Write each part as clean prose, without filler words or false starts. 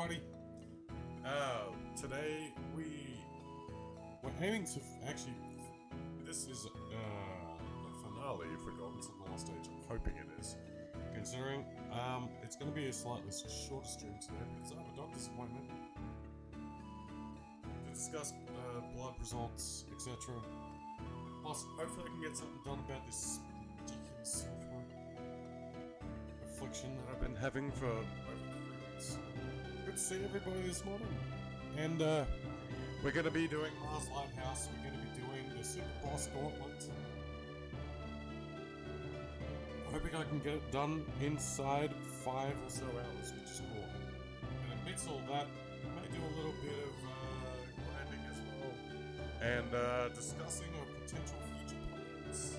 everybody. Today we're aiming to actually. This is the finale for Golden Sun Last Stage. I'm hoping it is, considering it's going to be a slightly shorter stream today because I have a doctor's appointment to discuss blood results, etc. Plus, hopefully, I can get something done about this ridiculous affliction that I've been having for over 3 weeks. Good to see everybody this morning. And we're going to be doing Mars Lighthouse. We're going to be doing the Superboss gauntlet. I'm hoping I can get it done inside 5 or so hours, which is cool. And amidst all that, I may do a little bit of grinding as well. And discussing our potential future plans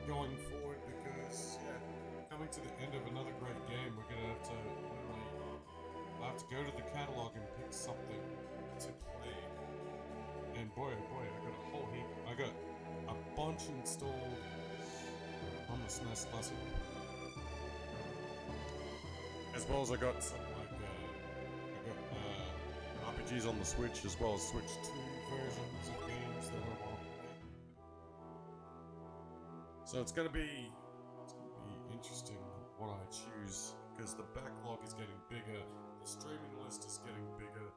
going forward because, yeah, coming to the end of another great game, we're going to have to I have to go to the catalog and pick something to play. And boy, oh boy, I got a whole heap. I got a bunch installed on the SNES Classic. As well as I got some RPGs on the Switch, as well as Switch 2 versions of games that I want to play. So it's gonna be interesting what I choose, because the backlog is getting bigger. The streaming list is getting bigger.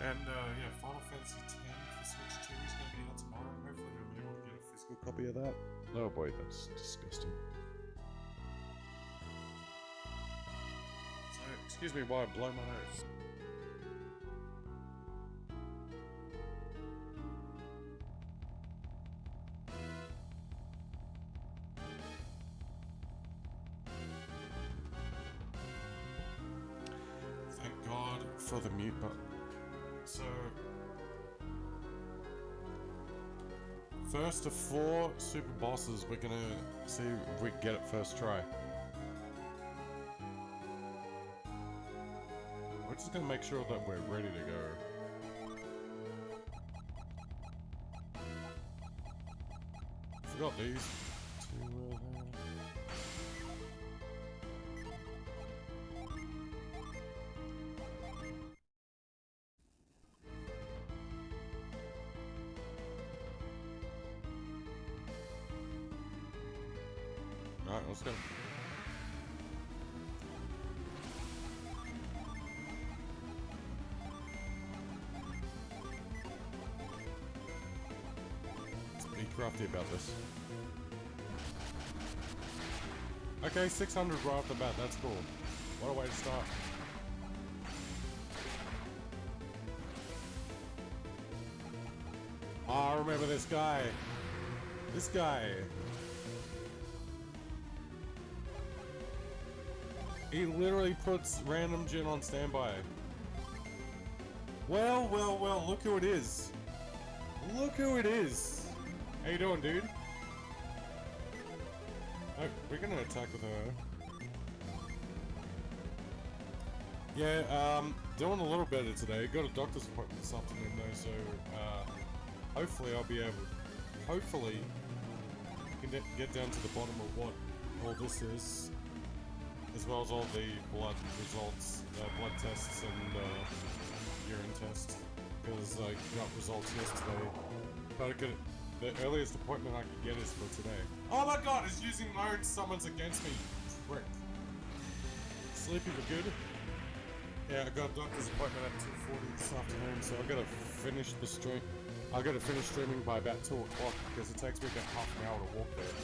And yeah, Final Fantasy X for Switch 2 is going to be out tomorrow. Hopefully I'll be able to get a physical copy of that. Oh boy, that's disgusting. So, excuse me while I blow my nose. For the mute button. So, first of 4 super bosses, we're gonna see if we can get it first try. We're just gonna make sure that we're ready to go. Forgot these two there. Alright, let's go. Let's be crafty about this. Okay, 600 right off the bat, that's cool. What a way to start. Oh, I remember this guy. This guy. He literally puts random gin on standby. Well, well, well, look who it is. Look who it is. How you doing, dude? Oh, we're gonna attack with her. Yeah, doing a little better today. Got a doctor's appointment this afternoon though, so hopefully I'll be able to, hopefully I can get down to the bottom of what all this is. As well as all the blood results, blood tests and urine tests, because I got results yesterday. But I could, the earliest appointment I could get is for today. Oh my god, he's using my own summons against me. Frick. Sleepy but good. Yeah, I got a doctor's appointment at 2:40 this afternoon, so I've got to finish the stream. I've got to finish streaming by about 2 o'clock because it takes me about half an hour to walk there.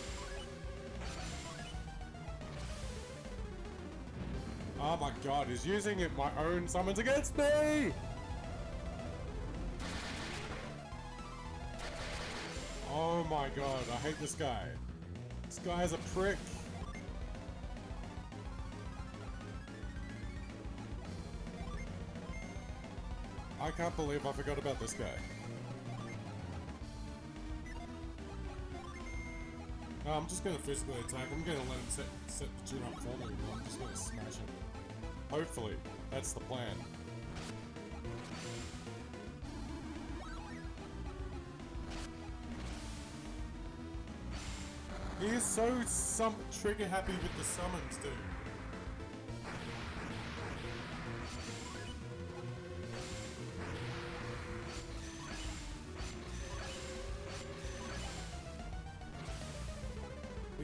Oh my god, he's using it, my own summons against me! Oh my god, I hate this guy. This guy is a prick. I can't believe I forgot about this guy. No, I'm just gonna physically attack. I'm gonna let him set the gym up for me. I'm just gonna smash him. Hopefully, that's the plan. He is so trigger happy with the summons, dude.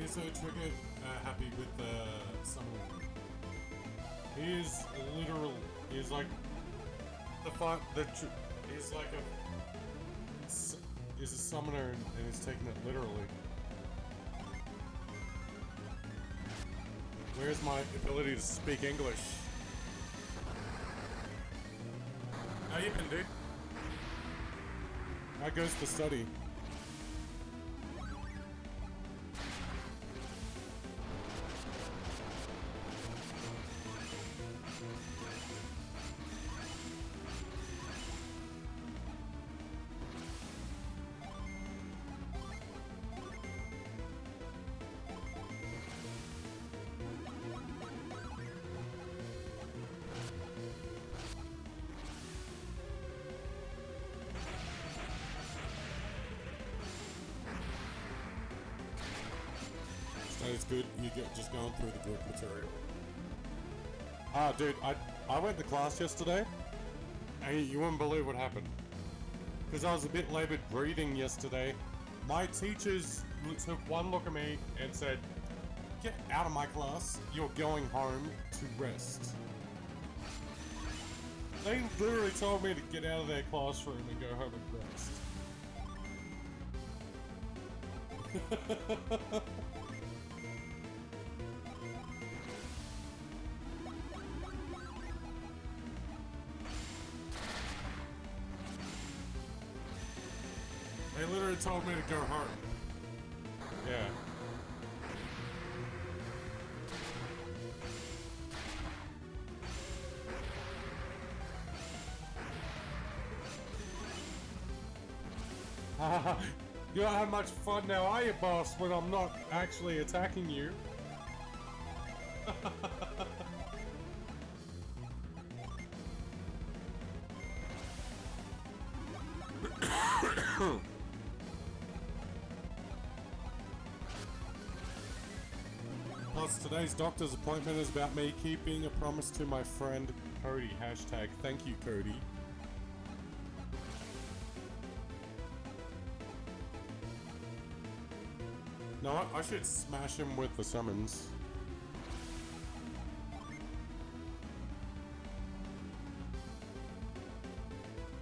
Okay, so Trigger happy with the summoning. He is literal. He's like he's like he's a summoner and he's taking it literally. Where's my ability to speak English? How you been, dude? How goes the study? It's good. You get just going through the group material. Ah, dude, I went to class yesterday, and you wouldn't believe what happened. Because I was a bit labored breathing yesterday. My teachers took one look at me and said, "Get out of my class. You're going home to rest." They literally told me to get out of their classroom and go home and rest. They literally told me to go home. Yeah. You don't have much fun now, are you, boss, when I'm not actually attacking you? Plus, today's doctor's appointment is about me keeping a promise to my friend Cody. Hashtag thank you, Cody. No, I should smash him with the summons.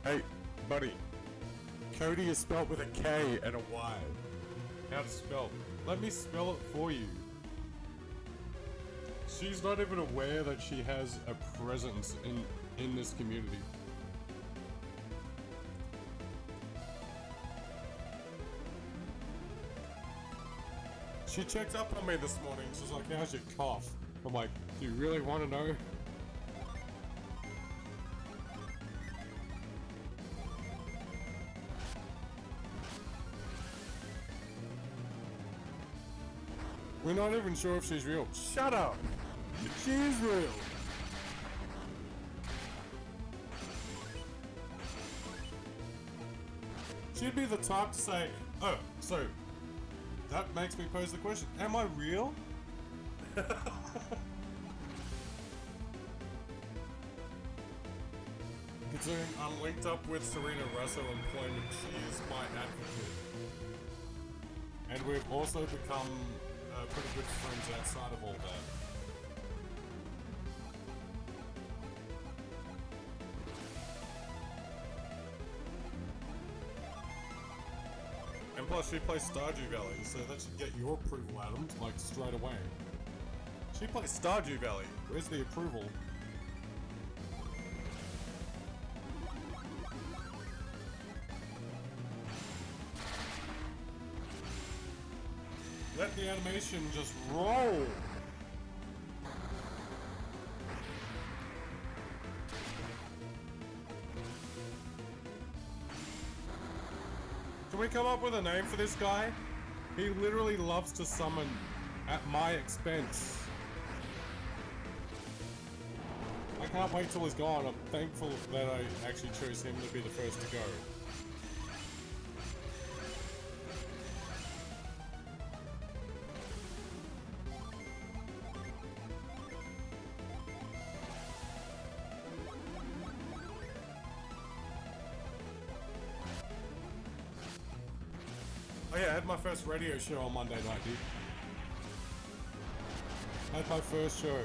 Hey, buddy. Cody is spelled with a K and a Y. How to spell? Let me spell it for you. She's not even aware that she has a presence in this community. She checked up on me this morning. She's like, "How's your cough?" I'm like, "Do you really want to know?" We're not even sure if she's real. Shut up! She is real! She'd be the type to say, "Oh, so that makes me pose the question, am I real?" Considering I'm linked up with Serena Russo employment, she is my advocate. And we've also become pretty good friends outside of all that. And plus she plays Stardew Valley, so that should get your approval, Adam, like straight away. She plays Stardew Valley. Where's the approval? Let the animation just roll! Can we come up with a name for this guy? He literally loves to summon at my expense. I can't wait till he's gone. I'm thankful that I actually chose him to be the first to go. Oh yeah, I had my first radio show on Monday night, dude. at my first show.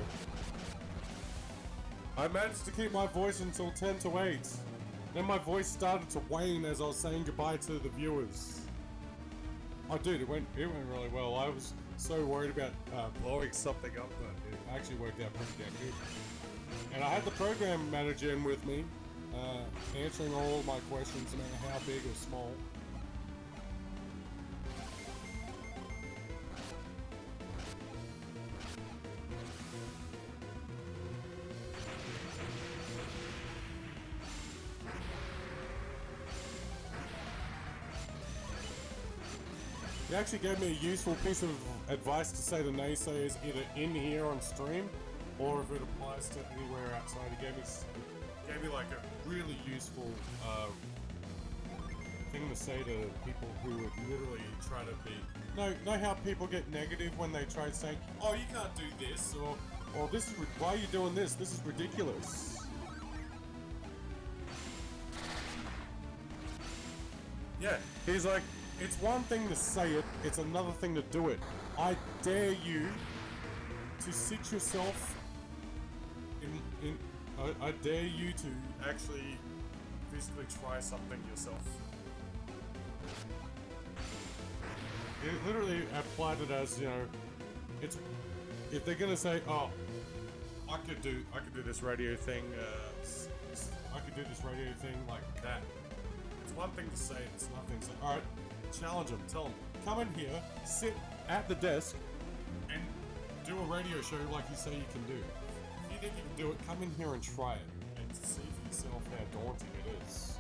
I managed to keep my voice until 10 to 8. Then my voice started to wane as I was saying goodbye to the viewers. Oh dude, it went really well. I was so worried about blowing something up, but it actually worked out pretty damn good. And I had the program manager in with me, answering all my questions, no matter how big or small. He actually gave me a useful piece of advice to say to naysayers either in here on stream or if it applies to anywhere outside. He gave me like a really useful thing to say to people who would literally try to be... Know how people get negative when they try saying, oh, you can't do this, or this is... Why are you doing this? This is ridiculous. Yeah, he's like, it's one thing to say it, it's another thing to do it. I dare you to sit yourself in I dare you to actually physically try something yourself. It literally applied it as, you know, it's, if they're gonna say, oh, I could do this radio thing, I could do this radio thing like that. It's one thing to say, it's nothing to say, alright, challenge them, tell them, come in here, sit at the desk, and do a radio show like you say you can do. If you think you can do it, come in here and try it, and see for yourself how daunting it is.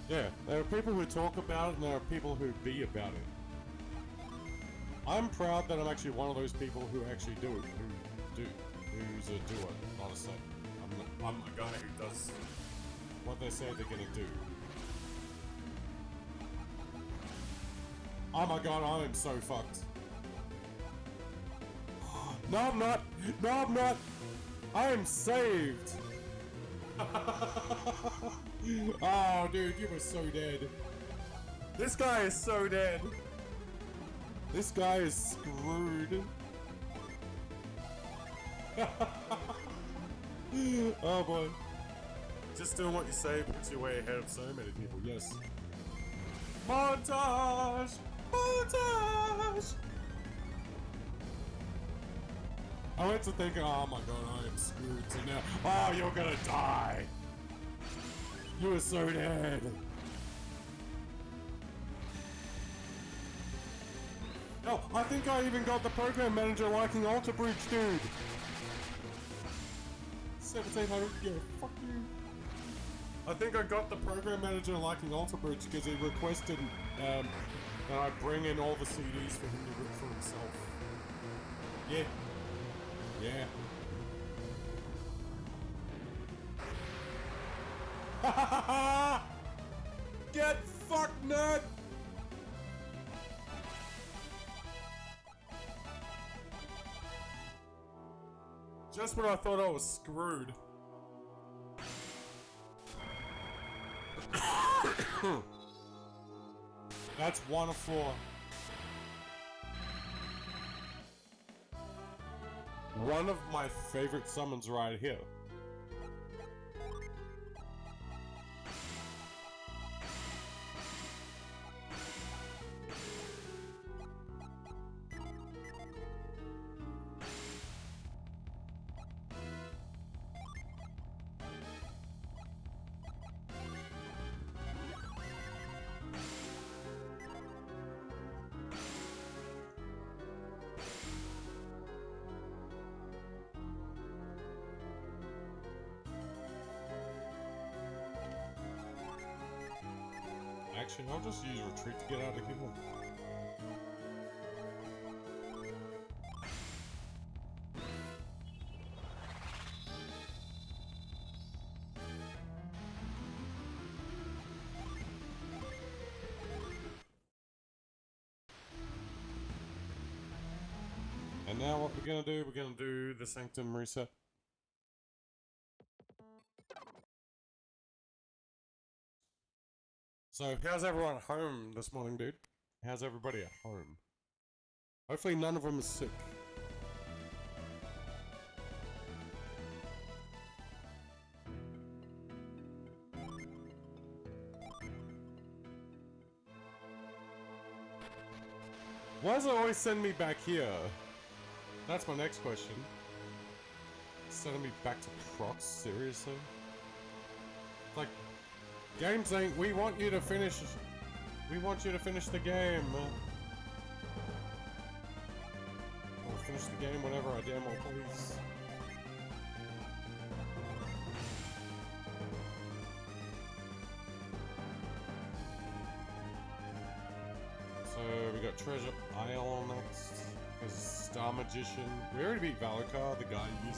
Yeah, there are people who talk about it, and there are people who be about it. I'm proud that I'm actually one of those people who actually do it, who's a doer, not a say. I'm a guy who does what they say they're gonna do. Oh my god, I am so fucked. No, I'm not! No, I'm not! I am saved! Oh, dude, you were so dead. This guy is so dead. This guy is screwed. Oh boy. Just doing what you say puts you way ahead of so many people, yes. Montage! Montage! I went to thinking, oh my god, I am screwed to now. Oh, you're gonna die! You are so dead! Oh, I think I even got the program manager liking Alter Bridge, dude! 1700, yeah, fuck you. I think I got the program manager liking Alter Bridge because he requested that I bring in all the CDs for him to rip for himself. Yeah. Yeah. Get fucked, nerd! Just when I thought I was screwed. That's 1 of 4. One of my favorite summons right here. Actually, I'll just use retreat to get out of here. And now what we're gonna do the Sanctum reset. So, how's everyone at home this morning, dude? How's everybody at home? Hopefully none of them is sick. Why does it always send me back here? That's my next question. Sending me back to Prox? Seriously? Like, game saying, we want you to finish the game. I'll finish the game whenever I damn well please. So we got Treasure Isle next. There's Star Magician. We already beat Valakar, the guy who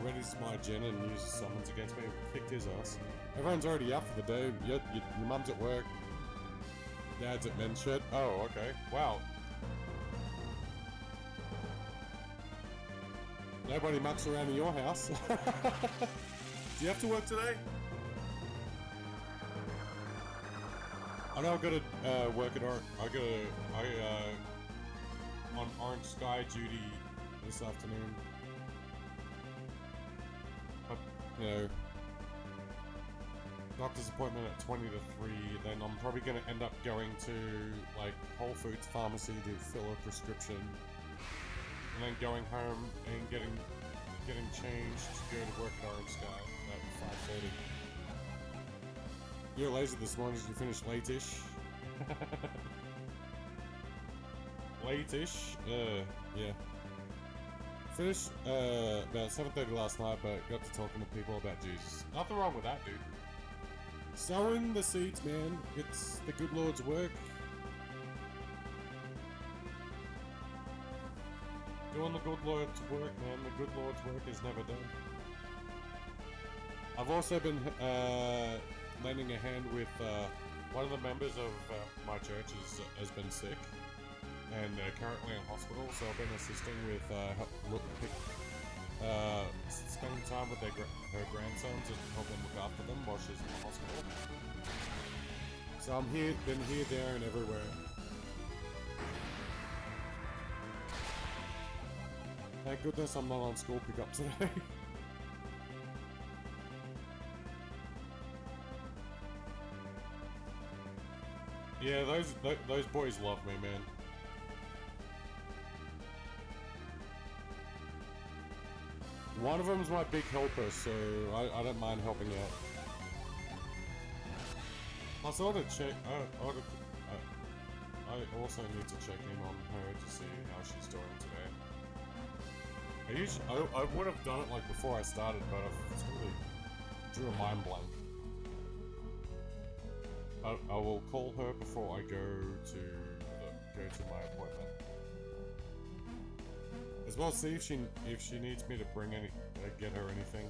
readies my gen and uses summons against me. We kicked his ass. Everyone's already out for the day. Your mum's at work. Dad's at men's shed. Oh, okay. Wow. Nobody mucks around in your house. Do you have to work today? I know I've got to work at on Orange Sky duty this afternoon. But, you know, doctor's appointment at 20 to 3, then I'm probably going to end up going to, like, Whole Foods pharmacy to fill a prescription. And then going home and getting changed to go to work at Orange Sky at 5:30. You're lazy this morning, did you finish late-ish? Late-ish? Yeah. Finished about 7:30 last night, but got to talking to people about Jesus. Nothing wrong with that, dude. Sowing the seeds, man. It's the good Lord's work. Doing the good Lord's work, man. The good Lord's work is never done. I've also been lending a hand with one of the members of my church has been sick and currently in hospital, so I've been assisting with spending time with her grandsons and helping look after them while she's in the hospital. So I'm been here, there, and everywhere. Thank goodness I'm not on school pickup today. Yeah, those boys love me, man. One of them's my big helper, so I don't mind helping out. Plus, I ought to check. I also need to check in on her to see how she's doing today. I would have done it like before I started, but I totally drew a mind blank. I will call her before I go to my appointment. As well, see if she needs me to bring get her anything.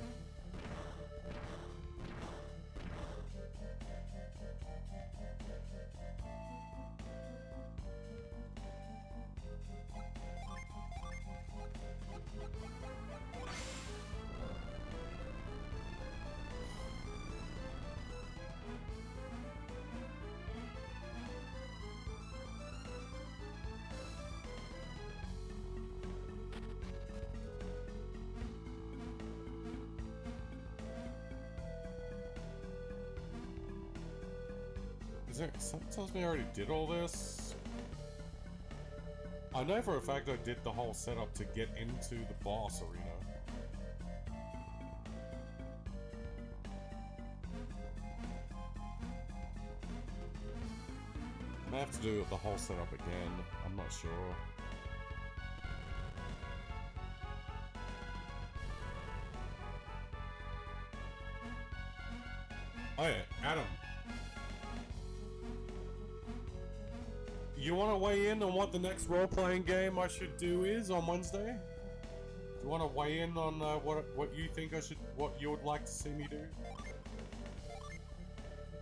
Something tells me I already did all this. I know for a fact I did the whole setup to get into the boss arena. I may have to do the whole setup again. I'm not sure. Oh yeah, Adam. You want to weigh in on what the next role-playing game I should do is on Wednesday? Do you want to weigh in on what you think what you would like to see me do?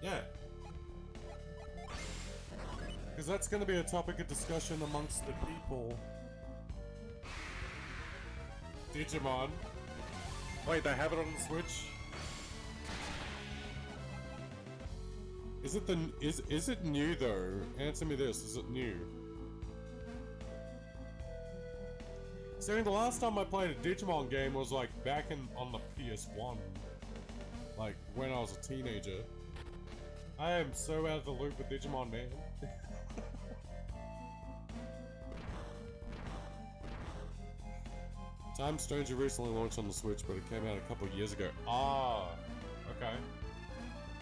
Yeah. Because that's going to be a topic of discussion amongst the people. Digimon. Wait, they have it on the Switch? Is it new though? Answer me this, is it new? So the last time I played a Digimon game was like back on the PS1. Like when I was a teenager. I am so out of the loop with Digimon, man. Time Stranger recently launched on the Switch, but it came out a couple years ago. Ah, okay.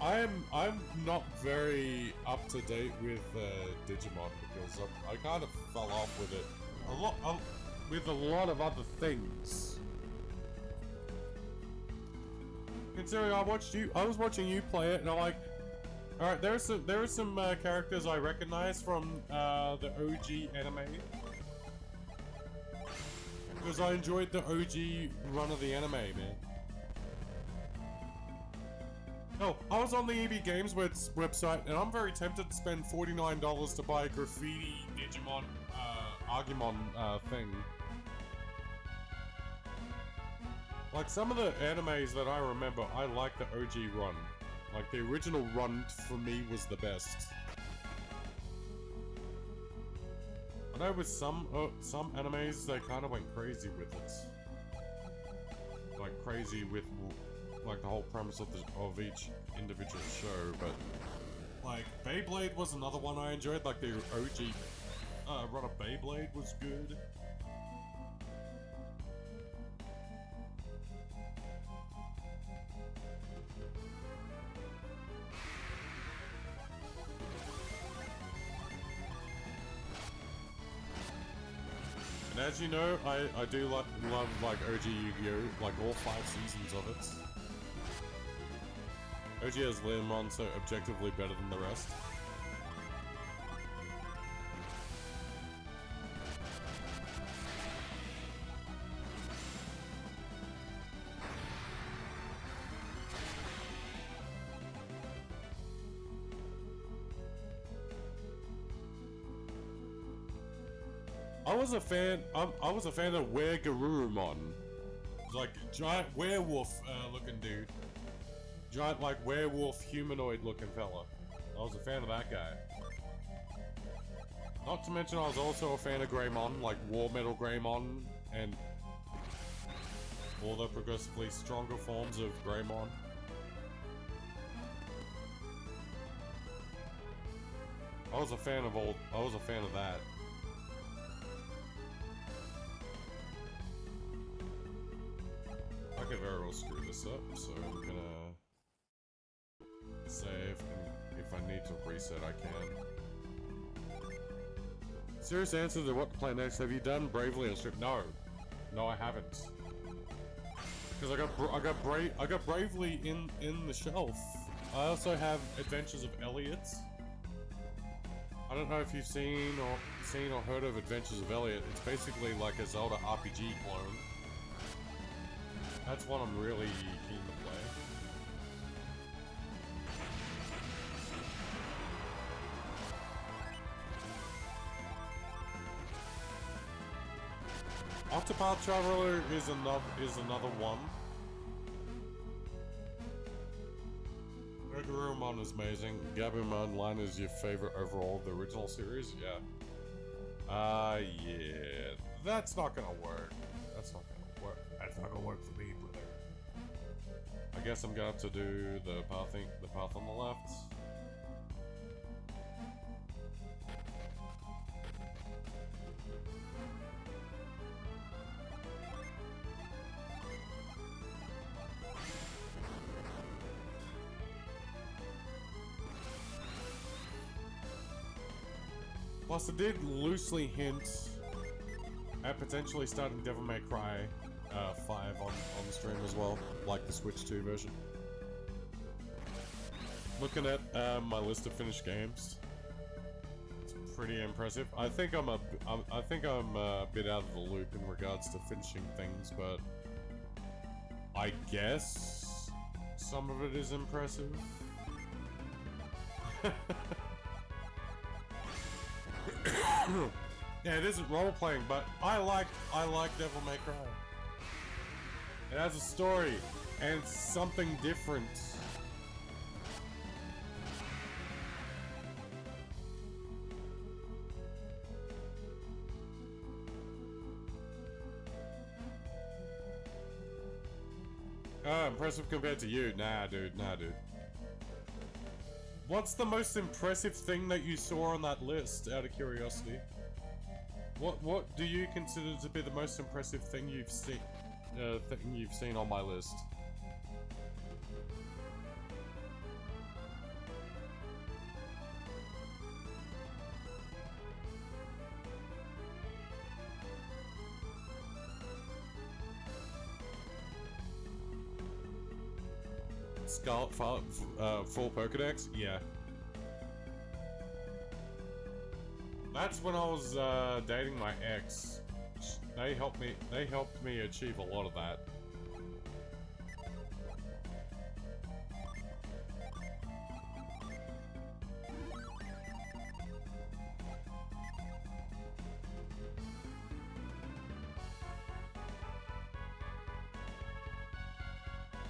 I'm not very up to date with Digimon because I kind of fell off with it with a lot of other things. Considering I was watching you play it, and I'm like, all right, there are some characters I recognize from the OG anime. Because I enjoyed the OG run of the anime, man. Oh, I was on the EB Games website, and I'm very tempted to spend $49 to buy a graffiti Digimon Agumon thing. Like, some of the animes that I remember, I like the OG run. Like, the original run, for me, was the best. I know with some animes, they kind of went crazy with it. Like, crazy with, like, the whole premise of each individual show, but... Like, Beyblade was another one I enjoyed, like, the OG run of Beyblade was good. And as you know, I do love like OG Yu-Gi-Oh! Like all 5 seasons of it. OG has Leomon so objectively better than the rest. I was a fan of Were-Garurumon. It's like a giant werewolf looking dude. Giant like werewolf humanoid looking fella. I was a fan of that guy. Not to mention I was also a fan of Greymon, like War Metal Greymon and all the progressively stronger forms of Greymon. I was a fan of that. I could very well screw this up, so I'm gonna save, and if I need to reset, I can. Serious answer to what to play next. Have you done Bravely on Strip? No, I haven't. Because I got Bravely in the shelf. I also have Adventures of Elliot. I don't know if you've seen or heard of Adventures of Elliot. It's basically like a Zelda RPG clone. That's what I'm really keen to play. Octopath Traveler is another one. Gagurumon is amazing. Gabumon line is your favorite overall of the original series? Yeah. Yeah. That's not gonna work. That's not gonna work for me, brother. I guess I'm gonna have to do the path on the left. Plus, it did loosely hint at potentially starting Devil May Cry 5 on the stream as well, like the Switch 2 version. Looking at my list of finished games, it's pretty impressive. I think I'm a bit out of the loop in regards to finishing things, but I guess some of it is impressive. Yeah, it isn't role-playing, but I like Devil May Cry. It has a story, and it's something different. Impressive compared to you. Nah, dude. Nah, dude. What's the most impressive thing that you saw on that list, out of curiosity? What do you consider to be the most impressive thing you've seen on my list? Scarlet full Pokedex? Yeah. That's when I was dating my ex. They helped me achieve a lot of that.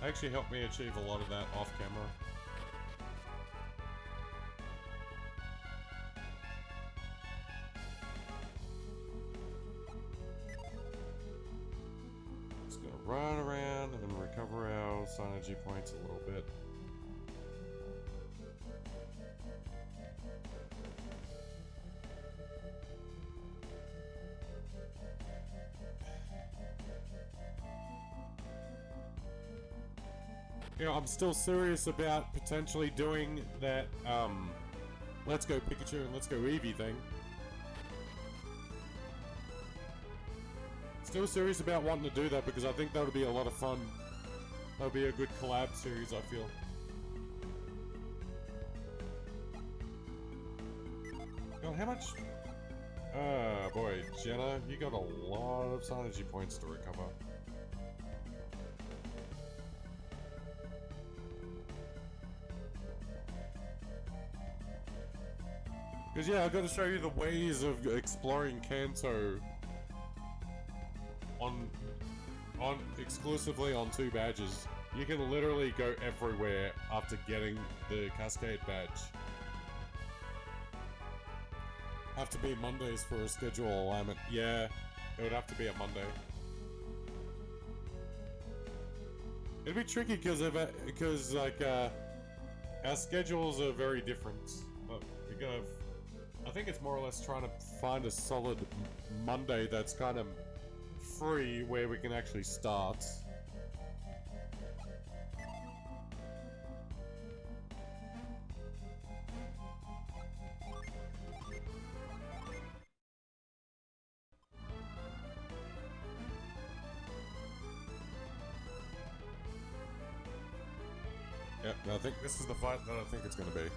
They actually helped me achieve a lot of that off camera. Just gonna run around and recover our synergy points a little bit. You know, I'm still serious about potentially doing that, Let's Go Pikachu and Let's Go Eevee thing. Still serious about wanting to do that because I think that would be a lot of fun. That would be a good collab series, I feel. God, how much? Boy, Jenna, you got a lot of synergy points to recover. Because yeah, I've got to show you the ways of exploring Kanto on exclusively on 2 badges. You can literally go everywhere after getting the Cascade badge. Have to be Mondays for a schedule alignment. Yeah, it would have to be a Monday. It'd be tricky because like our schedules are very different. But you're gonna. I think it's more or less trying to find a solid Monday that's kind of free where we can actually start. Yep, I think this is the fight that I think it's going to be.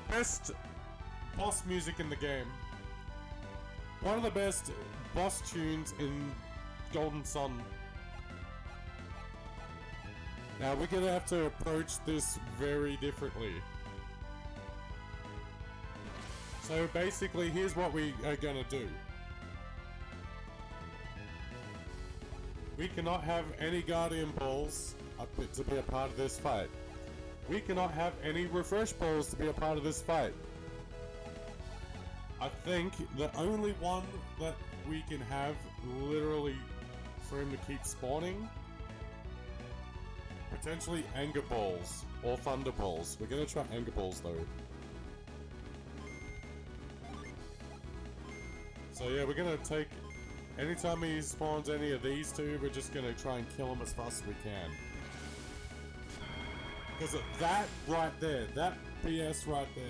Best boss music in the game. One of the best boss tunes in Golden Sun. Now we're gonna have to approach this very differently. So basically, here's what we are gonna do. We cannot have any Guardian Balls to be a part of this fight. We cannot have any refresh balls to be a part of this fight. I think the only one that we can have literally for him to keep spawning, potentially anger balls or thunder balls. We're gonna try anger balls though. So yeah, we're gonna take, anytime he spawns any of these two, we're just gonna try and kill him as fast as we can. Because of that right there, that BS right there.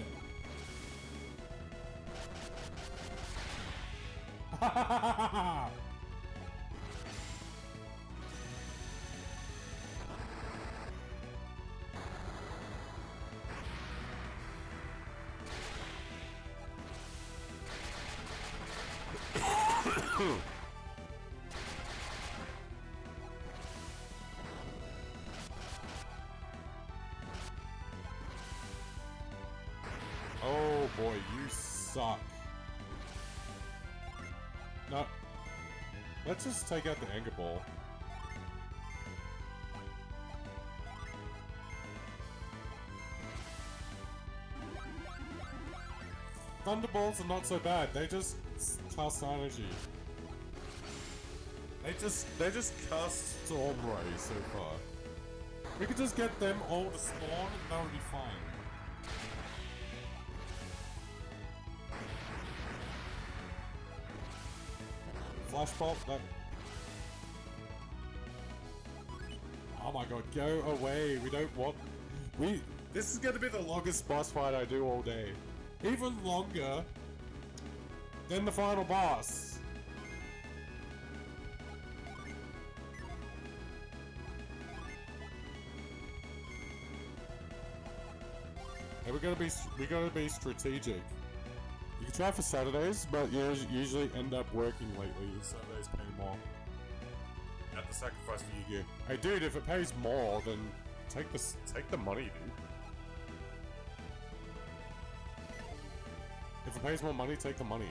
Oh boy, you suck. No. Let's just take out the anger ball. Thunderbolts are not so bad. They just cast energy. They just cast Storm Ray so far. We could just get them all to spawn and that would be fine. Flashbulb, that... Oh my god, go away, we don't want... This is gonna be the longest boss fight I do all day. Even longer than the final boss. And we gotta be strategic. You can try for Saturdays, but you usually end up working lately. Saturdays pay more. At the sacrifice for you. Hey dude, if it pays more, then take the money, dude. If it pays more money, take the money.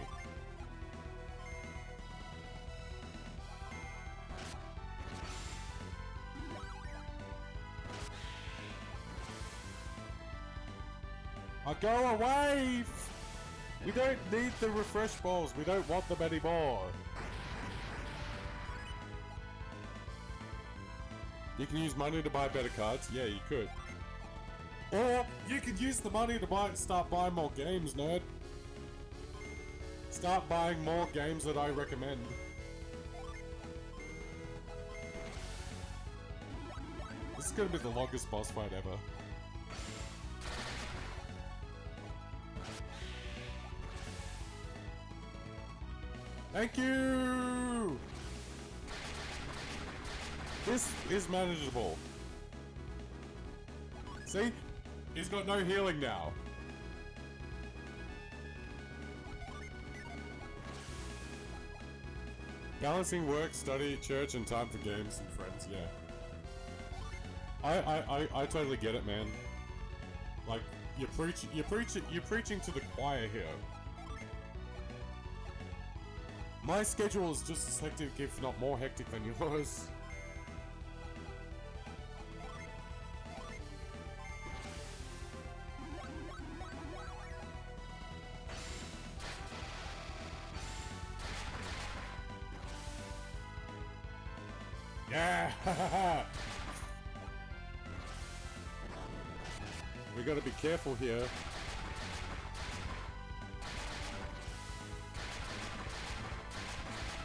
Go away! We don't need the refresh balls. We don't want them anymore. You can use money to buy better cards. Yeah, you could. Or you could use the money to start buying more games, nerd. Start buying more games that I recommend. This is gonna be the longest boss fight ever. Thank you! This is manageable. See? He's got no healing now. Balancing work, study, church, and time for games and friends, yeah. I totally get it, man. Like, you're preaching to the choir here. My schedule is just as hectic, if not more hectic than yours. Yeah! We gotta be careful here.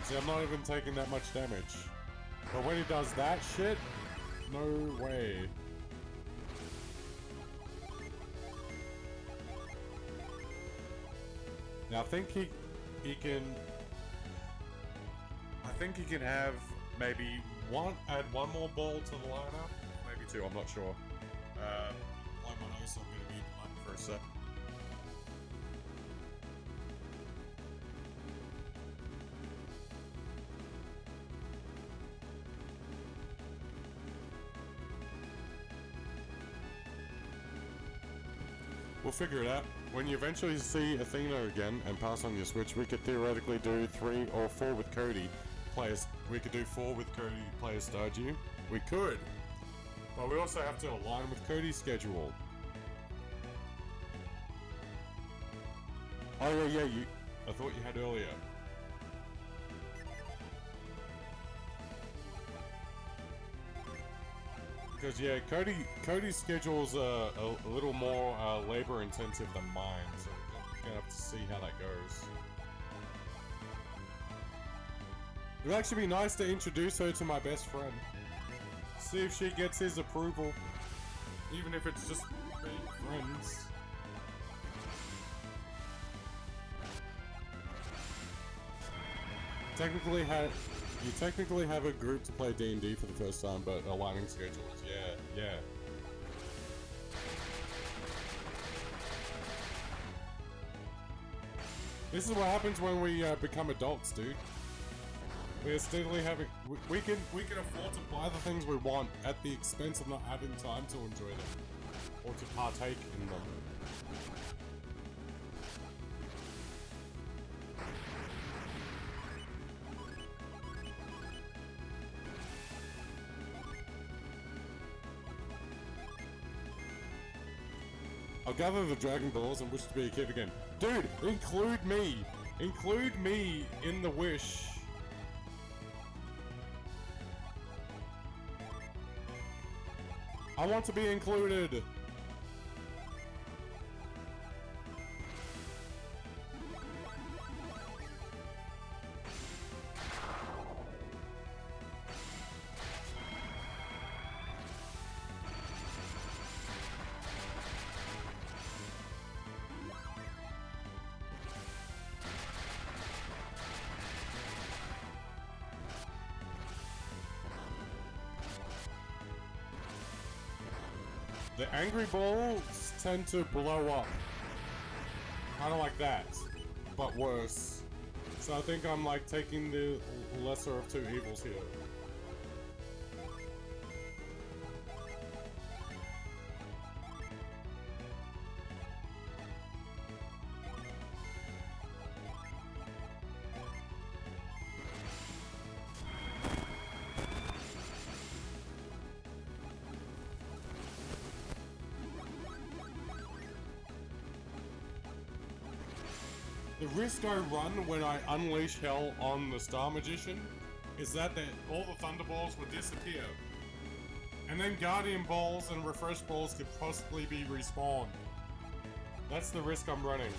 See, I'm not even taking that much damage. But when he does that shit, no way. Now I think he can have maybe add one more ball to the lineup, maybe two. I'm not sure. Like my nose, I'm gonna be blunt for a sec. We'll figure it out. When you eventually see Athena again and pass on your switch, we could theoretically do 3 or 4 with Cody. We could do 4 with Cody, play a Stardew. We could. But we also have to align with Cody's schedule. Oh yeah, I thought you had earlier. Because yeah, Cody's schedule's a little more labor intensive than mine, so we're gonna have to see how that goes. It would actually be nice to introduce her to my best friend. See if she gets his approval. Even if it's just being friends. You technically have a group to play D&D for the first time, but aligning schedules, yeah. This is what happens when we become adults, dude. We are steadily having... We can afford to buy the things we want at the expense of not having time to enjoy them. Or to partake in them. I'll gather the Dragon Balls and wish to be a kid again. Dude, include me! Include me in the wish. I want to be included. The angry balls tend to blow up. Kind of like that, but worse. So I think I'm like taking the lesser of two evils here. The risk I run when I unleash hell on the Star Magician is that all the Thunderballs will disappear. And then Guardian Balls and Refresh Balls could possibly be respawned. That's the risk I'm running.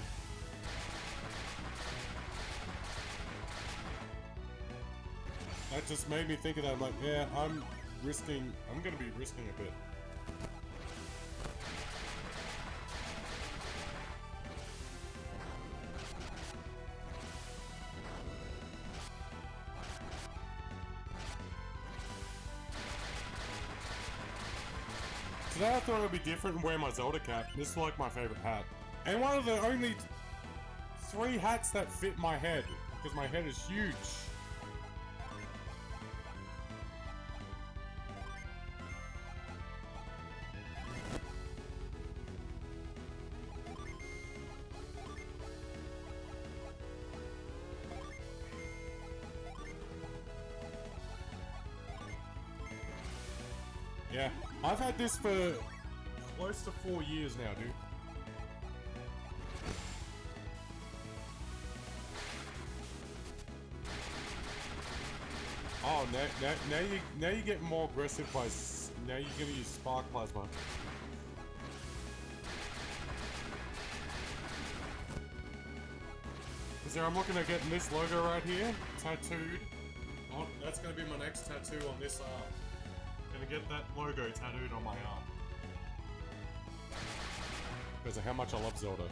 That just made me think of that. I'm like, yeah, I'm gonna be risking a bit. Today I thought it would be different and wear my Zelda cap. This is like my favorite hat. And one of the only 3 hats that fit my head, because my head is huge. Yeah, I've had this for close to 4 years now, dude. Oh, now you get more aggressive by now you're gonna use Spark Plasma. Is there? I'm looking at getting this logo right here tattooed. Oh, that's gonna be my next tattoo on this arm. Gonna get that logo tattooed on my arm. Because of how much I love Zelda.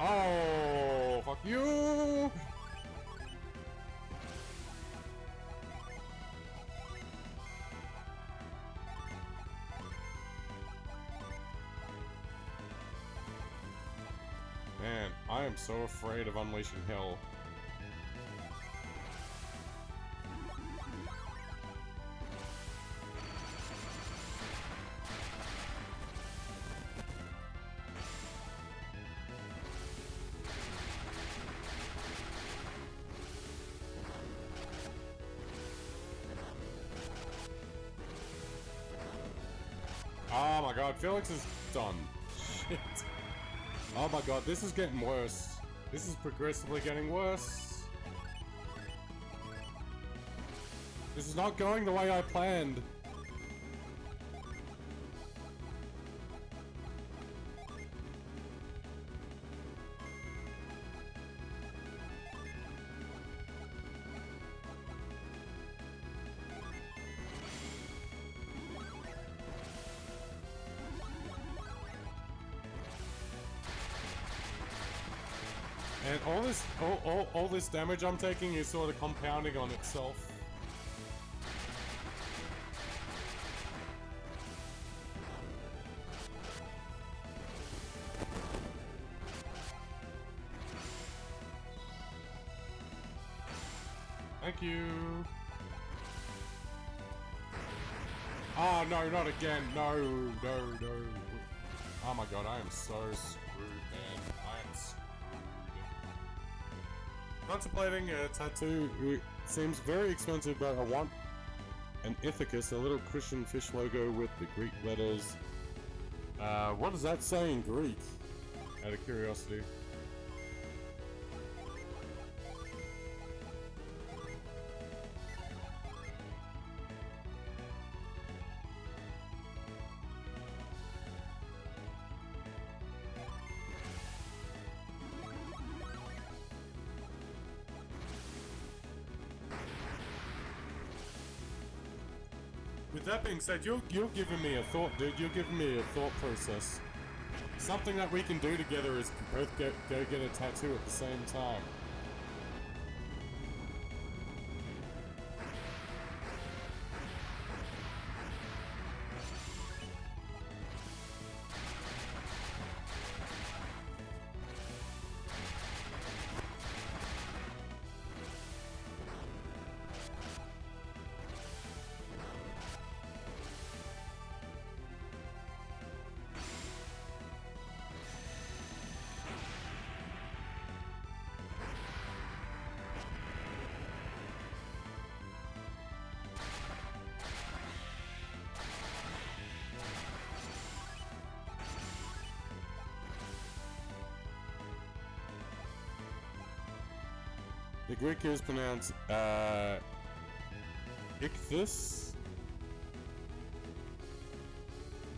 Oh, fuck you! Man, I am so afraid of unleashing hell. Oh my god, Felix is done. Shit. Oh my god, this is getting worse. This is progressively getting worse. This is not going the way I planned. And all this damage I'm taking is sort of compounding on itself. Thank you. Oh no, not again. No. Oh my god, I am so screwed, man. I am screwed. Contemplating a tattoo. It seems very expensive, but I want an ithacus, a little Christian fish logo with the Greek letters. What does that say in Greek? Out of curiosity. With that being said, you're giving me a thought, dude. You're giving me a thought process. Something that we can do together is both go get a tattoo at the same time. The Greek is pronounced ichthus.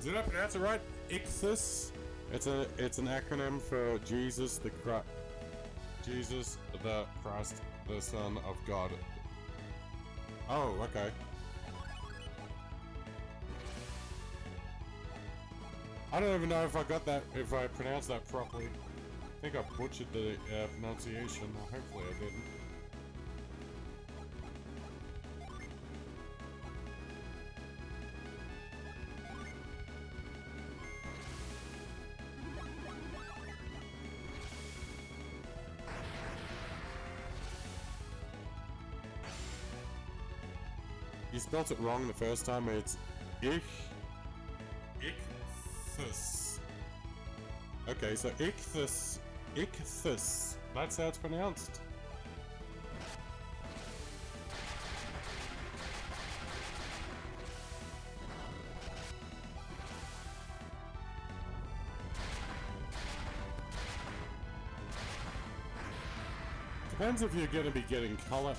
Did I pronounce it right? Ichthus. It's an acronym for Jesus the Christ, the Son of God. Oh, okay. I don't even know if I got that, if I pronounced that properly. I think I butchered the pronunciation. Hopefully I didn't. You spelt it wrong the first time. It's ichthus. Okay, so ichthus. Ichthus. That's how it's pronounced. Depends if you're going to be getting color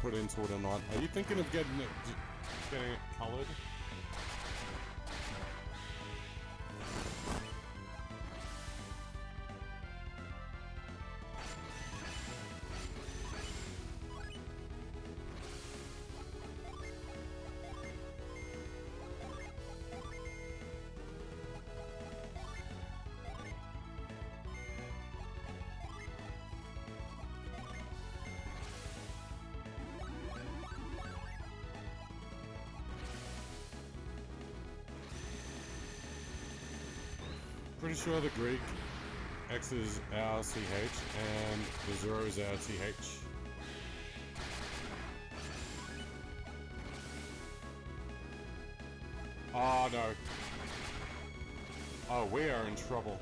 put into it or not. Are you thinking of getting it colored? Pretty sure the Greek X is our CH and the 0 is our TH. Oh no. Oh, we are in trouble.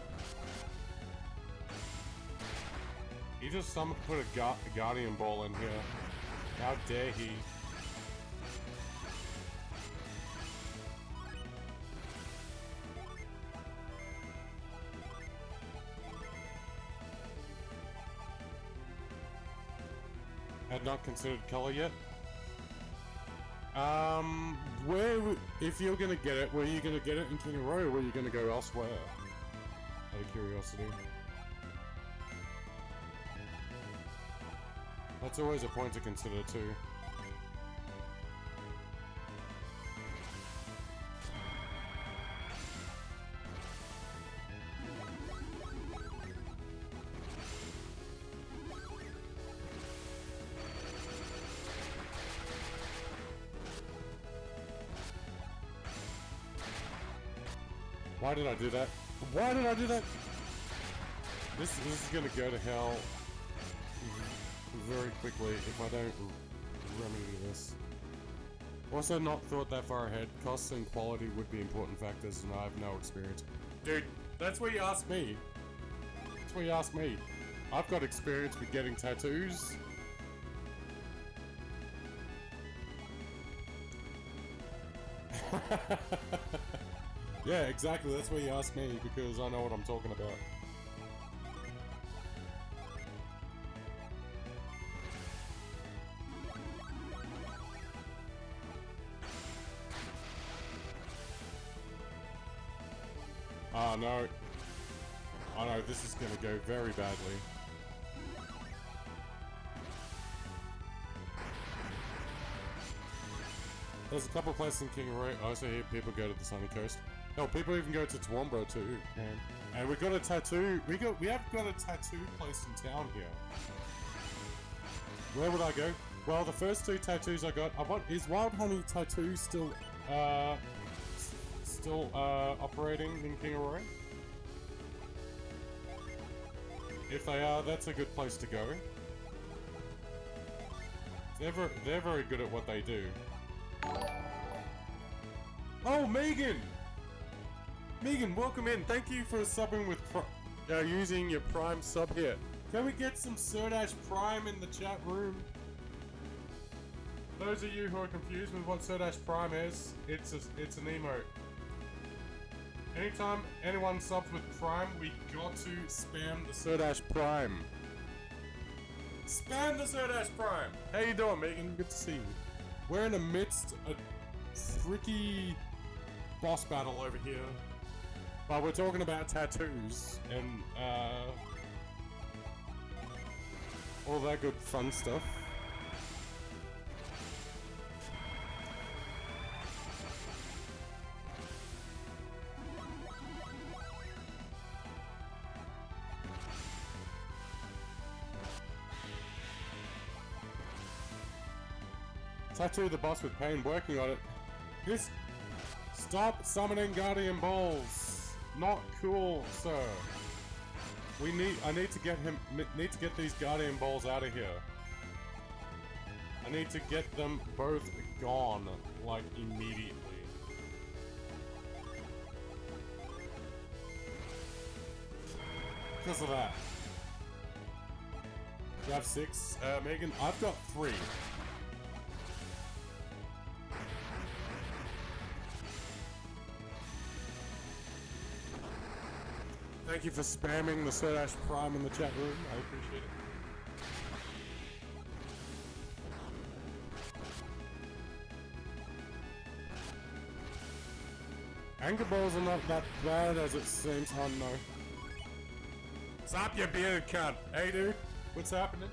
He just put a guardian ball in here. How dare he? Had not considered color yet. If you're gonna get it, were you gonna get it in King of Row, or were you gonna go elsewhere? Out of curiosity. That's always a point to consider too. Why did I do that? Why did I do that? This is gonna go to hell very quickly if I don't remedy this. Also not thought that far ahead. Costs and quality would be important factors and I have no experience. Dude, that's what you asked me. That's what you asked me. I've got experience with getting tattoos. Yeah, exactly. That's why you ask me, because I know what I'm talking about. Ah, no. Oh no, this is gonna go very badly. There's a couple of places in Kingaroy. I also hear people go to the sunny coast. Hell, people even go to Toowoomba too. And we got a tattoo. We have got a tattoo place in town here. Where would I go? Well, the first two tattoos I got. Is Wild Honey Tattoo still operating in Kingaroy? If they are, that's a good place to go. They're very good at what they do. Oh, Megan! Megan, welcome in. Thank you for subbing with using your Prime sub here. Can we get some Surdash Prime in the chat room? Those of you who are confused with what Surdash Prime is, it's an emote. Anytime anyone subs with Prime, we got to spam the Surdash Prime. Spam the Surdash Prime! How you doing, Megan? Good to see you. We're in the midst of a tricky boss battle over here. But we're talking about tattoos and all that good fun stuff. Tattoo the boss with pain, working on it. This... Stop summoning Guardian Balls! Not cool, sir. I need to get these Guardian Balls out of here. I need to get them both gone, like, immediately. Because of that. You have 6, Megan? I've got 3. Thank you for spamming the Surdash Prime in the chat room. I appreciate it. Anger balls are not that bad as it seems. Oh no. Stop your bearded cunt. Hey dude, what's happening?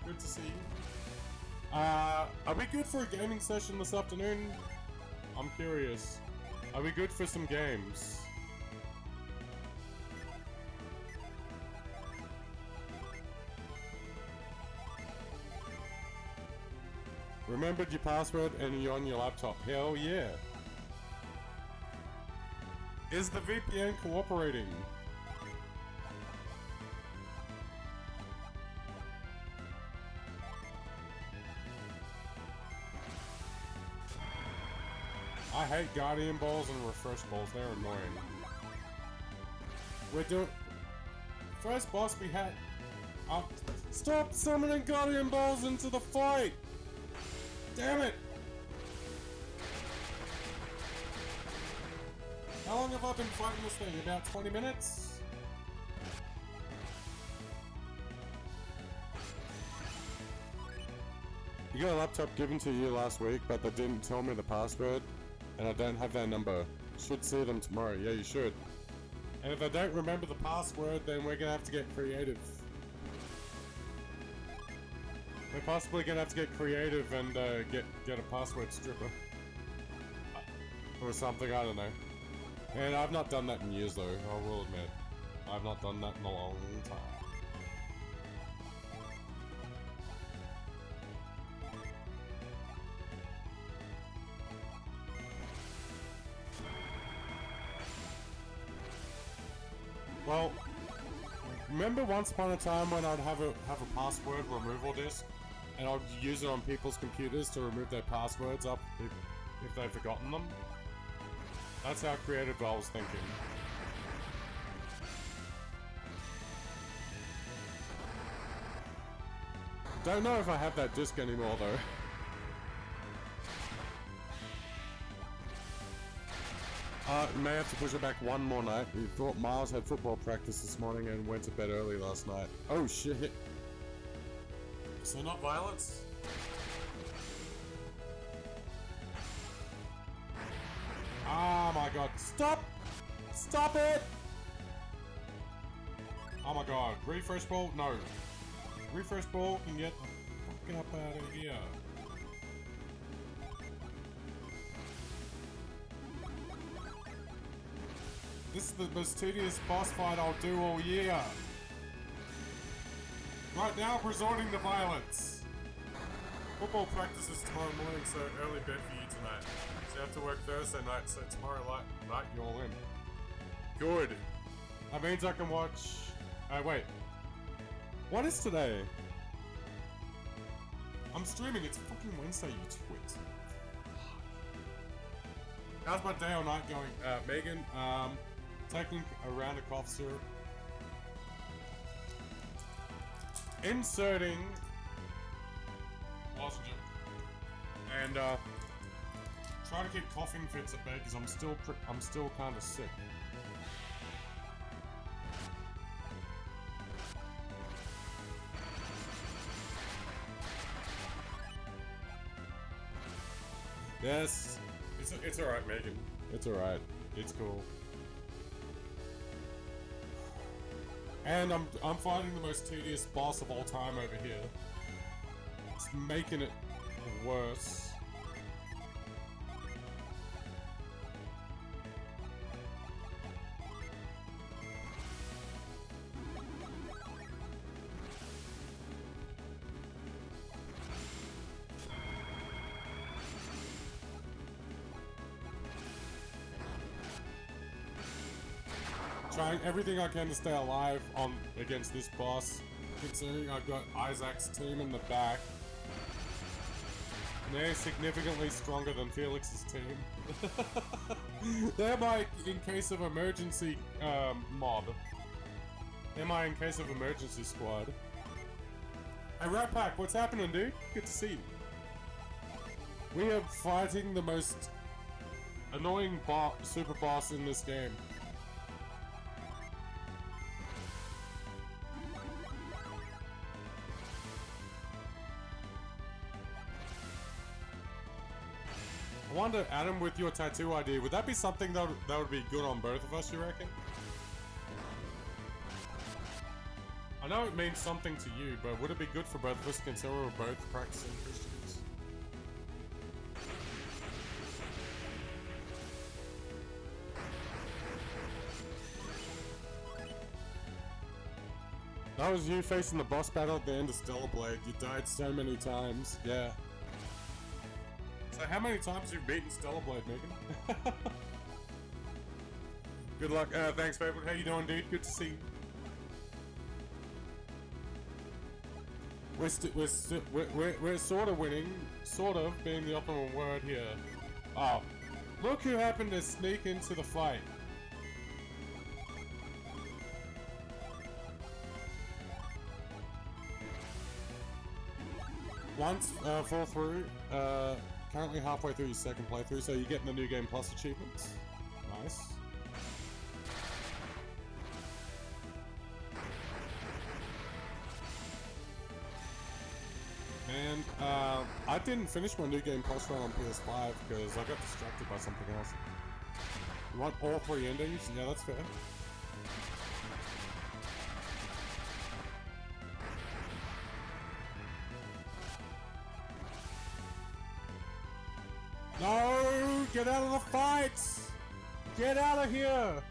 Good to see you. Are we good for a gaming session this afternoon? I'm curious. Are we good for some games? Remembered your password and you're on your laptop. Hell yeah. Is the VPN cooperating? I hate Guardian Balls and Refresh Balls. They're annoying. We're doing... First boss we had... Stop summoning Guardian Balls into the fight! Damn it! How long have I been fighting this thing? About 20 minutes? You got a laptop given to you last week, but they didn't tell me the password, and I don't have their number. Should see them tomorrow. Yeah, you should. And if I don't remember the password, then we're gonna have to get creative. We're possibly gonna have to get creative and get a password stripper. Or something, I don't know. And I've not done that in years though, I will admit. I've not done that in a long time. Well, remember once upon a time when I'd have a password removal disk? And I'd use it on people's computers to remove their passwords up if they've forgotten them. That's how creative I was thinking. Don't know if I have that disk anymore though. May have to push it back one more night. He thought Miles had football practice this morning and went to bed early last night. Oh shit. So not violence? Oh my god. Stop! Stop it! Oh my god. Refresh ball? No. Refresh ball can get the fuck up out of here. This is the most tedious boss fight I'll do all year. Right now, I'm resorting to violence. Football practice is tomorrow morning, so early bed for you tonight. So you have to work Thursday night, so tomorrow night you're all in. Good. That means I can watch... wait. What is today? I'm streaming. It's fucking Wednesday, you twit. How's my day or night going? Megan, taking a round of cough syrup. Inserting lozenge. And try to keep coughing fits at bed because I'm still kind of sick. Yes, it's alright, Megan. It's alright. It's cool. And I'm fighting the most tedious boss of all time over here. It's making it worse. Trying everything I can to stay alive against this boss, considering I've got Isaac's team in the back. And they're significantly stronger than Felix's team. They're my in case of emergency mob. They're my in case of emergency squad. Hey Rat Pack, what's happening, dude? Good to see you. We are fighting the most annoying super boss in this game. I wonder, Adam, with your tattoo idea, would that be something that would be good on both of us, you reckon? I know it means something to you, but would it be good for both of us considering we're both practicing Christians? That was you facing the boss battle at the end of Stellar Blade. You died so many times. Yeah. So how many times have you beaten Stellar Blade, Megan? Good luck. Thanks, Favorite. How you doing, dude? Good to see you. We're sort of winning. Sort of being the optimal word here. Oh. Look who happened to sneak into the fight. Once, fall through, currently halfway through your second playthrough, so you're getting the New Game Plus achievements. Nice. And, I didn't finish my New Game Plus run on PS5 because I got distracted by something else. You want all three endings? Yeah, that's fair. No! Get out of the fight! Get out of here!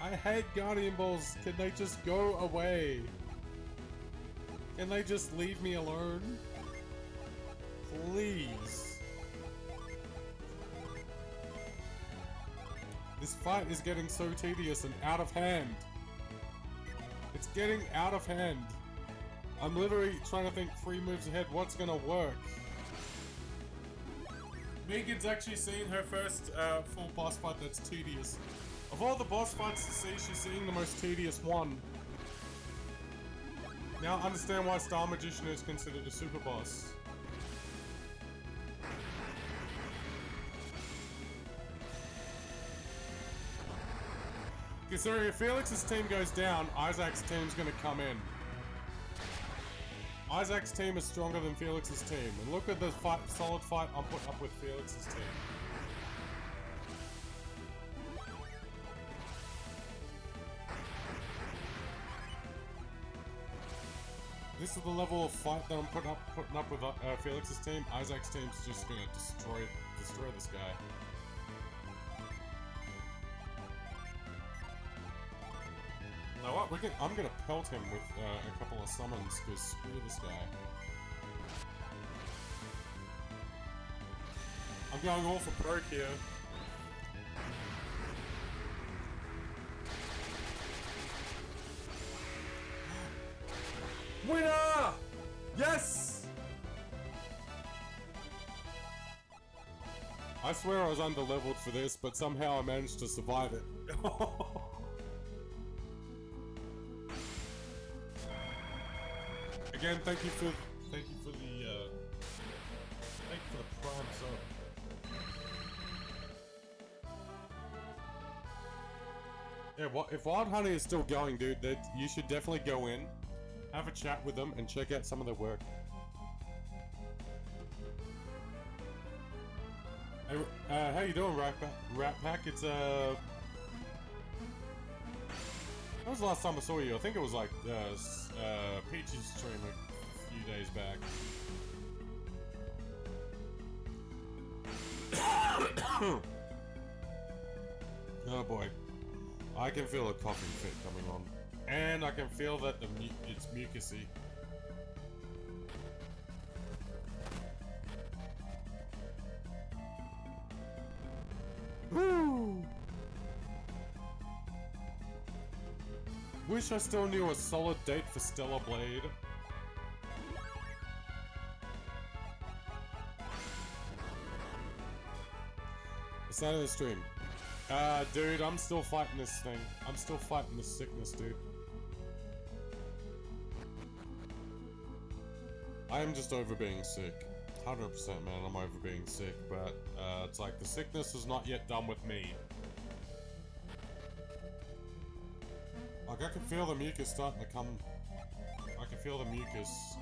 I hate Guardian Balls. Can they just go away? Can they just leave me alone? Please. This fight is getting so tedious and out of hand. It's getting out of hand. I'm literally trying to think 3 moves ahead. What's gonna work? Megan's actually seen her first full boss fight that's tedious. Of all the boss fights to see, she's seeing the most tedious one. Now I understand why Star Magician is considered a super boss. Considering if Felix's team goes down, Isaac's team's gonna come in. Isaac's team is stronger than Felix's team. And look at the solid fight I'm putting up with Felix's team. This is the level of fight that I'm putting up with Felix's team. Isaac's team's just gonna destroy this guy. You know what? I'm gonna pelt him with a couple of summons, because screw this guy. I'm going all for broke here. Winner! Yes! I swear I was under-leveled for this, but somehow I managed to survive it. Again, thank you for the prime sub. Yeah, if Wild Honey is still going, dude, you should definitely go in, have a chat with them, and check out some of their work. Hey, how you doing, Rat Pack? It's when was the last time I saw you? I think it was like Peach's stream a few days back. Oh boy, I can feel a coughing fit coming on, and I can feel that it's mucusy. Woo! Wish I still knew a solid date for Stellar Blade. It's not in the stream. Dude, I'm still fighting this thing. I'm still fighting this sickness, dude. I am just over being sick. 100%, man, I'm over being sick, but it's like the sickness is not yet done with me. Like, I can feel the mucus starting to come. I can feel the mucus.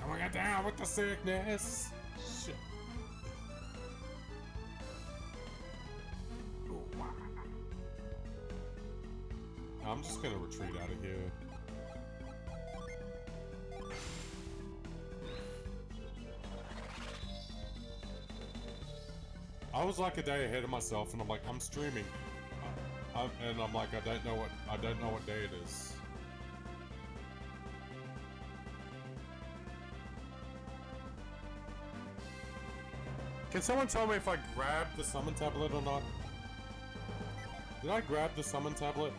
I'm gonna get down with the sickness. Shit. I'm just gonna retreat out of here. I was like a day ahead of myself, and I'm like, I'm streaming, and I'm like, I don't know what day it is. Can someone tell me if I grabbed the summon tablet or not? Did I grab the summon tablet?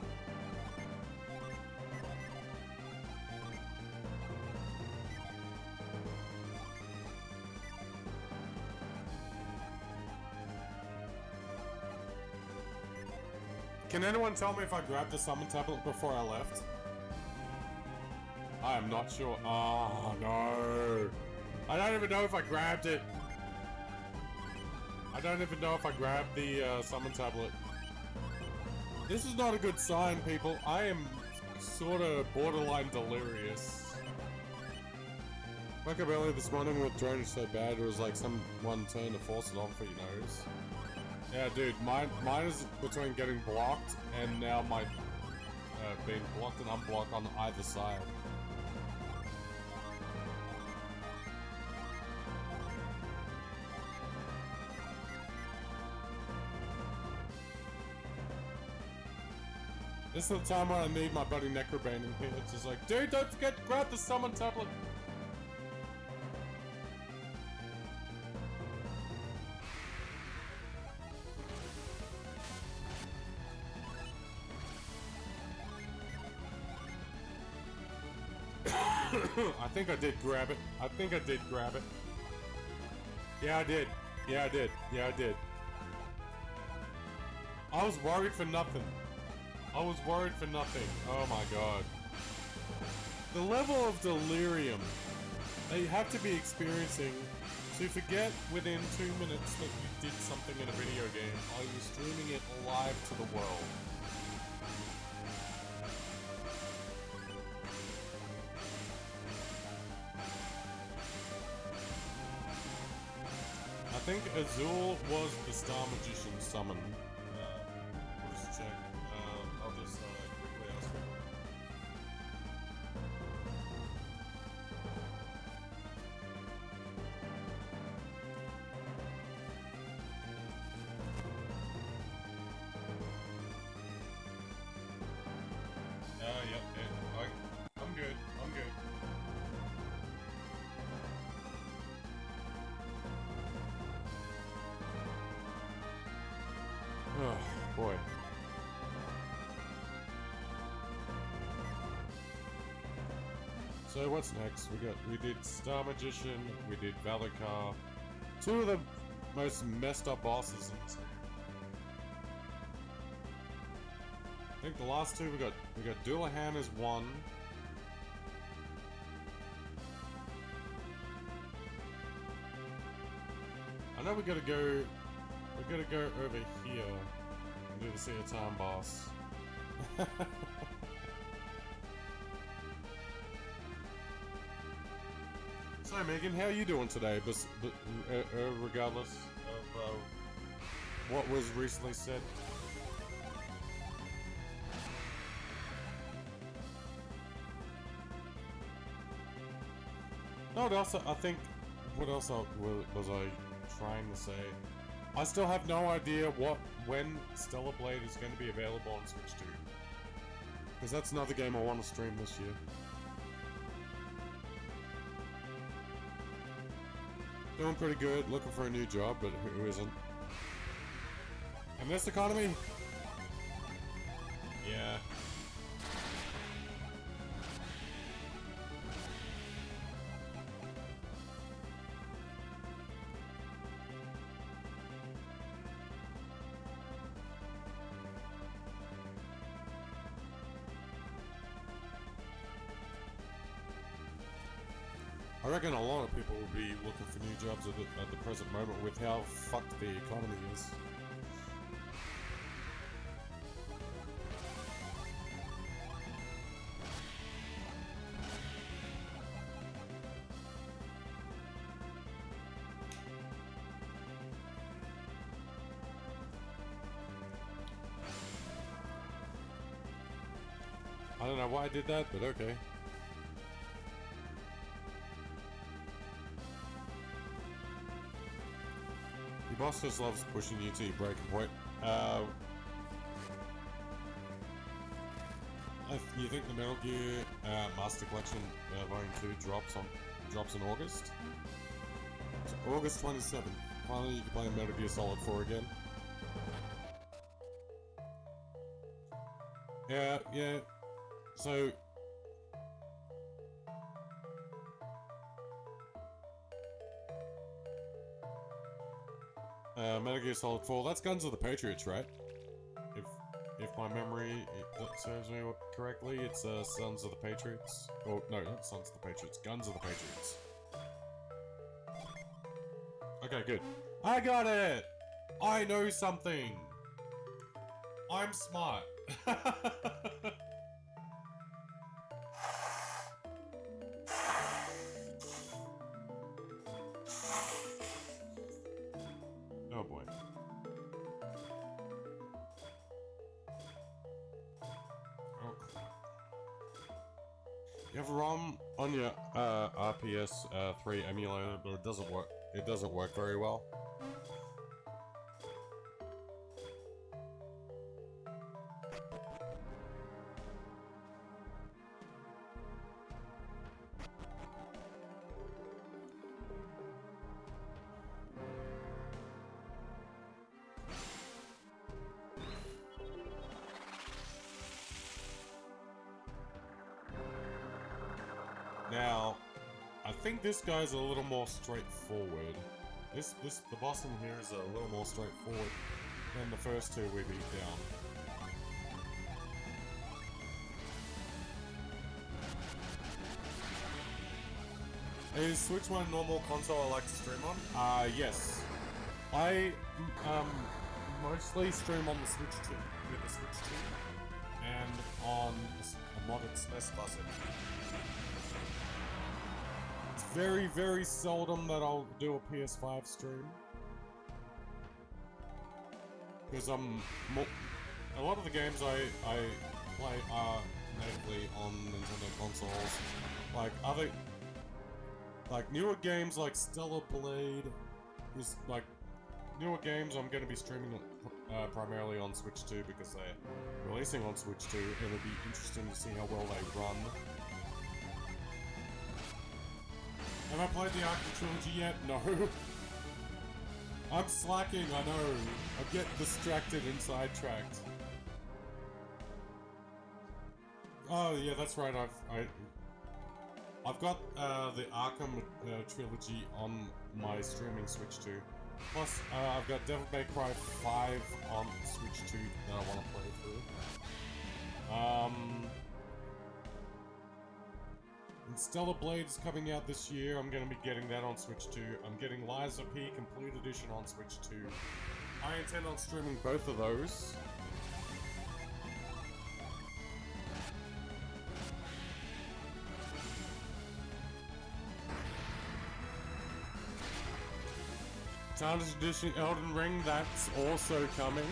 Can anyone tell me if I grabbed the summon tablet before I left? I am not sure. Oh no. I don't even know if I grabbed it. I don't even know if I grabbed the summon tablet. This is not a good sign, people. I am sort of borderline delirious. Woke up earlier this morning with drone so bad it was like someone turned to force it on for your nose. Yeah, dude, mine is between getting blocked and now my being blocked and unblocked on either side. This is the time when I need my buddy Necrobane in here. It's just like, dude, don't forget to grab the summon tablet. I think I did grab it. I think I did grab it. Yeah, I did. Yeah, I did. Yeah, I did. I was worried for nothing. I was worried for nothing. Oh my god. The level of delirium they have to be experiencing to forget within 2 minutes that you did something in a video game. Are you streaming it live to the world? I think Azul was the Star Magician summon. We'll just check. I'll just quickly ask him. Yep, I'm good. I'm good. Oh, boy. So what's next? We did Star Magician, we did Valakar, two of the most messed up bosses in this game. I think the last two we got Dullahan as one. I know we gotta go over here and do the Sea of Time boss. So Megan, how are you doing today? Regardless of what was recently said. No, also, I think, what else was I trying to say? I still have no idea when Stellar Blade is going to be available on Switch 2. Because that's another game I want to stream this year. Doing pretty good, looking for a new job, but who isn't? And this economy? Yeah. I reckon a lot of people will be looking for new jobs at the present moment with how fucked the economy is. I don't know why I did that, but okay. Your boss just loves pushing you to your breaking point. You think the Metal Gear Master Collection Volume 2 drops in August? So August 27th. Finally, you can play Metal Gear Solid 4 again. Yeah. So Metal Gear Solid 4, that's Guns of the Patriots, right? If my memory serves me correctly, it's Sons of the Patriots. Oh, no, not Sons of the Patriots, Guns of the Patriots. Okay, good. I got it! I know something! I'm smart. Oh boy. Oh. You have ROM on your RPS 3 emulator, but it doesn't work. It doesn't work very well. Now, I think this guy's a little more straightforward. The boss in here is a little more straightforward than the first two we beat down. Is Switch my normal console I like to stream on? Yes. I mostly stream on the Switch 2 with the Switch 2 and on a modded SNES Classic. It's very, very seldom that I'll do a PS5 stream. Because a lot of the games I play are natively on Nintendo consoles. Like newer games like Stellar Blade is like newer games I'm going to be streaming primarily on Switch 2 because they're releasing on Switch 2. It'll be interesting to see how well they run. Have I played the Arkham Trilogy yet? No. I'm slacking, I know. I get distracted and sidetracked. Oh yeah, that's right. I've got the Arkham trilogy on my streaming Switch 2. Plus, I've got Devil May Cry 5 on Switch 2 that I want to play through. And Stellar Blade is coming out this year. I'm going to be getting that on Switch 2. I'm getting Liza P Complete Edition on Switch 2. I intend on streaming both of those. Tarnished Edition Elden Ring, that's also coming.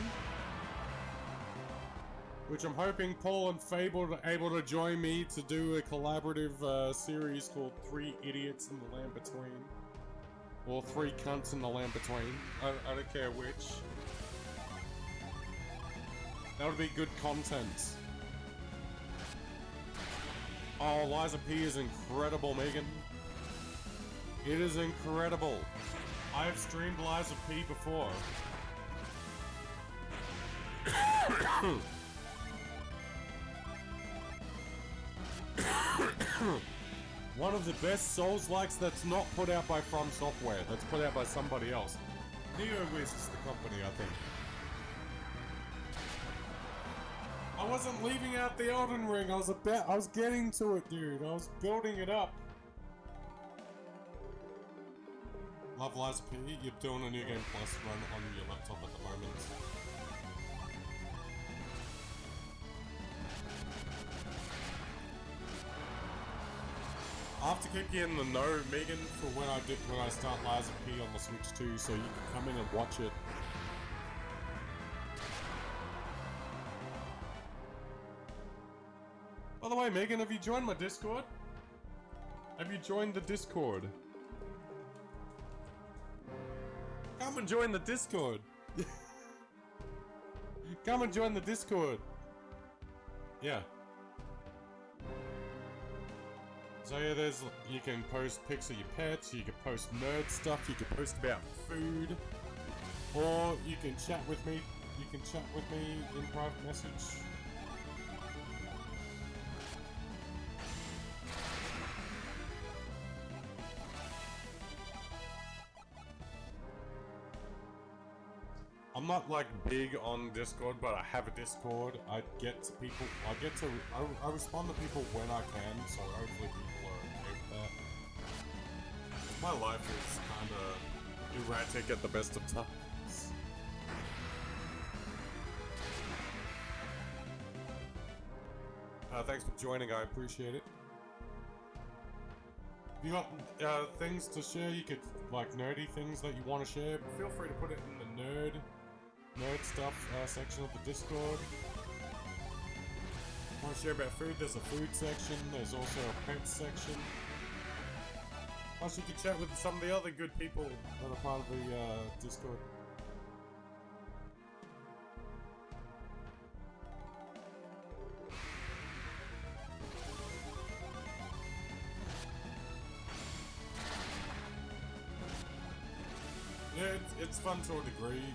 Which I'm hoping Paul and Fable are able to join me to do a collaborative series called 3 Idiots in the Land Between. Or 3 Cunts in the Land Between. I don't care which. That would be good content. Oh, Liza P is incredible, Megan. It is incredible. I have streamed Liza P before. One of the best Souls-likes that's not put out by From Software, that's put out by somebody else. NeoWiz is the company, I think. I wasn't leaving out the Elden Ring, I was getting to it, dude. I was building it up. Love Liza P, you're doing a New Game Plus run on your laptop at the moment. I have to keep you in the know, Megan, for when I start Liza P on the Switch 2, so you can come in and watch it. By the way, Megan, have you joined my Discord? Have you joined the Discord? Come and join the Discord. Come and join the Discord. Yeah. So yeah, you can post pics of your pets, you can post nerd stuff, you can post about food, or you can chat with me. You can chat with me in private message. I'm not like big on Discord, but I have a Discord. I respond to people when I can, so hopefully people are okay with that. My life is kinda erratic at the best of times. Thanks for joining, I appreciate it. If you got things to share, you could, like nerdy things that you want to share, feel free to put it in the nerd stuff section of the Discord. Want to share about food? There's a food section. There's also a pets section. Plus, you can chat with some of the other good people that are part of the Discord. Yeah, it's fun to a degree.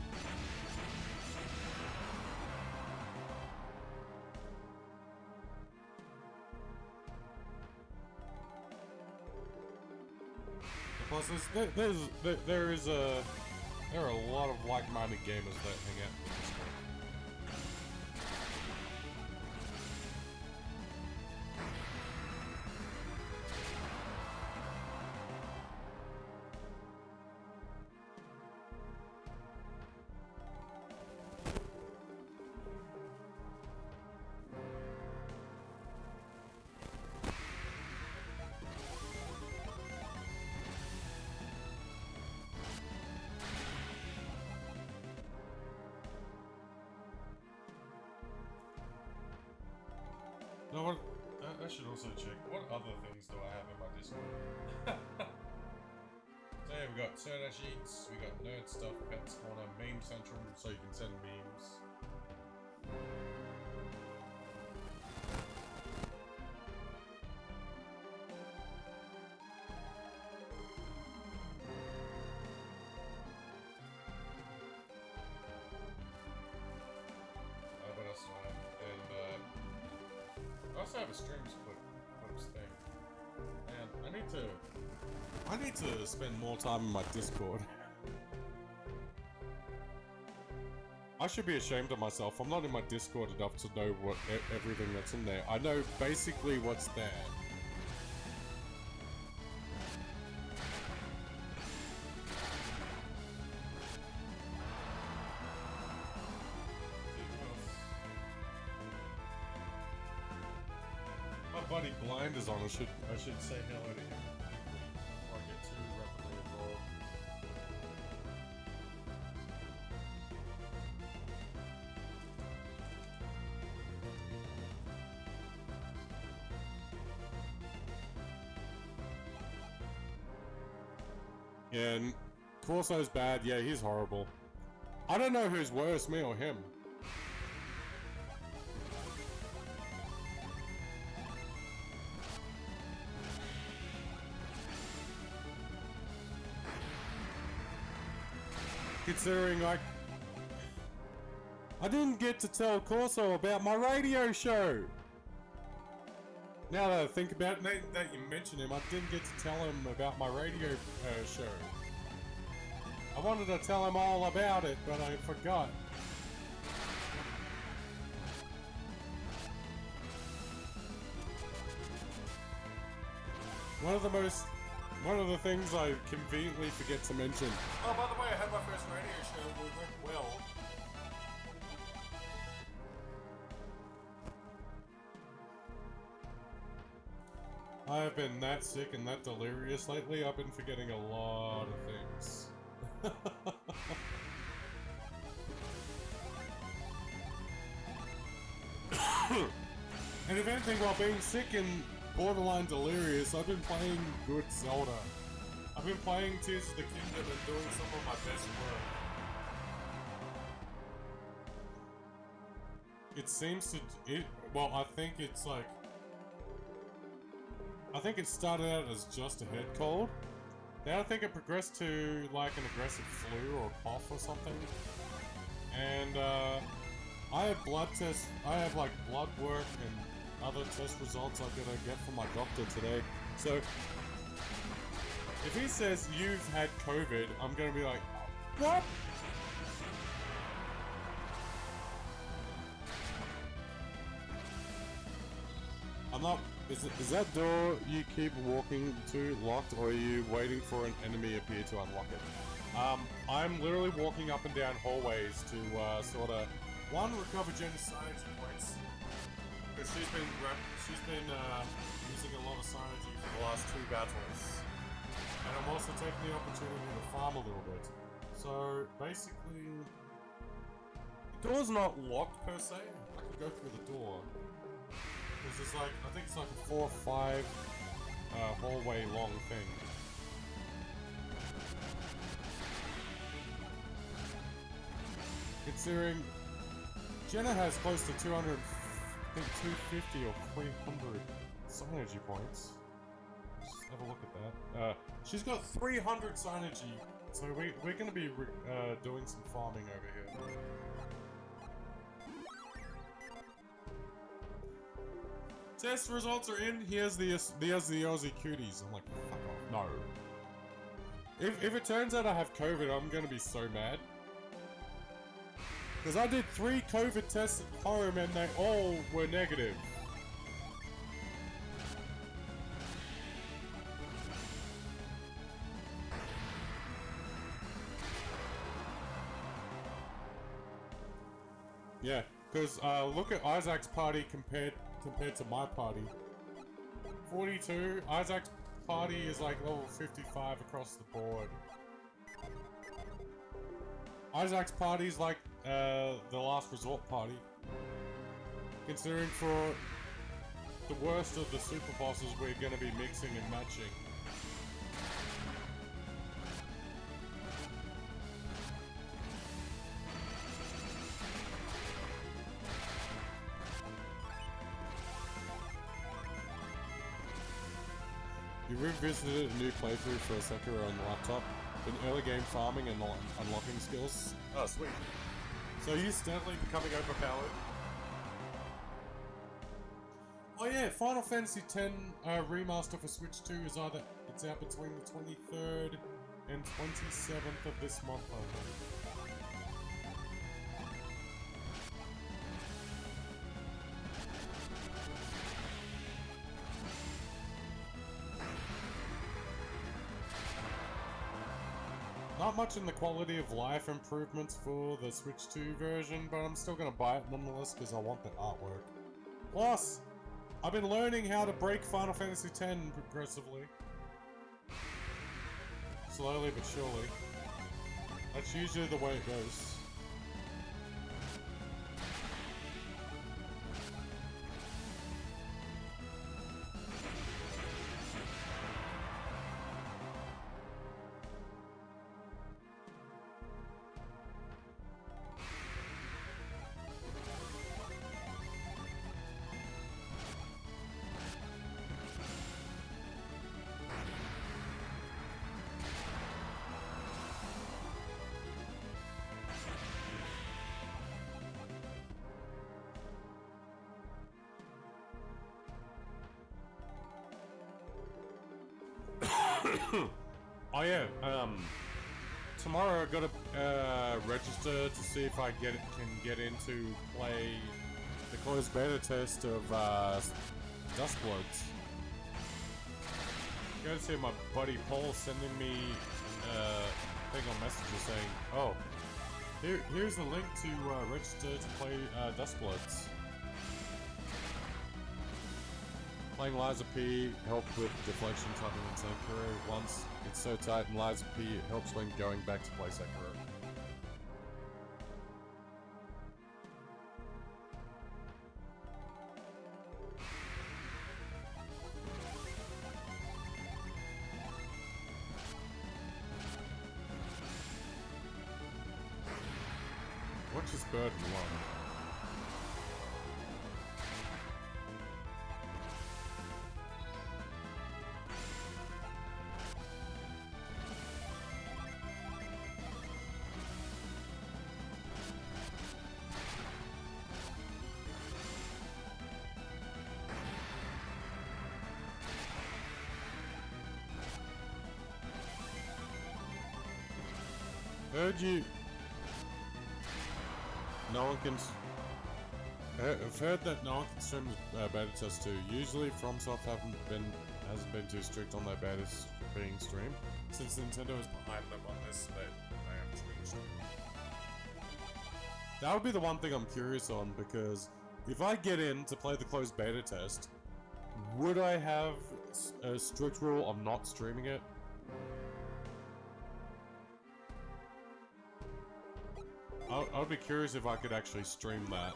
Plus, there are a lot of like-minded gamers that hang out in the Discord. Oh, what? I should also check. What other things do I have in my Discord? So yeah, we got Soda Sheets, we got Nerd Stuff, Pets Corner, Meme Central, so you can send memes. What else do I have? And I also have a streams clips thing. And I need to spend more time in my Discord. I should be ashamed of myself. I'm not in my Discord enough to know what everything that's in there. I know basically what's there. My buddy Blind is on. I should say hello to him before I get too rapidly involved. Yeah, and Corso's bad. Yeah, he's horrible. I don't know who's worse, me or him. Considering, like, I didn't get to tell Corso about my radio show. Now that I think about it, that you mention him, I didn't get to tell him about my radio show. I wanted to tell him all about it, but I forgot. One of the things I conveniently forget to mention. Oh, by the way, I had my first radio show. It went well. I have been that sick and that delirious lately. I've been forgetting a lot of things. And if anything, while being sick and borderline delirious, I've been playing good Zelda. I've been playing Tears of the Kingdom and doing some of my best work. It seems to... well, I think it's like... I think it started out as just a head cold. Then I think it progressed to like an aggressive flu or cough or something. And I have blood tests, I have like blood work and other test results I'm gonna get from my doctor today. So if he says you've had COVID, I'm gonna be like, what? I'm not. Is that door you keep walking to locked, or are you waiting for an enemy appear to unlock it? I'm literally walking up and down hallways to sort of recover Jen's synergy points, because she's been using a lot of synergy for the last 2 battles, and I'm also taking the opportunity to farm a little bit. So basically, the door's not locked per se. I could go through the door. It's like, I think it's like a 4 or 5 hallway long thing. Considering Jenna has close to 200, I think 250 or 300 synergy points. Just have a look at that. She's got 300 synergy, so we're going to be doing some farming over here. Test results are in. Here's the Aussie cuties. I'm like, fuck off. No. If it turns out I have COVID, I'm gonna be so mad. Because I did 3 COVID tests at home and they all were negative. Yeah, because look at Isaac's party compared to my party. 42, Isaac's party is like level 55 across the board. Isaac's party is like the last resort party. Considering for the worst of the super bosses we're going to be mixing and matching. You revisited a new playthrough for Sekiro on the laptop. Been early game farming and unlocking skills. Oh, sweet. So you're steadily becoming overpowered. Oh yeah, Final Fantasy X remaster for Switch 2 is it's out between the 23rd and 27th of this month, I think. Not much in the quality of life improvements for the Switch 2 version, but I'm still gonna buy it nonetheless because I want the artwork. Plus, I've been learning how to break Final Fantasy X progressively. Slowly but surely. That's usually the way it goes. Oh yeah, tomorrow I gotta register to see if I can get into play the closed beta test of Dustbloods. Go see my buddy Paul sending me a thing on Messenger saying, "Oh, here's the link to register to play Dustbloods." Playing Liza P helped with deflection timing in Sekiro. Once it's so tight in Liza P, it helps when going back to play Sekiro. Watch this bird run. Heard you. No one can. I've heard that no one can stream beta tests too. Usually, FromSoft hasn't been too strict on their betas being streamed. Since Nintendo is behind them on this, they have changed. That would be the one thing I'm curious on, because if I get in to play the closed beta test, would I have a strict rule of not streaming it? I'd be curious if I could actually stream that.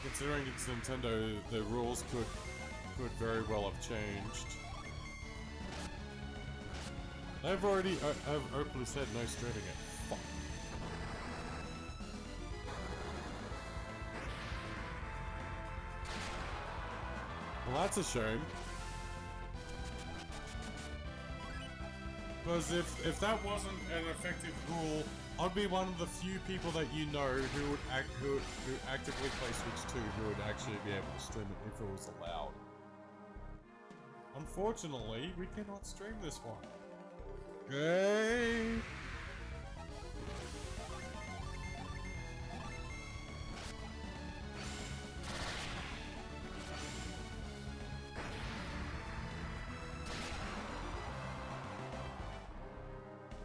Considering it's Nintendo, the rules could very well have changed. They've already have openly said no streaming it. Fuck. Well, that's a shame. Because if that wasn't an effective rule, I'd be one of the few people that you know who actively play Switch 2 who would actually be able to stream it if it was allowed. Unfortunately, we cannot stream this one. Okay.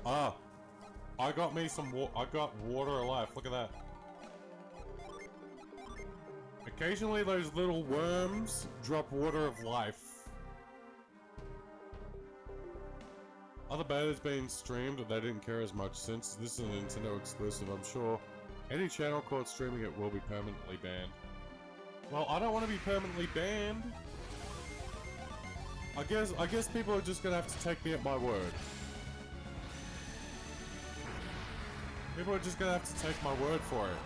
Ah, I got me some I got water alive. Look at that. Occasionally those little worms drop water of life. Other betas being streamed, they didn't care as much since this is a Nintendo exclusive. I'm sure Any channel caught streaming it will be permanently banned. Well, I don't want to be permanently banned. I guess people are just gonna have to take me at my word. People are just gonna have to take my word for it.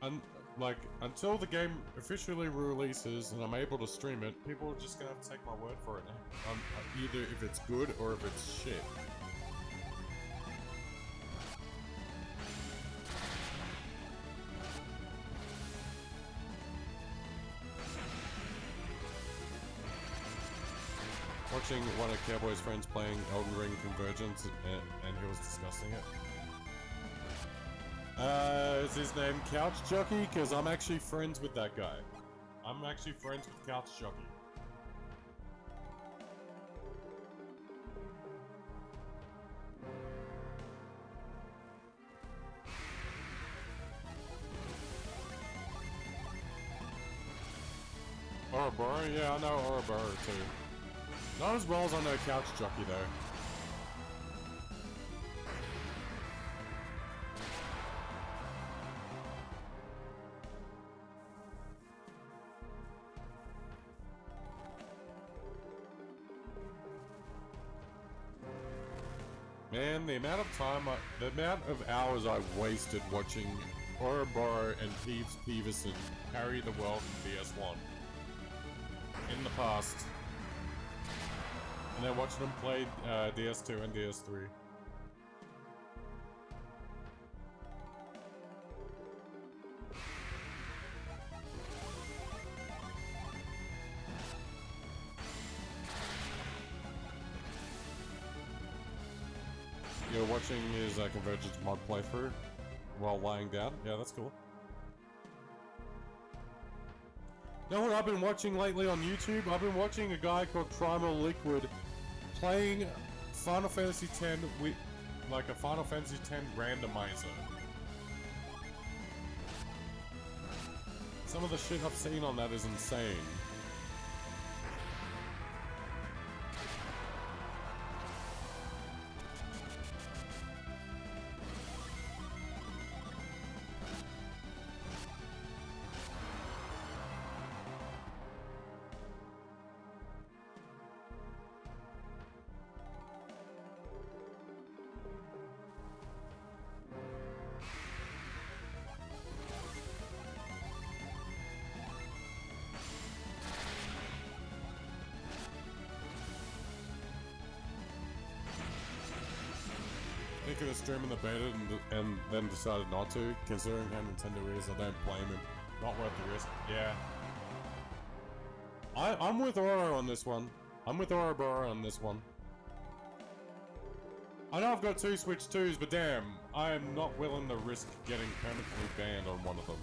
And like, until the game officially releases and I'm able to stream it, people are just gonna have to take my word for it. Either if it's good or if it's shit. Watching one of Cowboy's friends playing Elden Ring Convergence, and he was discussing it. Is his name Couch Jockey? Because I'm actually friends with that guy. I'm actually friends with Couch Jockey. Ouroboros? Yeah, I know Ouroboros too. Not as well as I know Couch Jockey though. Man, the amount of hours I've wasted watching Ouroboros and Peeves Peeverson carry the world in DS1 in the past. And then watching them play DS2 and DS3. You're watching his Convergence mod playthrough while lying down? Yeah, that's cool. You know what I've been watching lately on YouTube? I've been watching a guy called Primal Liquid playing Final Fantasy X with like a Final Fantasy X randomizer. Some of the shit I've seen on that is insane. Thinking of streaming the beta and then decided not to, considering how Nintendo is. I don't blame him. Not worth the risk. Yeah. I'm with Oro on this one. I'm with Ouroboros on this one. I know I've got two Switch 2s, but damn, I am not willing to risk getting permanently banned on one of them.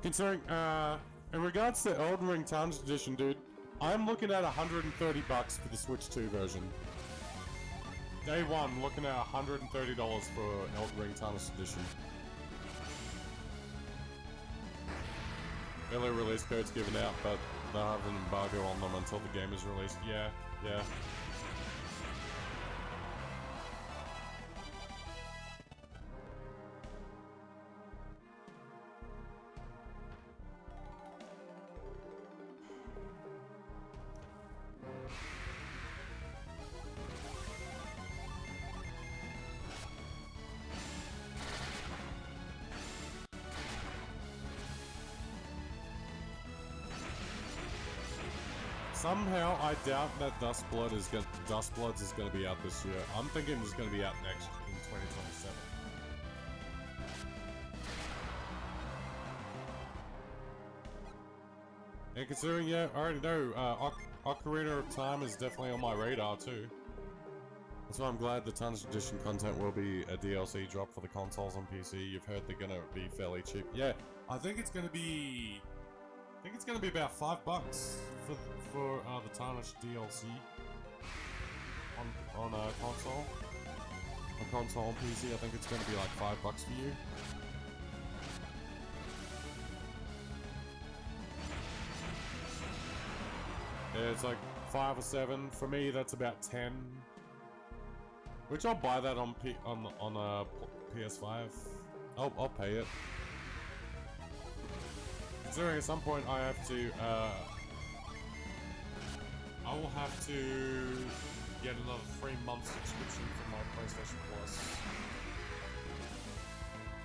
Considering, in regards to Elden Ring Towns Edition, dude, I'm looking at $130 for the Switch 2 version. Day one, looking at $130 for Elden Ring Towns Edition. Early release codes given out, but they'll have an embargo on them until the game is released. Yeah, yeah. Somehow, I doubt that Dustbloods is gonna be out this year. I'm thinking it's gonna be out next in 2027. And considering, yeah, I already know, Ocarina of Time is definitely on my radar too. That's why I'm glad the Tons Edition content will be a DLC drop for the consoles on PC. You've heard they're gonna be fairly cheap. Yeah, I think it's gonna be about $5 for the Tarnished DLC on console. a console on PC, I think it's going to be like $5 for you. Yeah, it's like 5 or 7. For me, that's about 10. Which I'll buy that on PS5. I'll pay it. Considering at some point I have to, I will have to get another 3-month subscription for my PlayStation Plus.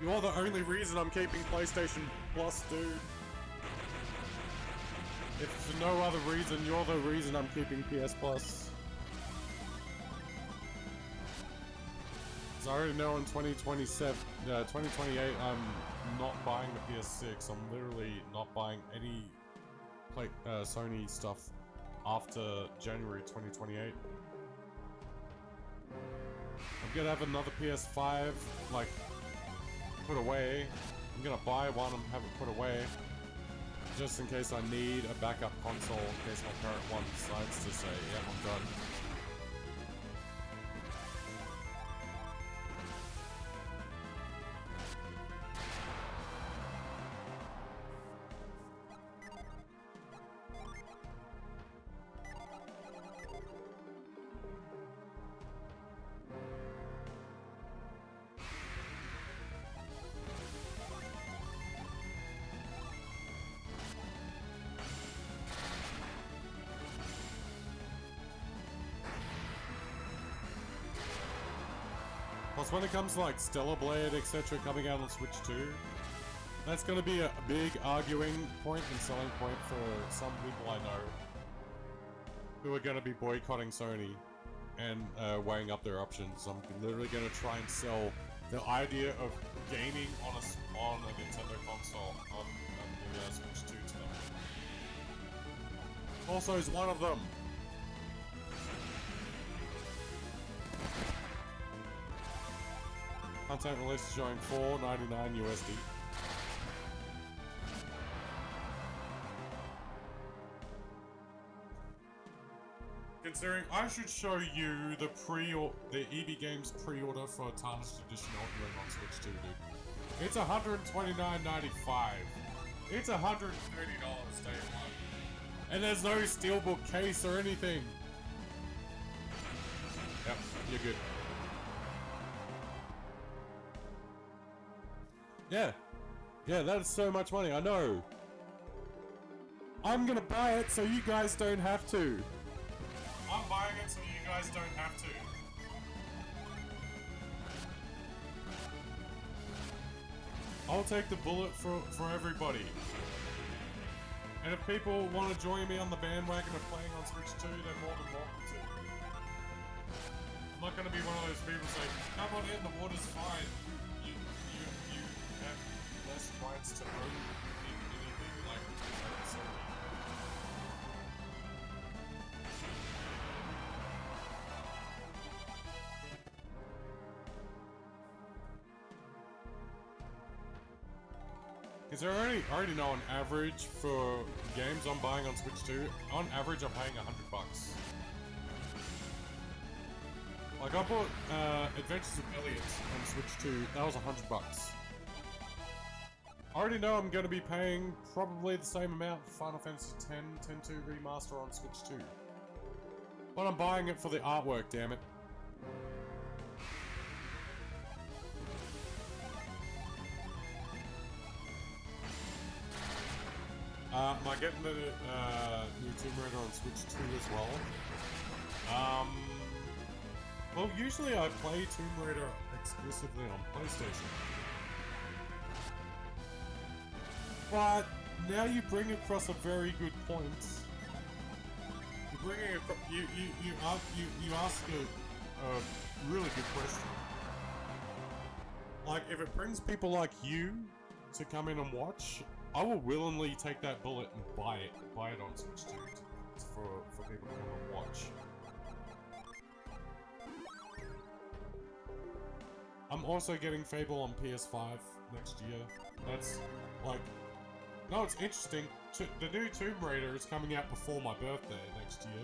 You're the only reason I'm keeping PlayStation Plus, dude. If for no other reason, you're the reason I'm keeping PS Plus. Because I already know in 2028 I'm not buying the PS6. I'm literally not buying any Sony stuff after January 2028. I'm gonna have another PS5, like, put away. I'm gonna buy one and have it put away. Just in case I need a backup console, in case my current one decides to say, yeah, I'm done. Plus, when it comes to like Stellar Blade, etc., coming out on Switch 2, that's going to be a big arguing point and selling point for some people I know who are going to be boycotting Sony and weighing up their options. I'm literally going to try and sell the idea of gaming on a Nintendo console on the Switch 2 to them. Also, is one of them. Content release showing $4.99 USD. Considering I should show you the EB Games pre-order for Tarnished Edition Ultimate on Switch 2, dude. It's $129.95. It's $130 day one. And there's no steelbook case or anything. Yep, you're good. Yeah, that's so much money, I know. I'm gonna buy it so you guys don't have to. I'm buying it so you guys don't have to. I'll take the bullet for everybody. And if people want to join me on the bandwagon of playing on Switch 2, they're more than welcome to. I'm not gonna be one of those people who say, come on in, the water's fine. You have less rights to own anything like Sony. Because I already know on average for games I'm buying on Switch 2, on average I'm paying $100. Like I bought Adventures of Elliot on Switch 2, that was $100. I already know I'm going to be paying probably the same amount for Final Fantasy X 10-2 Remaster on Switch 2. But I'm buying it for the artwork, damn it. Am I getting the new Tomb Raider on Switch 2 as well? Well, usually I play Tomb Raider exclusively on PlayStation. But now you bring across a very good point. You're bringing you ask a really good question. Like, if it brings people like you to come in and watch, I will willingly take that bullet and buy it on Switch 2 for people to come and watch. I'm also getting Fable on PS5 next year. That's like, no, it's interesting. The new Tomb Raider is coming out before my birthday next year.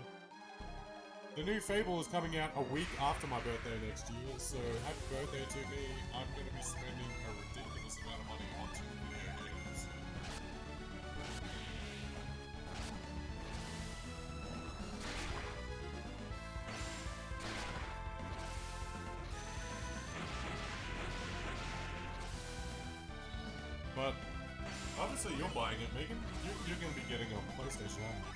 The new Fable is coming out a week after my birthday next year, so happy birthday to me. I'm going to be spending a ridiculous amount of money on 2 video games. But obviously you're buying it, Megan. You're going to be getting a PlayStation, aren't you?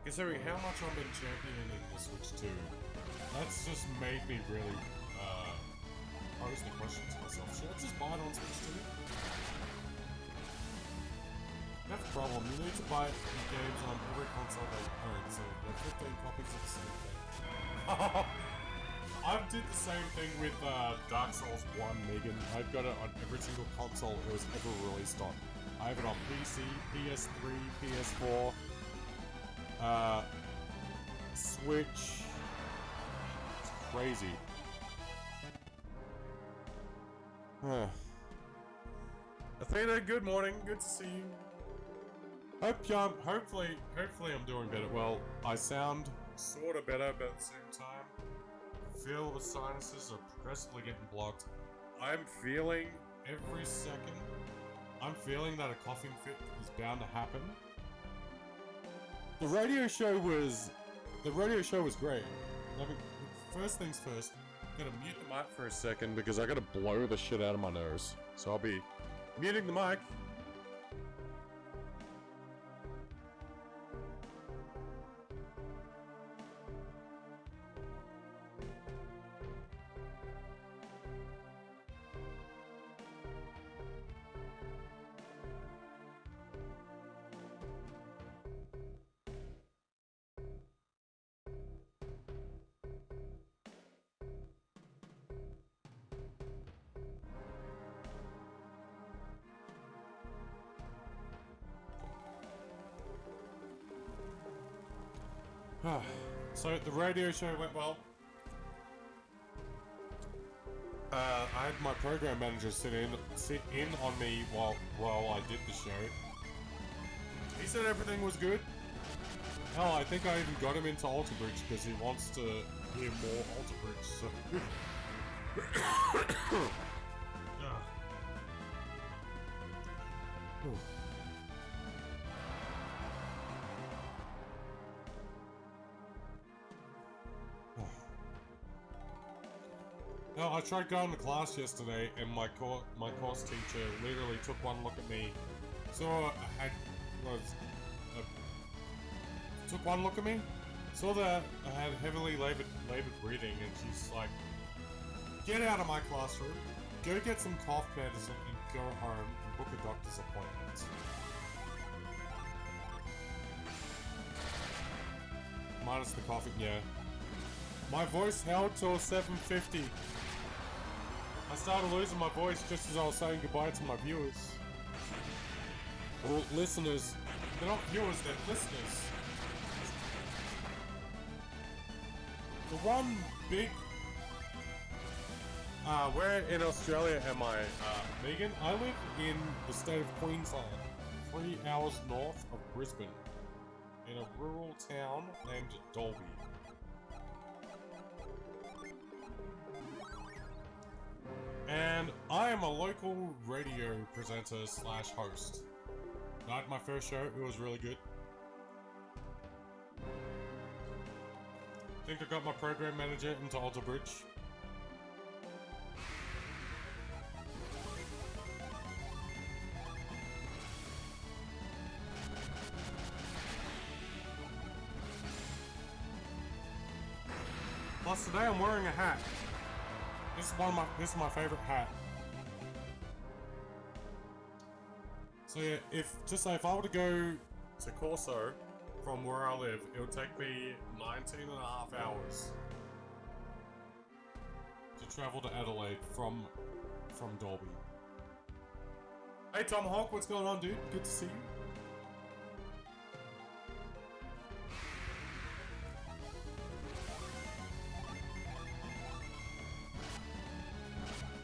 Considering how much I've been championing the Switch 2, that's just made me really pose the question to myself, should I just buy it on Switch 2? That's the problem, you need to buy games on every console they own, so there are 15 copies of the same thing. I did the same thing with Dark Souls 1, Megan. I've got it on every single console it was ever released on. I have it on PC, PS3, PS4, Switch. It's crazy. Athena, good morning. Good to see you. Hopefully I'm doing better. Well, I sound sort of better, but at the same time, I feel the sinuses are progressively getting blocked. I'm feeling every second. I'm feeling that a coughing fit is bound to happen. The radio show was great. I mean, first things first, I'm gonna mute the mic for a second because I gotta blow the shit out of my nose. So I'll be muting the mic. So the radio show went well. I had my program manager sit in on me while I did the show. He said everything was good. Hell, I think I even got him into Alter Bridge because he wants to hear more Alter Bridge. So. No, I tried going to class yesterday, and my course teacher literally took one look at me. Took one look at me, saw that I had heavily labored breathing, and she's like, "Get out of my classroom, go get some cough medicine, and go home and book a doctor's appointment." Minus the coughing, yeah. My voice held till 7:50. I started losing my voice just as I was saying goodbye to my viewers. Or listeners. They're not viewers, they're listeners. The one big... where in Australia am I, Megan? I live in the state of Queensland, 3 hours north of Brisbane, in a rural town named Dalby. And I am a local radio presenter slash host. I had my first show, it was really good. I think I got my program manager into Alter Bridge. Plus today I'm wearing a hat. This is my favorite hat. So yeah, if I were to go to Corso from where I live, it would take me 19.5 hours to travel to Adelaide from Dalby. Hey Tomahawk, what's going on, dude? Good to see you.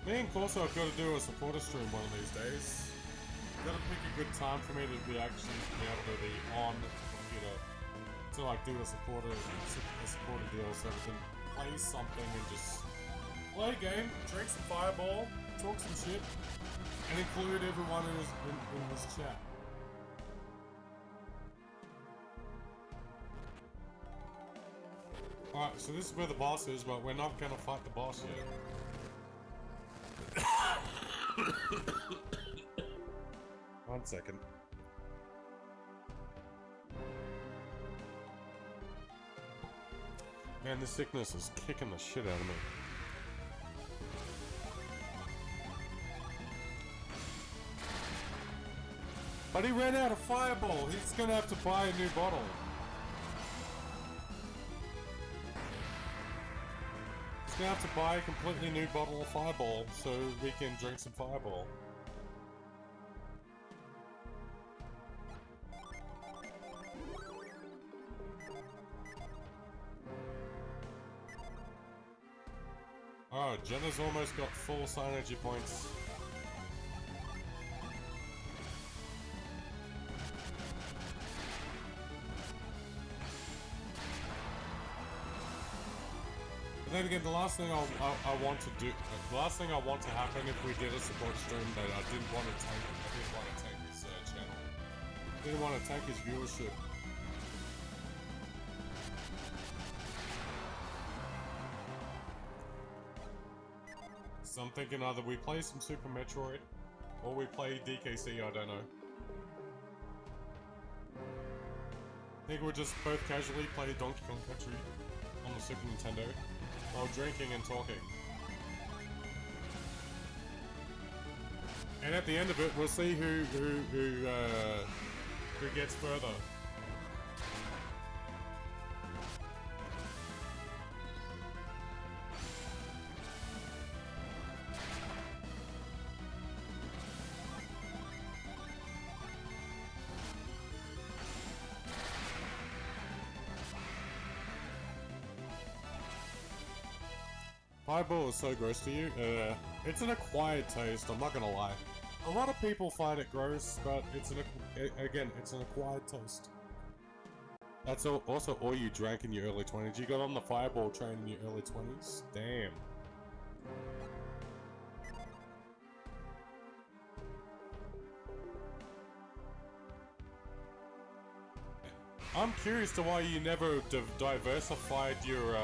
Me and Corso have got to do a supporter stream one of these days. Gotta pick a good time for me to be actually be able to be on the computer to like do a supporter deal so we can play something and just play a game, drink some Fireball, talk some shit, and include everyone who's in this chat. Alright, so this is where the boss is, but we're not gonna fight the boss yet. One second. Man, this sickness is kicking the shit out of me. But he ran out of Fireball. He's gonna have to buy a new bottle. He's gonna have to buy a completely new bottle of Fireball so we can drink some Fireball. Oh, Jenna's almost got full synergy points. But then again, the last thing I want to do, the last thing I want to happen if we did a support stream that I didn't want to tank his channel. Didn't want to tank his viewership. So I'm thinking either we play some Super Metroid, or we play DKC, I don't know. I think we'll just both casually play Donkey Kong Country on the Super Nintendo, while drinking and talking. And at the end of it, we'll see who gets further. Fireball is so gross to you? It's an acquired taste, I'm not gonna lie. A lot of people find it gross, but it's an acquired taste. That's also all you drank in your early 20s. You got on the Fireball train in your early 20s? Damn. I'm curious to why you never diversified your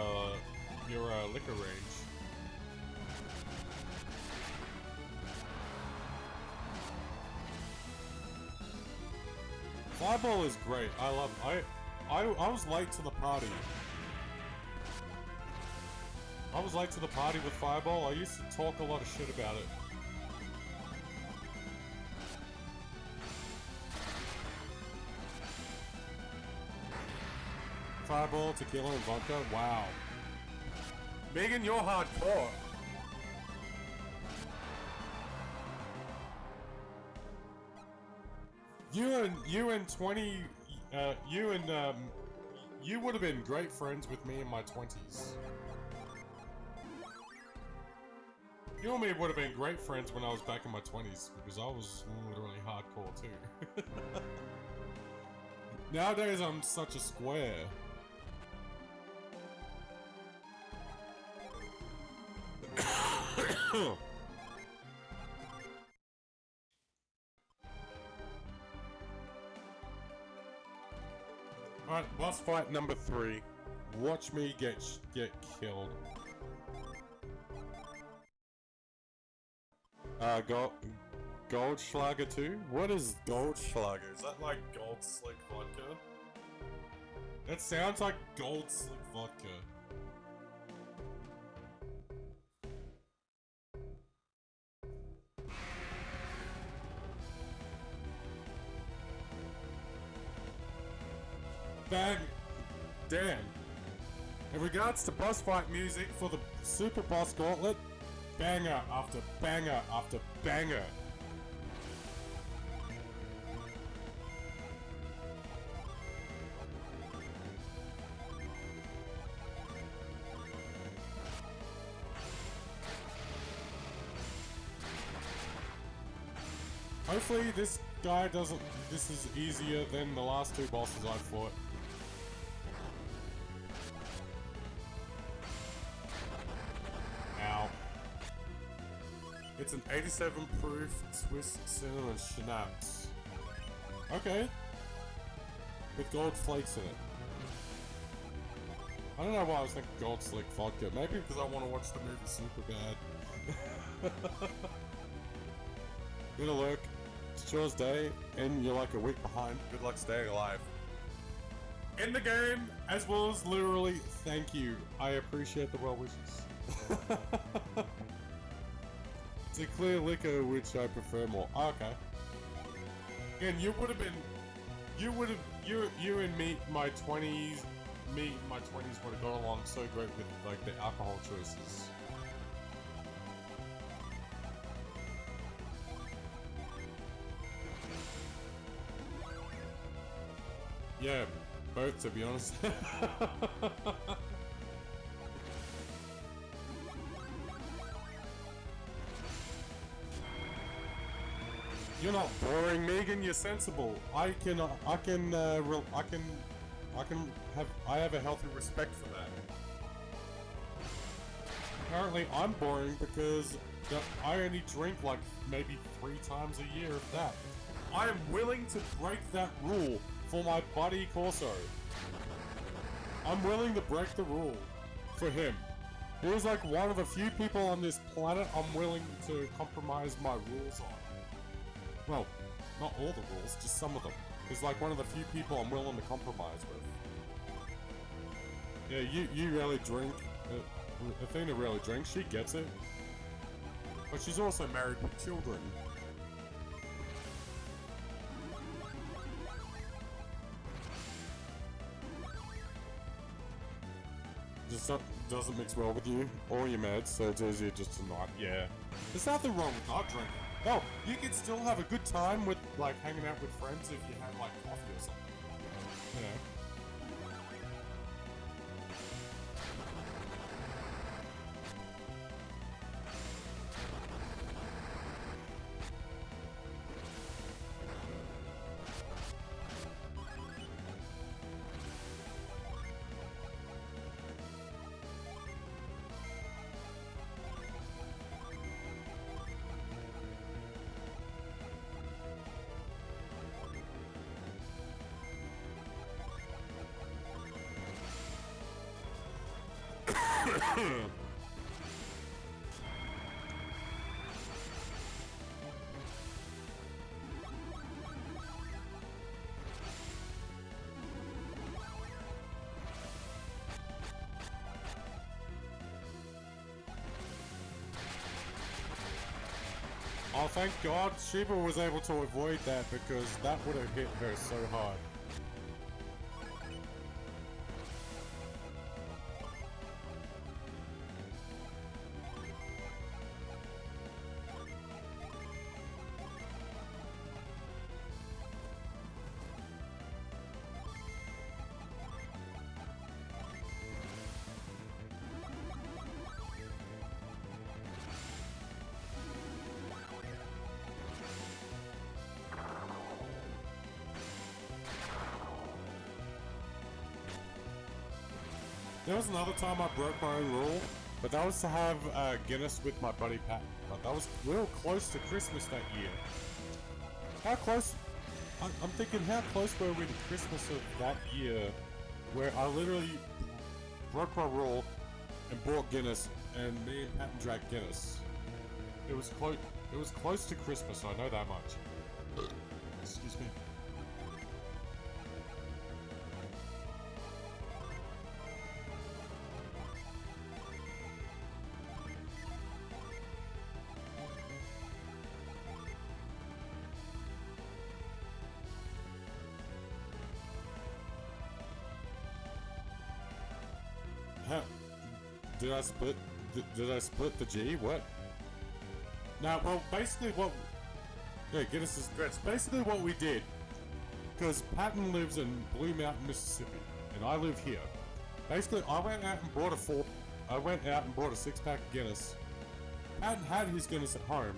liquor range. Fireball is great. I love it. I was late to the party. I was late to the party with Fireball. I used to talk a lot of shit about it. Fireball, tequila, and vodka? Wow. Megan, you're hardcore. You would have been great friends with me in my 20s. You and me would have been great friends when I was back in my 20s, because I was literally hardcore too. Nowadays I'm such a square. Alright, boss fight number 3. Watch me get killed. Goldschlager 2? What is Goldschlager? Is that like Gold Slick Vodka? That sounds like Gold Slick Vodka. Bang! Damn. In regards to boss fight music for the Superboss gauntlet, banger after banger after banger. Hopefully this guy doesn't... This is easier than the last two bosses I fought. Ow. It's an 87 proof Swiss cinnamon schnapps. Okay. With gold flakes in it. I don't know why I was thinking gold slick vodka. Maybe because I want to watch the movie Superbad. Gonna look. It's yours day, and you're like a week behind. Good luck staying alive. In the game, as well as literally, thank you. I appreciate the well wishes. It's a clear liquor, which I prefer more. Oh, okay. Again, you would have been, you and me, my 20s, my 20s would have got along so great with like the alcohol choices. Yeah, both to be honest. You're not boring, Megan. You're sensible. I have a healthy respect for that. Apparently, I'm boring because I only drink like maybe 3 times a year, if that. I am willing to break that rule for my buddy Corso. I'm willing to break the rule for him. He's like one of the few people on this planet I'm willing to compromise my rules on. Well, not all the rules, just some of them. He's like one of the few people I'm willing to compromise with. Yeah, you rarely drink. Athena rarely drinks, she gets it. But she's also married with children. Just doesn't mix well with you or your meds, so it's easier just to not. Yeah. There's nothing wrong with not drinking. No, you can still have a good time with, like, hanging out with friends if you have, like, coffee or something. You know? Oh, thank God Sheba was able to avoid that because that would have hit her so hard. There was another time I broke my own rule, but that was to have Guinness with my buddy Pat. But that was real close to Christmas that year. How close? I'm thinking, how close were we to Christmas of that year, where I literally broke my rule and bought Guinness, and me and Pat drank Guinness. It was close. It was close to Christmas. I know that much. Excuse me. Did I split? Did I split the G? What? Now, well, basically what... Yeah, Guinness is great. Basically what we did, because Patton lives in Blue Mountain, Mississippi, and I live here. Basically, I went out and bought a 6-pack of Guinness. Patton had his Guinness at home,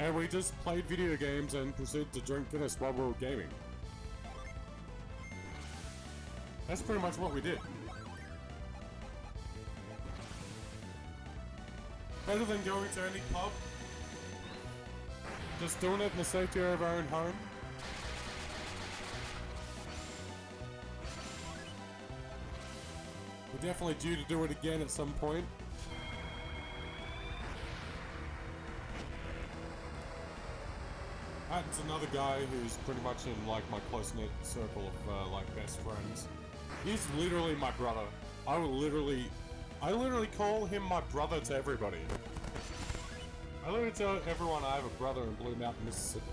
And we just played video games and proceeded to drink Guinness while we were gaming. That's pretty much what we did. Better than going to any pub. Just doing it in the safety of our own home. We're definitely due to do it again at some point. It's another guy who's pretty much in like my close-knit circle of like best friends. He's literally my brother. I literally call him my brother to everybody. I literally tell everyone I have a brother in Blue Mountain, Mississippi.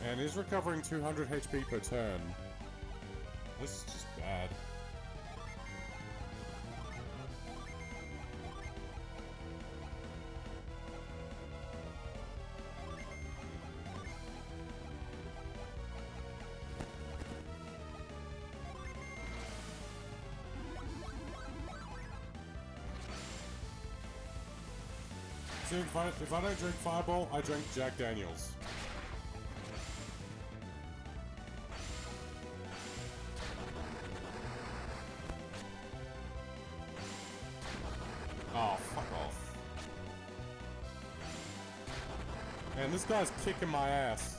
And he's recovering 200 HP per turn. This is just bad. See, if I don't drink Fireball, I drink Jack Daniels. Oh, fuck off. Man, this guy's kicking my ass.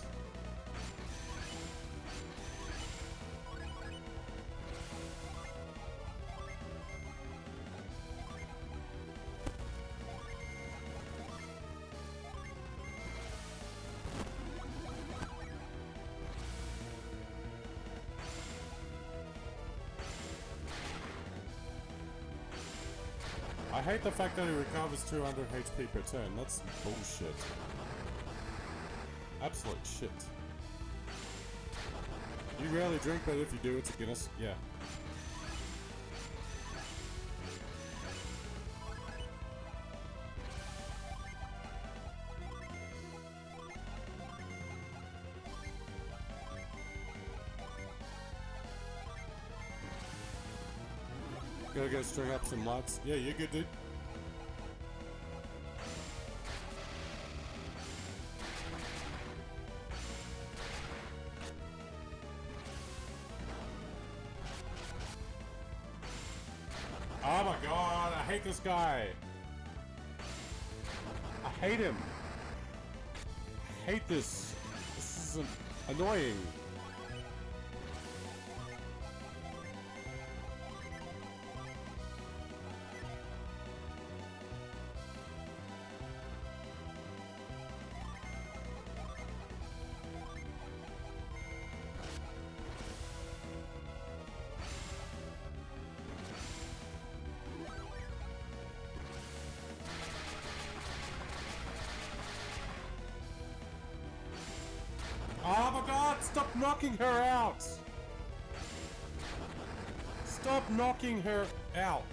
I hate the fact that he recovers 200 HP per turn. That's bullshit. Absolute shit. You rarely drink, but if you do, it's a Guinness. Yeah. Gotta go string up some lights. Yeah, you're good, dude. Oh my god, I hate this guy. I hate him. I hate this. This is annoying. Oh my god, stop knocking her out! Stop knocking her out!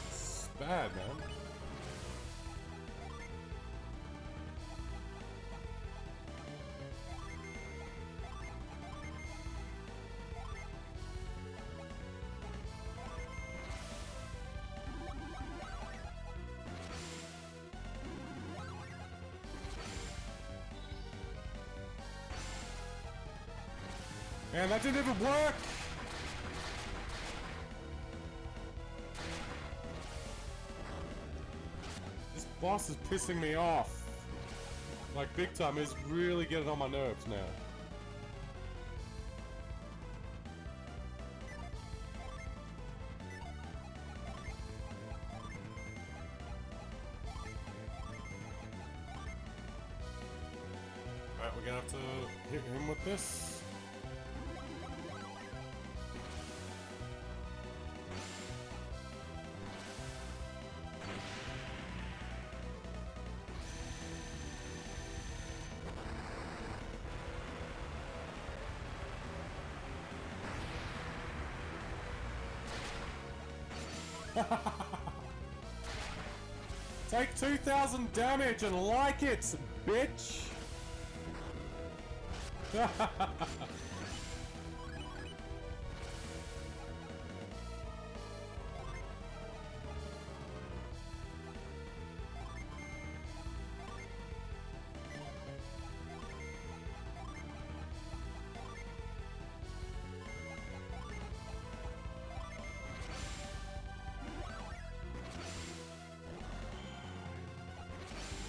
It's bad, man. Man, that didn't even work! This boss is pissing me off. Like, big time. He's really getting on my nerves now. Alright, we're gonna have to hit him with this. Take 2,000 damage and like it, bitch!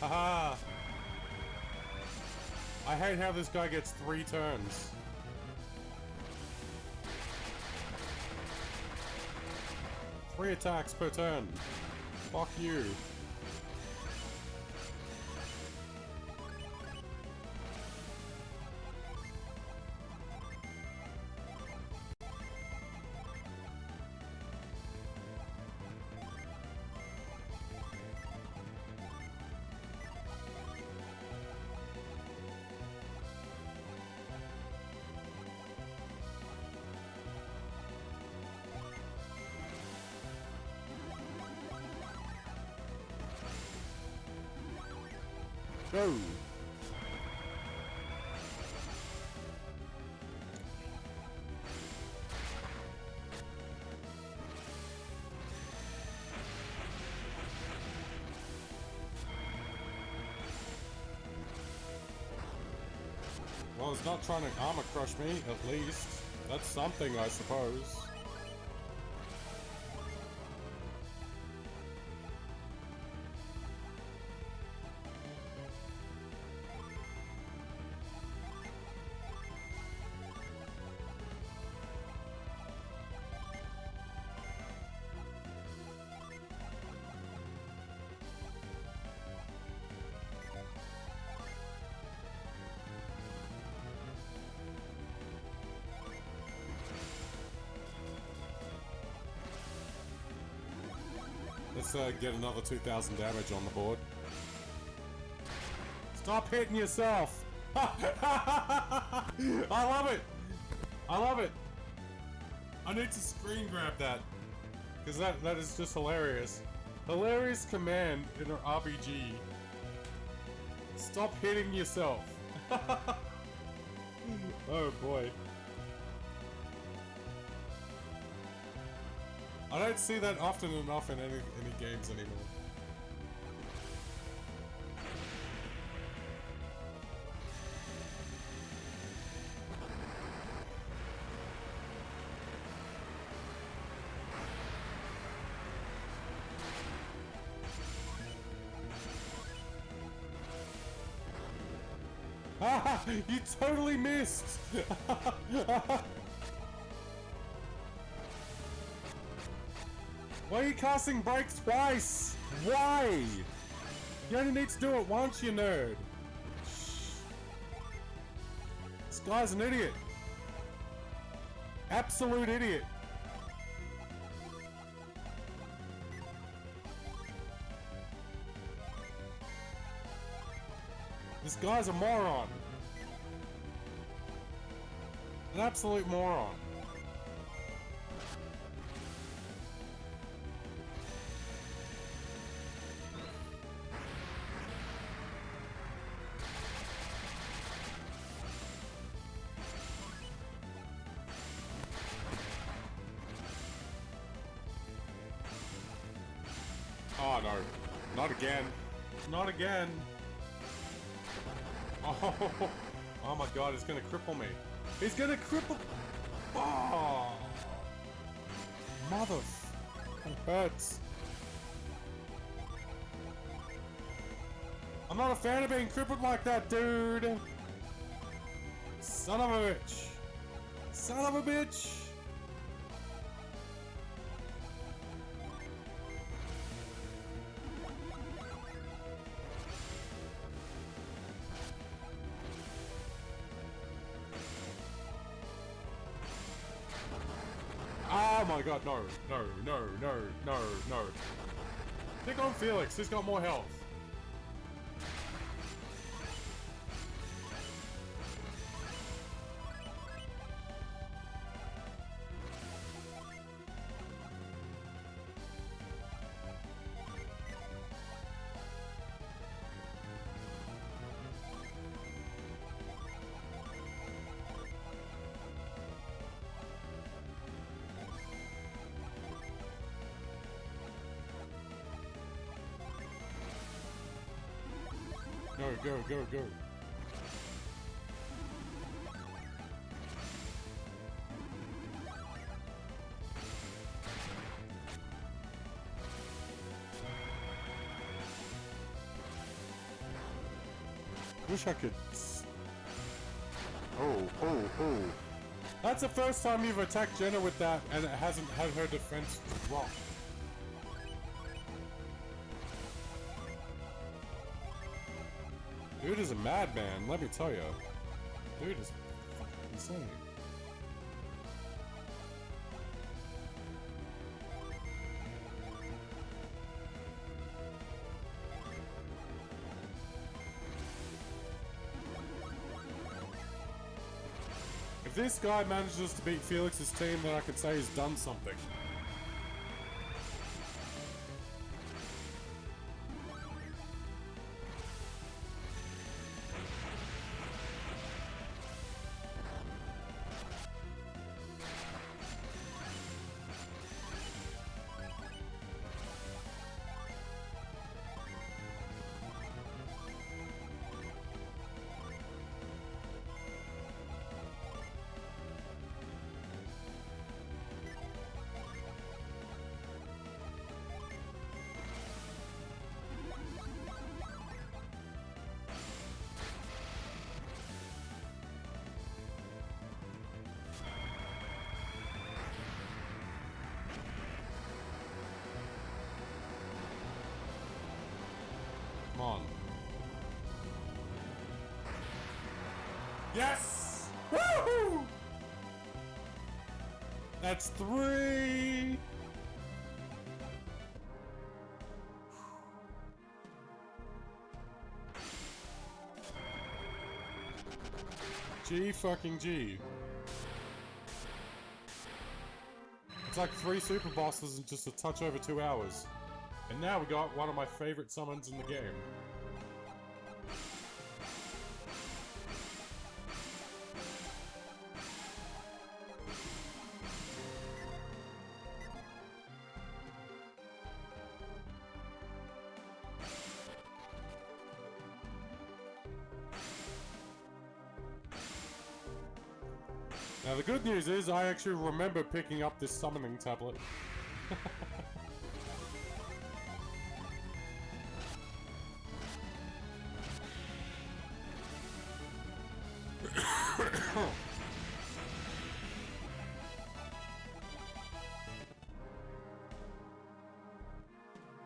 Haha! I hate how this guy gets 3 turns. Three attacks per turn. Fuck you. Go! Well, it's not trying to armor crush me, at least. That's something, I suppose. Let's get another 2,000 damage on the board. Stop hitting yourself! I love it! I love it! I need to screen grab that. Because that is just hilarious. Hilarious command in an RPG. Stop hitting yourself. Oh boy. I don't see that often enough in any games anymore. Ah! You totally missed! Why are you casting brakes twice? Why? You only need to do it once, you nerd. This guy's an idiot. Absolute idiot. This guy's a moron. An absolute moron. Oh no, not again. Not again. Oh, oh my god, he's gonna cripple me. He's gonna cripple. Oh, mother. It hurts. I'm not a fan of being crippled like that, dude. Son of a bitch. Son of a bitch. Oh my god, no, no, no, no, no, no. Pick on Felix, he's got more health. Go, go, go, go. Wish I could. Oh. That's the first time you've attacked Jenna with that, and it hasn't had her defense drop. Dude is a madman, let me tell you. Dude is fucking insane. If this guy manages to beat Felix's team, then I can say he's done something. Come on. Yes! Woohoo! That's 3! G fucking G. It's like 3 super bosses in just a touch over 2 hours. And now we got one of my favorite summons in the game. Now the good news is I actually remember picking up this summoning tablet.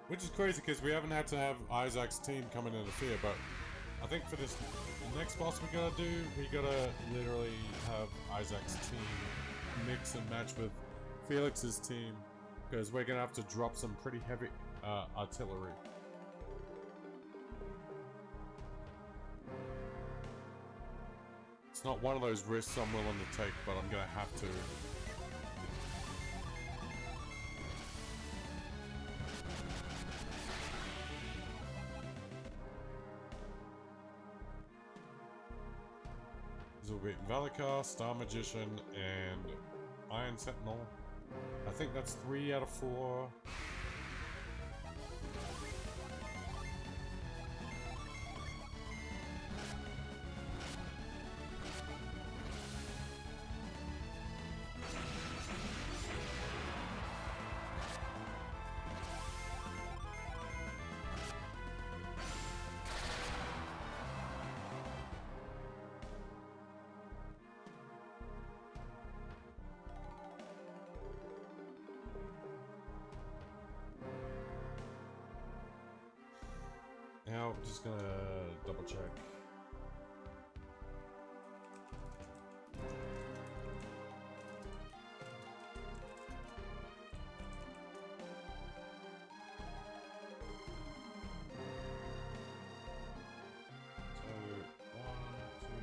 Which is crazy because we haven't had to have Isaac's team come in and interfere, but I think for this next boss we gotta do, we gotta literally have Isaac's team mix and match with Felix's team, because we're gonna have to drop some pretty heavy artillery. It's not one of those risks I'm willing to take, but I'm gonna have to. We'll be Valakar, Star Magician, and Iron Sentinel. I think that's 3 out of 4. Now, I'm just gonna double check. So, 1, 2, 3.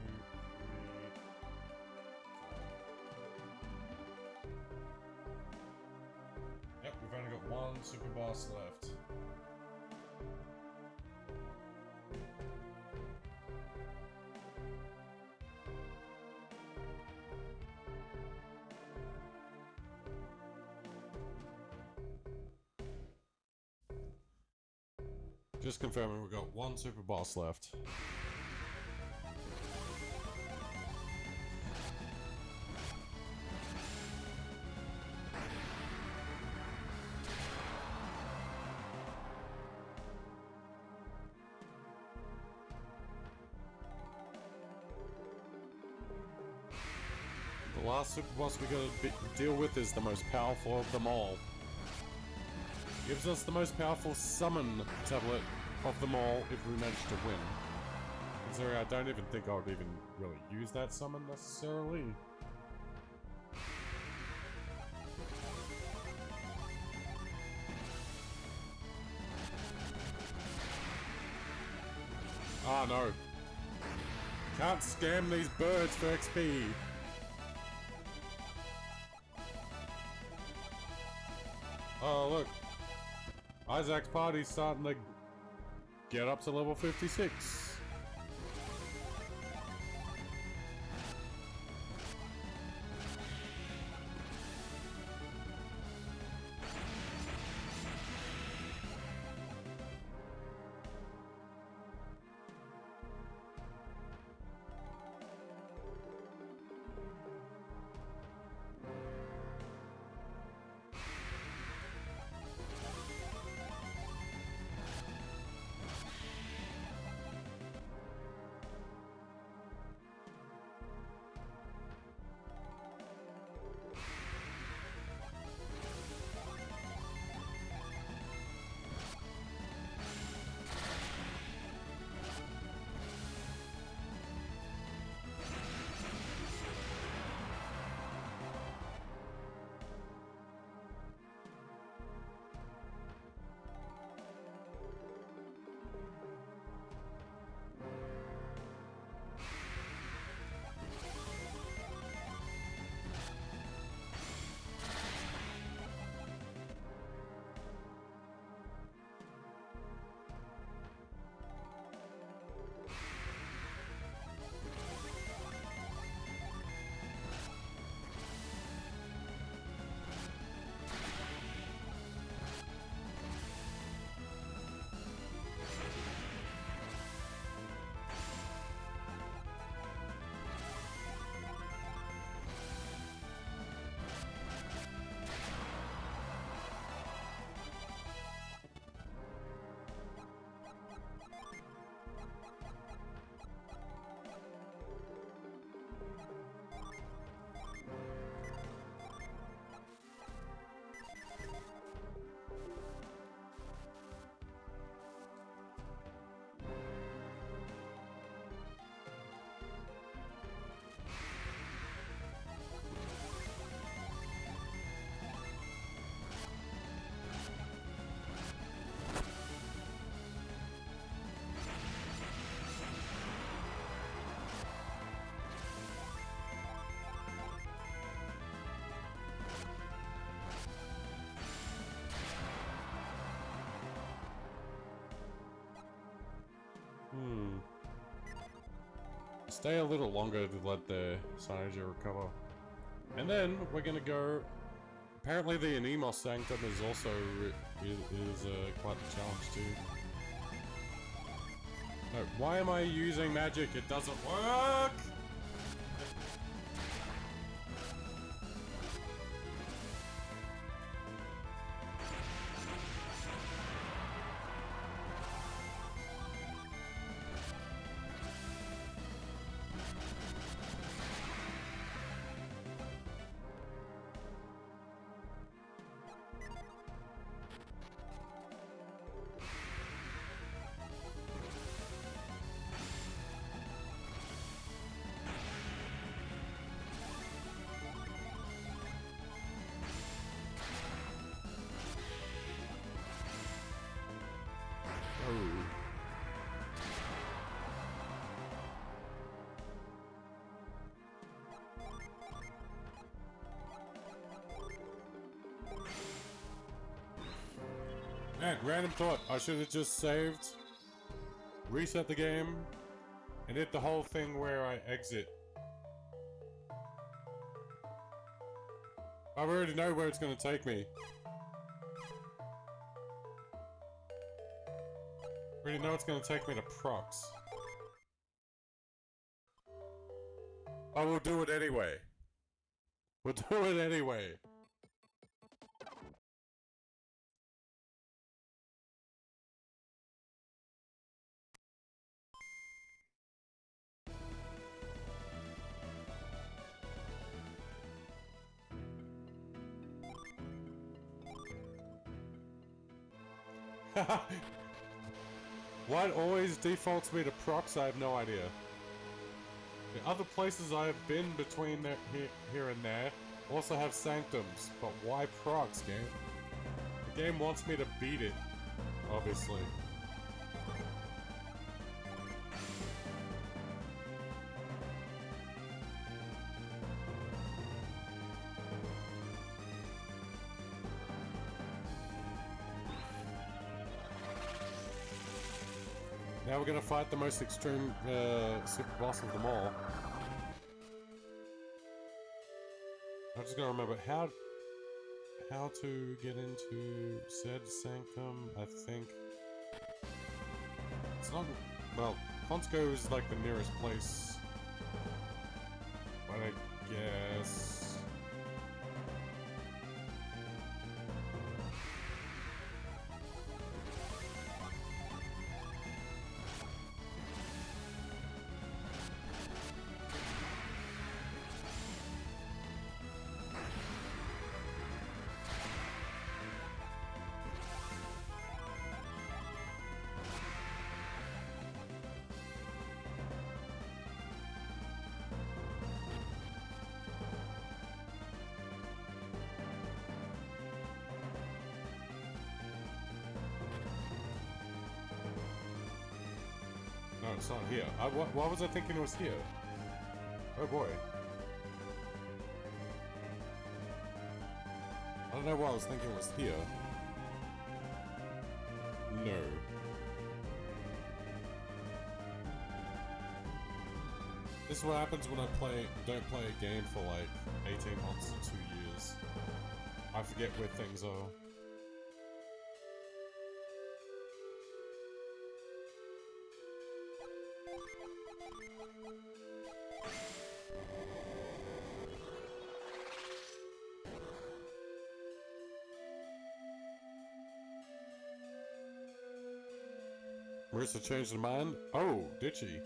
Yep, we've only got 1 Superboss left. Just confirming we've got one super boss left. The last super boss we gotta deal with is the most powerful of them all. Gives us the most powerful summon tablet of them all if we manage to win. Considering I don't even think I would even really use that summon necessarily. Ah, no. Can't scam these birds for XP. Oh, look. Isaac's party's starting to get up to level 56. Stay a little longer to let the Synergia recover. And then we're gonna go... Apparently the Anemos Sanctum is also quite the challenge too. No, why am I using magic? It doesn't work! Man, random thought. I should have just saved, reset the game, and hit the whole thing where I exit. I already know where it's going to take me. Already know it's gonna take me to procs. Oh, we'll do it anyway. We'll do it anyway. Why it always defaults me to procs, I have no idea. The other places I have been between here and there also have sanctums, but why procs, game? The game wants me to beat it, obviously. Now we're gonna fight the most extreme super boss of them all. I'm just gonna remember how to get into said sanctum. I think it's not. Well, Konsko is like the nearest place, but I guess. No, it's not here. Why was I thinking it was here? Oh boy. I don't know why I was thinking it was here. No. This is what happens when I don't play a game for like 18 months to 2 years. I forget where things are. Marissa changed her mind? Oh, did she?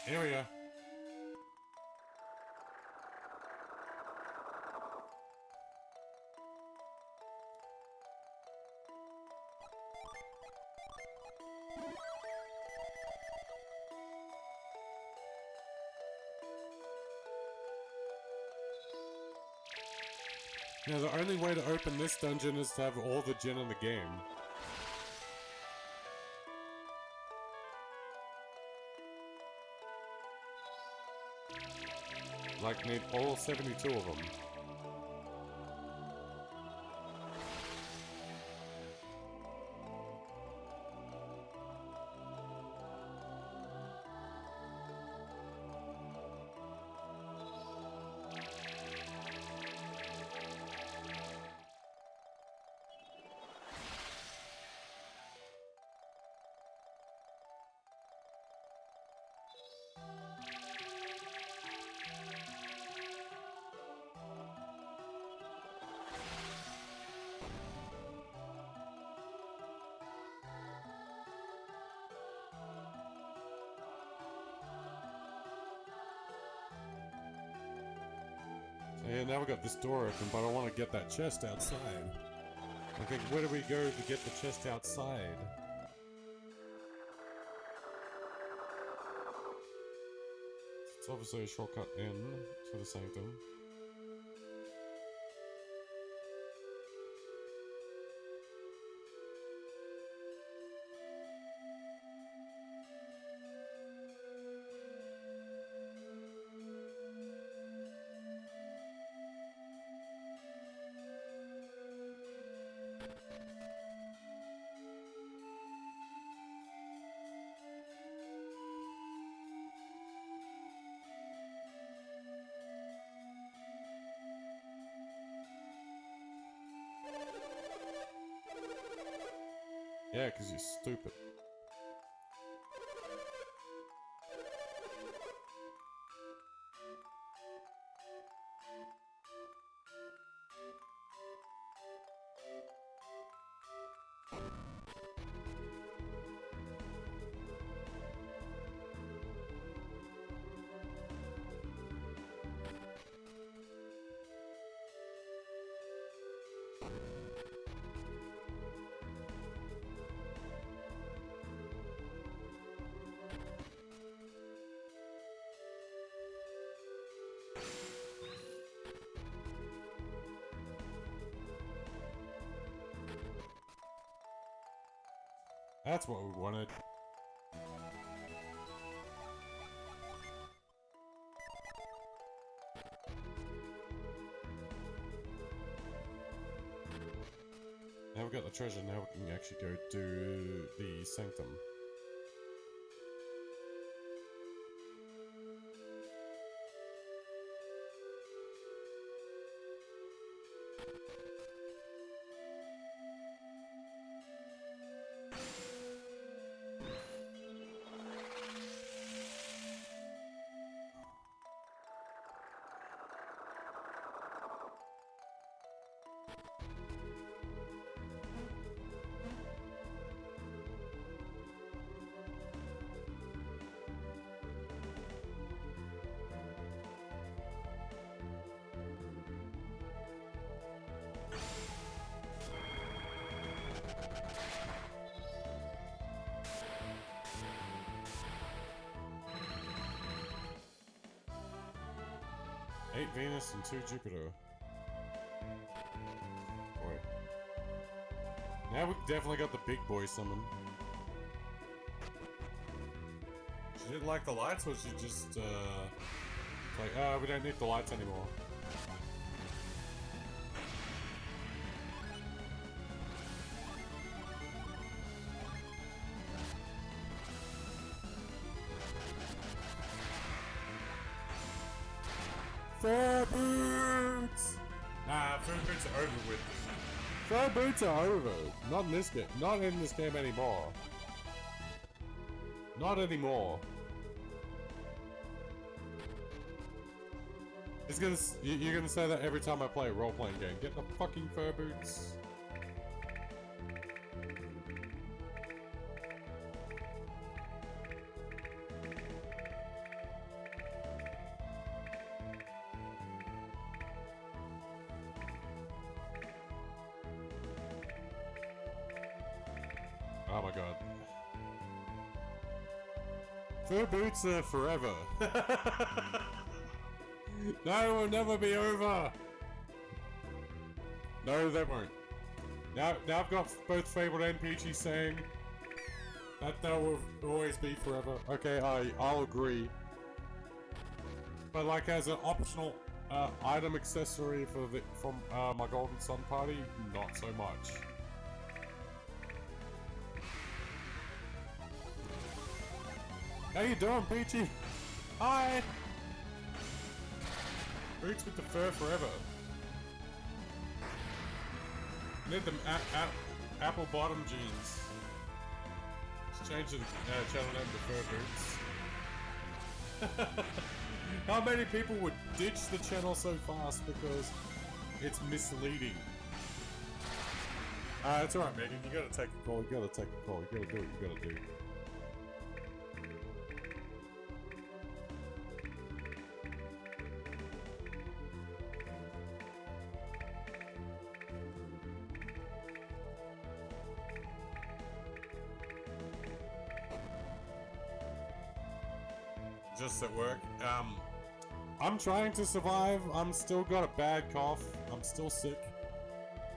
Area. Now the only way to open this dungeon is to have all the gin in the game. Like, need all 72 of them. Yeah, now we got this door open, but I want to get that chest outside. I think, where do we go to get the chest outside? It's obviously a shortcut in to the sanctum. Yeah, because you're stupid. That's what we wanted. Now we've got the treasure, now we can actually go do the sanctum. Eight Venus and 2 Jupiter. Boy. Now we definitely got the big boy summon. She didn't like the lights, or she just, like, oh, we don't need the lights anymore. Fur boots! Nah, fur boots are over with. Fur boots are over. Not in this game. Not in this game anymore. Not anymore. It's gonna. You're gonna say that every time I play a role-playing game. Get the fucking fur boots. Oh my god. Fur boots are forever. No, it will never be over. No, they won't. Now I've got both Fabled and Peachy saying that they will always be forever. Okay, I'll agree. But like as an optional item accessory from my Golden Sun party, not so much. How you doing, Peachy? Hi! Boots with the fur forever. Need them apple bottom jeans. Let's change the channel name to Fur Boots. How many people would ditch the channel so fast because it's misleading? It's alright, Megan. You gotta take a call. You gotta take a call. You gotta do what you gotta do. Just at work. I'm trying to survive. I'm still got a bad cough. I'm still sick.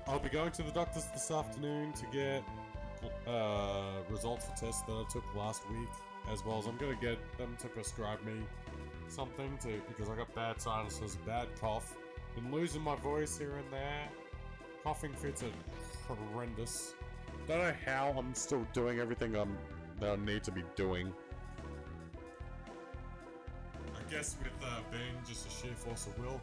I'll be going to the doctors this afternoon to get results for tests that I took last week, as well as I'm gonna get them to prescribe me something because I got bad sinuses, bad cough, been losing my voice here and there. Coughing fits are horrendous. Don't know how I'm still doing everything that I need to be doing. I guess with being just a sheer force of will.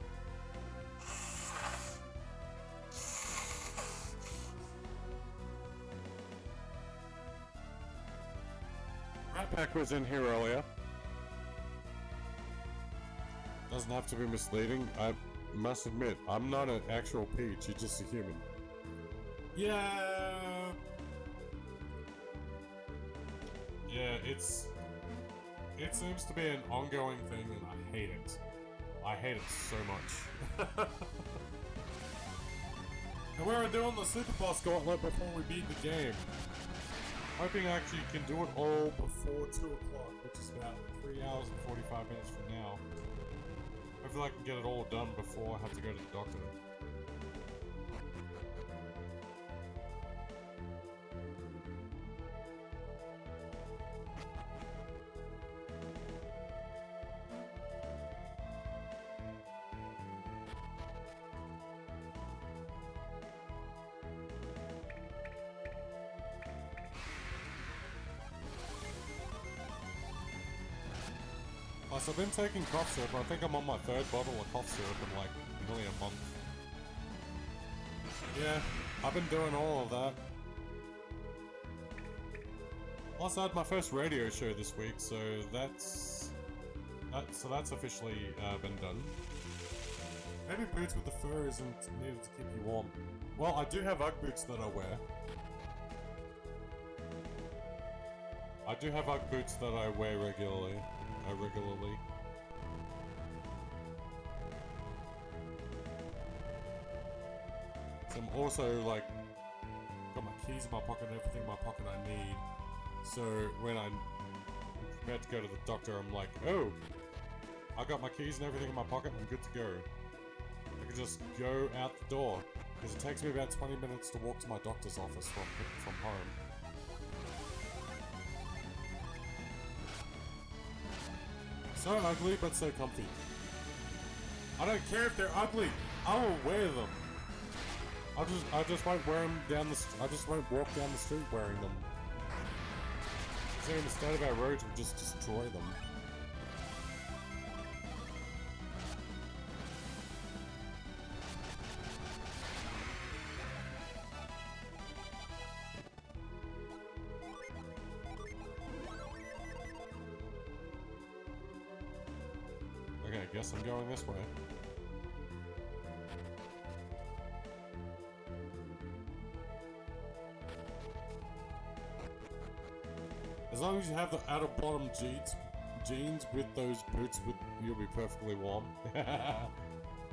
backpack was in here earlier. Doesn't have to be misleading. I must admit, I'm not an actual peach, you're just a human. Yeah. Yeah, it seems to be an ongoing thing and I hate it. I hate it so much. And we're doing the Superboss gauntlet before we beat the game. Hoping I actually can do it all before 2 o'clock, which is about 3 hours and 45 minutes from now. Hopefully I can get it all done before I have to go to the doctor. Plus, I've been taking cough syrup. I think I'm on my 3rd bottle of cough syrup in like nearly a month. Yeah, I've been doing all of that. Plus, I had my first radio show this week, so that's officially been done. Maybe boots with the fur isn't needed to keep you warm. Well, I do have Ugg boots that I wear. I do have Ugg boots that I wear regularly. So I'm also like got my keys in my pocket and everything in my pocket I need. So when I'm about to go to the doctor, I'm like, oh, I got my keys and everything in my pocket. I'm good to go. I can just go out the door because it takes me about 20 minutes to walk to my doctor's office from home. So ugly, but so comfy. I don't care if they're ugly. I will wear them. I just won't wear them down the. I just won't walk down the street wearing them. So in the state of our roads, we'll just destroy them. Okay, I guess I'm going this way. As long as you have the outer bottom jeans with those boots, you'll be perfectly warm.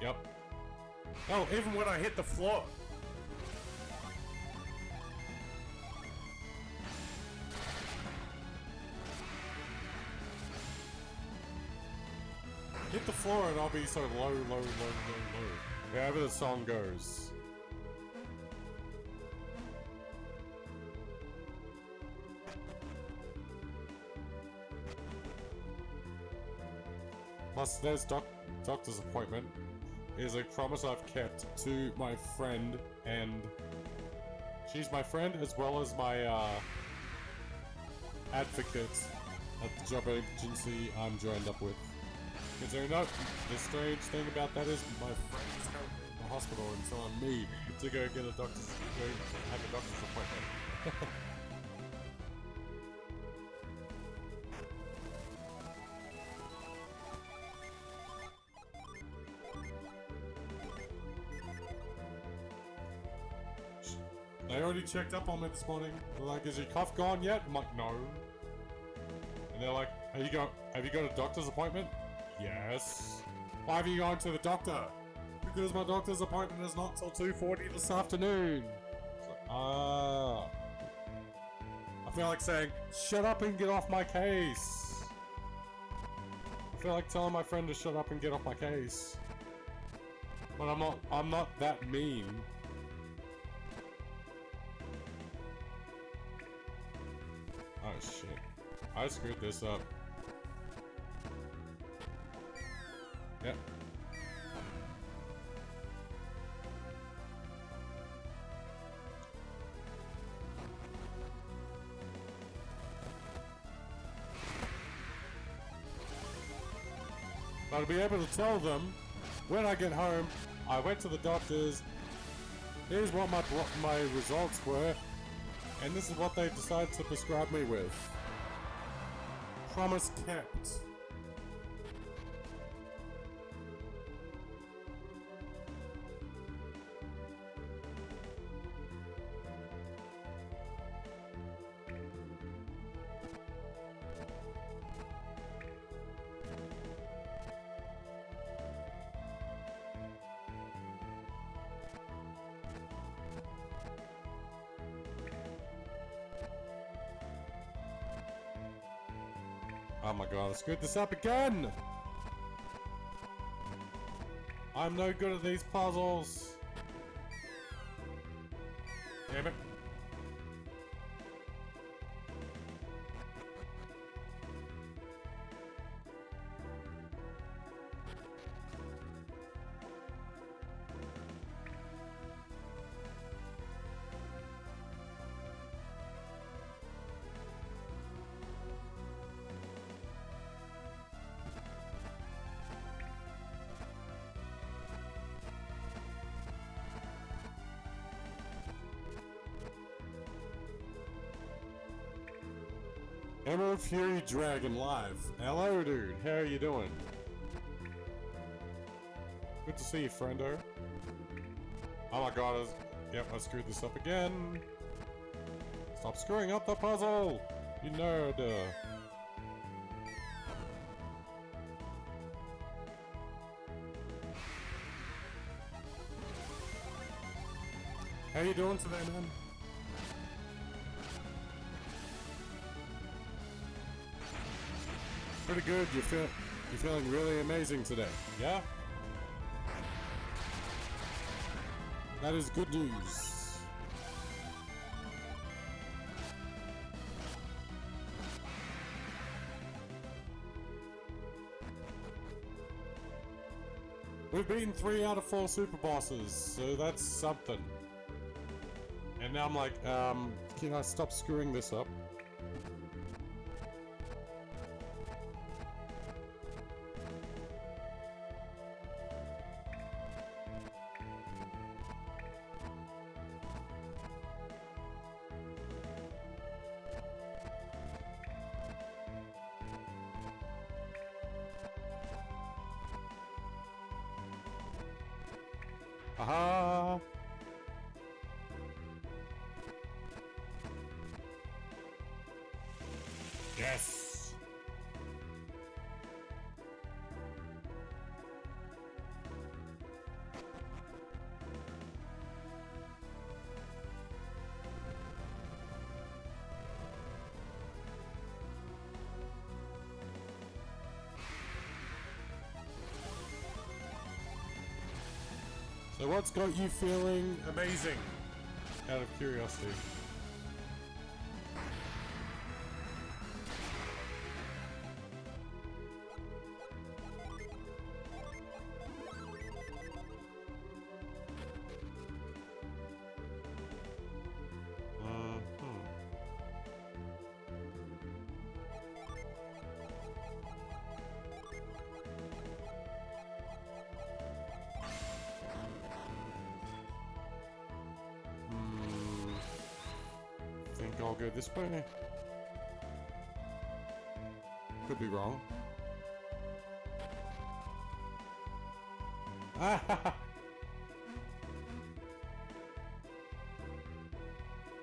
Yep. Oh, even when I hit the floor. Hit the floor and I'll be so low. However the song goes. Plus, there's doctor's appointment. It is a promise I've kept to my friend, and she's my friend as well as my advocate at the job agency I'm joined up with. Considering the strange thing about that is my friend is currently in the hospital and telling me to go have a doctor's appointment. They already checked up on me this morning. They're like, is your cough gone yet? I'm like, no. And they're like, have you got a doctor's appointment? Yes. Why have you gone to the doctor? Because my doctor's appointment is not till 2:40 this afternoon. It's like, I feel like saying, shut up and get off my case. I feel like telling my friend to shut up and get off my case. But I'm not that mean. Oh shit. I screwed this up. Yep. But I'll be able to tell them when I get home, I went to the doctors, here's what my results were, and this is what they decided to prescribe me with. Promise kept. Oh my god, I screwed this up again! I'm no good at these puzzles! Damn it. Emerald Fury Dragon live. Hello, dude. How are you doing? Good to see you, friendo. Oh my god, yep, I screwed this up again. Stop screwing up the puzzle, you nerd. How you doing today, man? Pretty good. You're feeling really amazing today. Yeah? That is good news. We've beaten 3 out of 4 super bosses, so that's something. And now I'm like, can I stop screwing this up? Aha! Yes! So what's got you feeling amazing? Out of curiosity. I'll go this way. Could be wrong.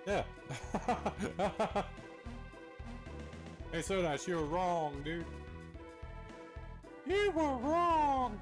Yeah. Hey Sodash, you were wrong, dude. You were wrong!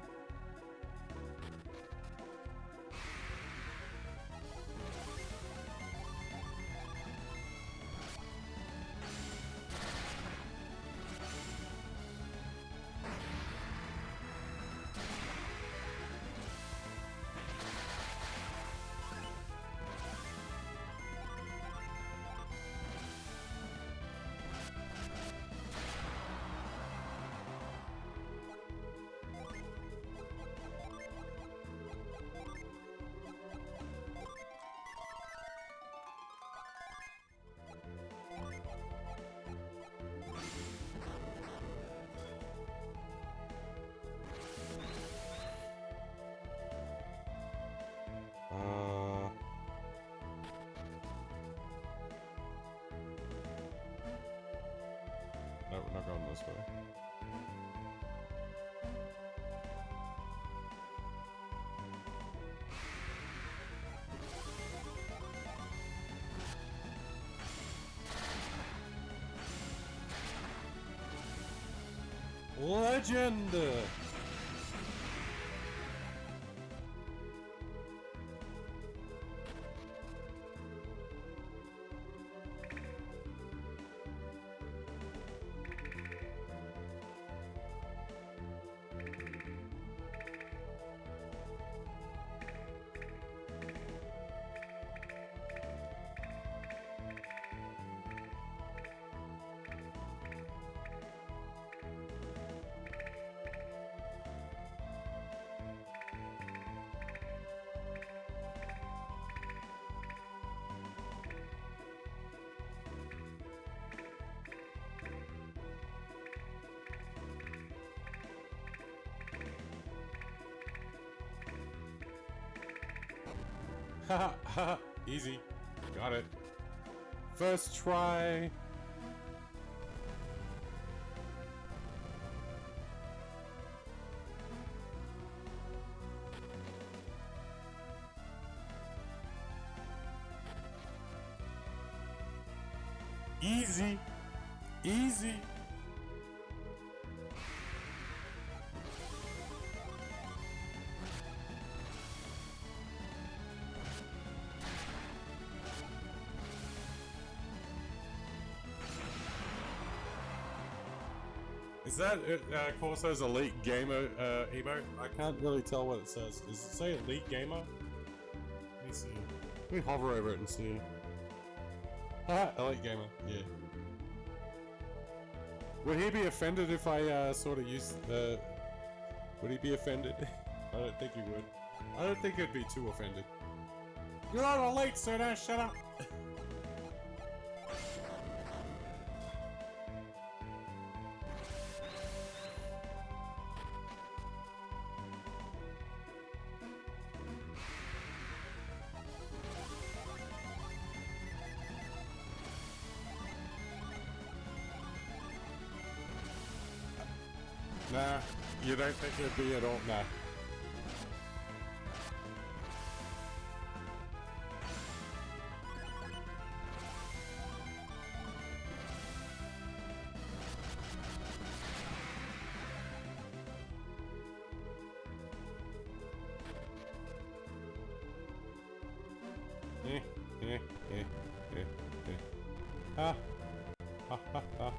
Legend! Haha, haha, easy. Got it. First try. Easy. Easy. Is that Corso's Elite Gamer emote? I can't really tell what it says. Does it say Elite Gamer? Let me see. Let me hover over it and see. Haha, Elite Gamer, yeah. Would he be offended if I sort of use the... Would he be offended? I don't think he would. I don't think he'd be too offended. You're not elite, sir, now shut up! Nah, you don't think it'd be at all? Nah. Ha. Ha ha ha.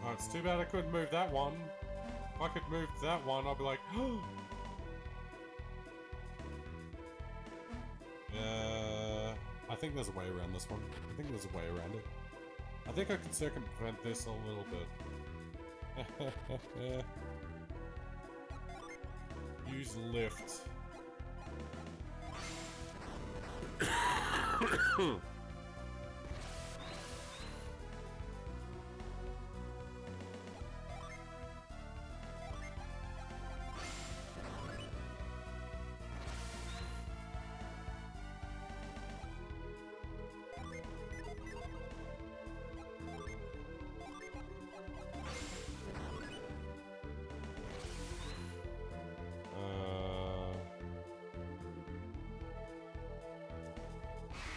Oh, it's too bad I couldn't move that one. If I could move that one, I'd be like, I think there's a way around this one. I think there's a way around it. I think I can circumvent this a little bit. Use lift.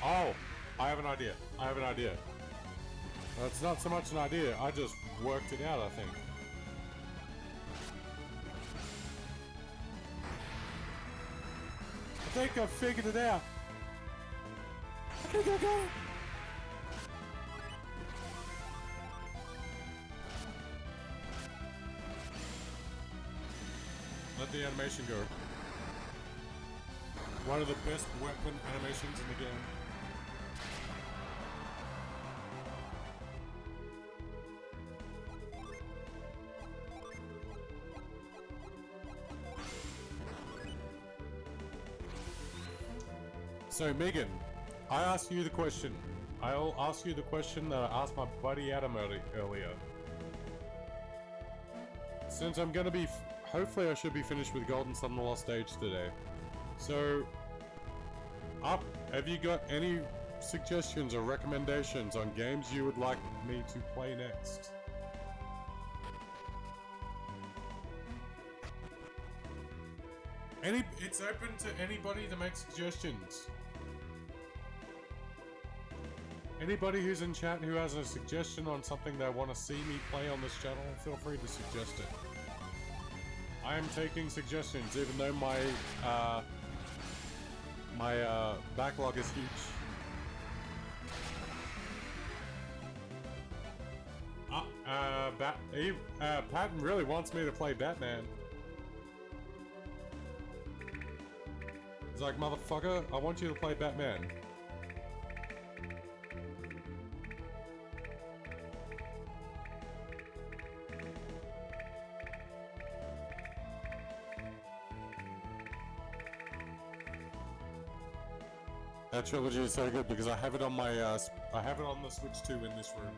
Oh, I have an idea. I have an idea. It's not so much an idea, I just worked it out, I think. I think I figured it out. I think I got it. Let the animation go. One of the best weapon animations in the game. So Megan, I asked you the question. I'll ask you the question that I asked my buddy Adam earlier. Since I'm gonna be, hopefully I should be finished with Golden Sun: The Lost Stage today. So, have you got any suggestions or recommendations on games you would like me to play next? It's open to anybody to make suggestions. Anybody who's in chat who has a suggestion on something they want to see me play on this channel, feel free to suggest it. I am taking suggestions, even though my backlog is huge. Patton really wants me to play Batman. He's like, motherfucker, I want you to play Batman. That trilogy is so good because I have it on my I have it on the Switch 2 in this room.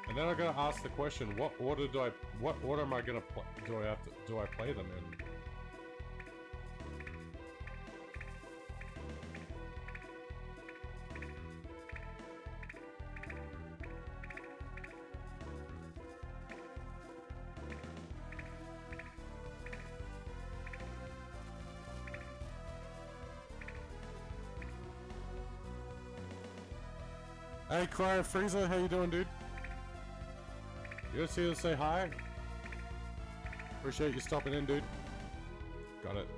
And then I gotta ask the question: what order am I gonna play? Do I play them in? Hey, Cryo Freezer, how you doing, dude? You just here to say hi? Appreciate you stopping in, dude. Got it.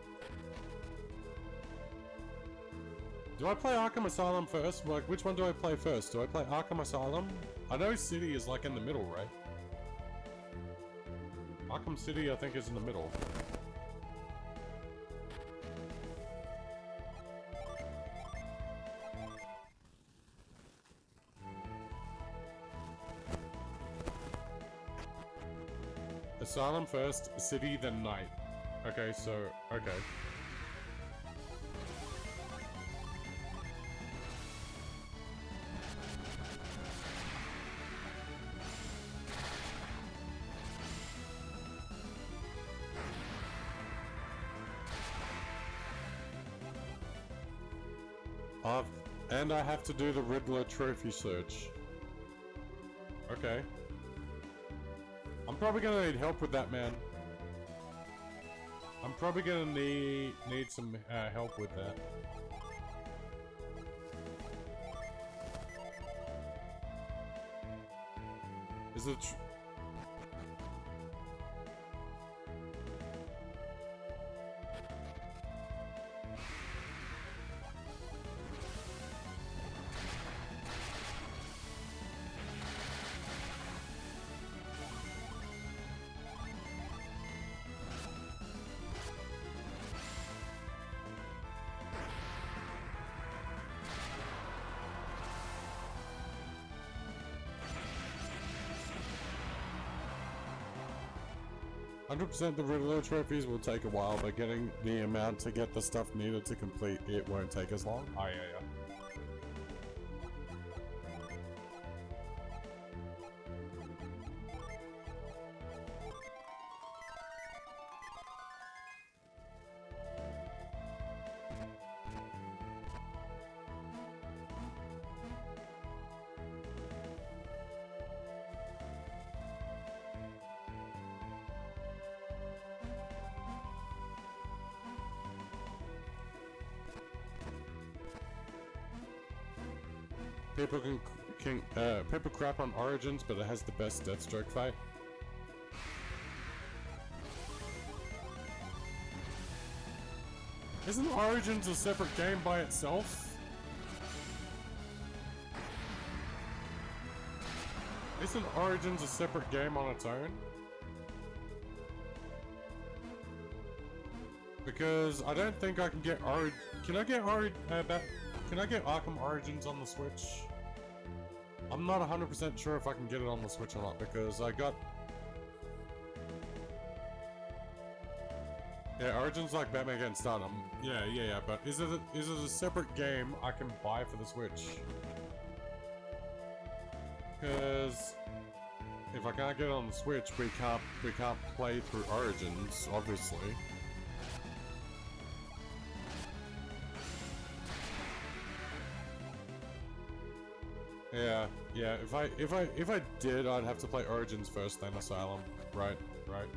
Do I play Arkham Asylum first? Like, which one do I play first? Do I play Arkham Asylum? I know City is like in the middle, right? Arkham City, I think, is in the middle. Asylum first, City, then Night. Okay, so, okay. And I have to do the Riddler trophy search. Okay. I'm probably gonna need help with that, man. I'm probably gonna need some help with that. Is it? % the Riddler trophies will take a while, but getting the amount to get the stuff needed to complete it won't take as long. Oh, yeah. People crap on Origins, but it has the best Deathstroke fight. Isn't Origins a separate game by itself? Isn't Origins a separate game on its own? Because I don't think I can get Can I get Arkham Origins on the Switch? I'm not 100% sure if I can get it on the Switch or not, because I got... Yeah, Origins like Batman Against Stardom. Yeah, but is it a separate game I can buy for the Switch? Because if I can't get it on the Switch, we can't play through Origins, obviously. Yeah, yeah. If I did, I'd have to play Origins first, then Asylum. Right, right.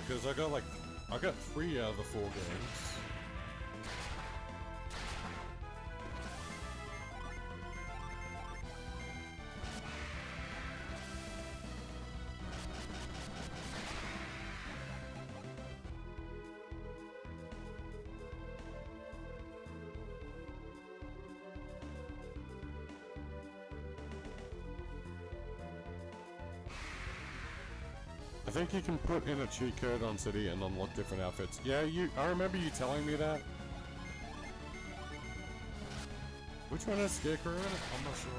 Because I got 3 out of the 4 games. I think you can put in a cheat code on City and unlock different outfits. Yeah, I remember you telling me that. Which one has Scarecrow in it? I'm not sure.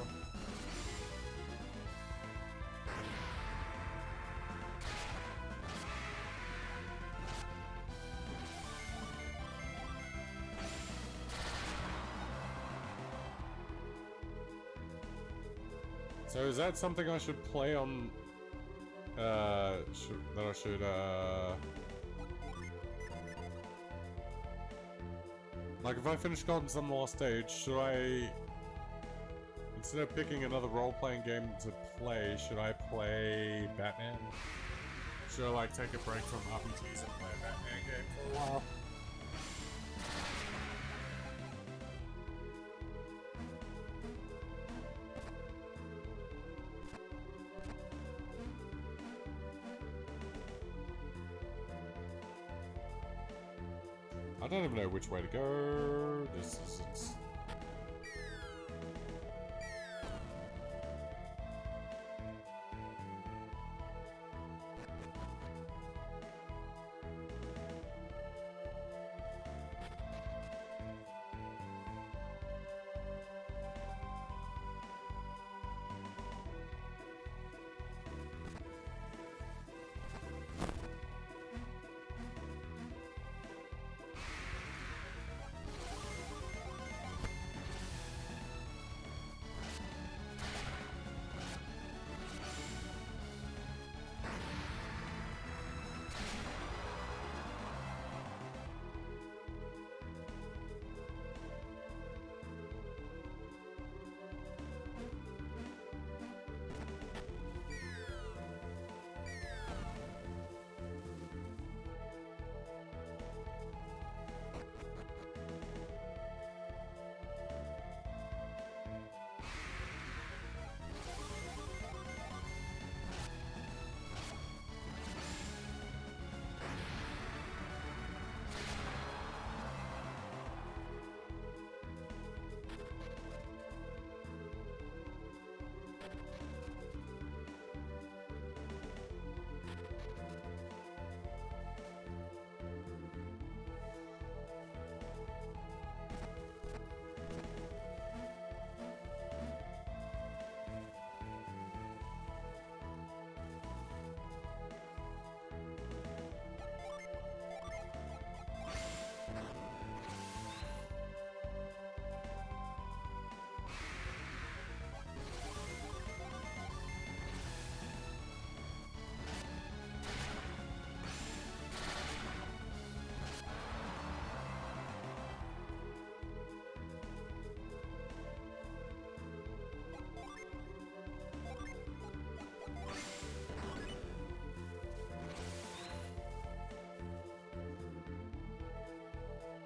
So is that something I should play on... like, if I finish Gods on the last stage, should I... Instead of picking another role-playing game to play, should I play Batman? Should I, like, take a break from RPGs and play a Batman game for a while? I don't even know which way to go. This isn't...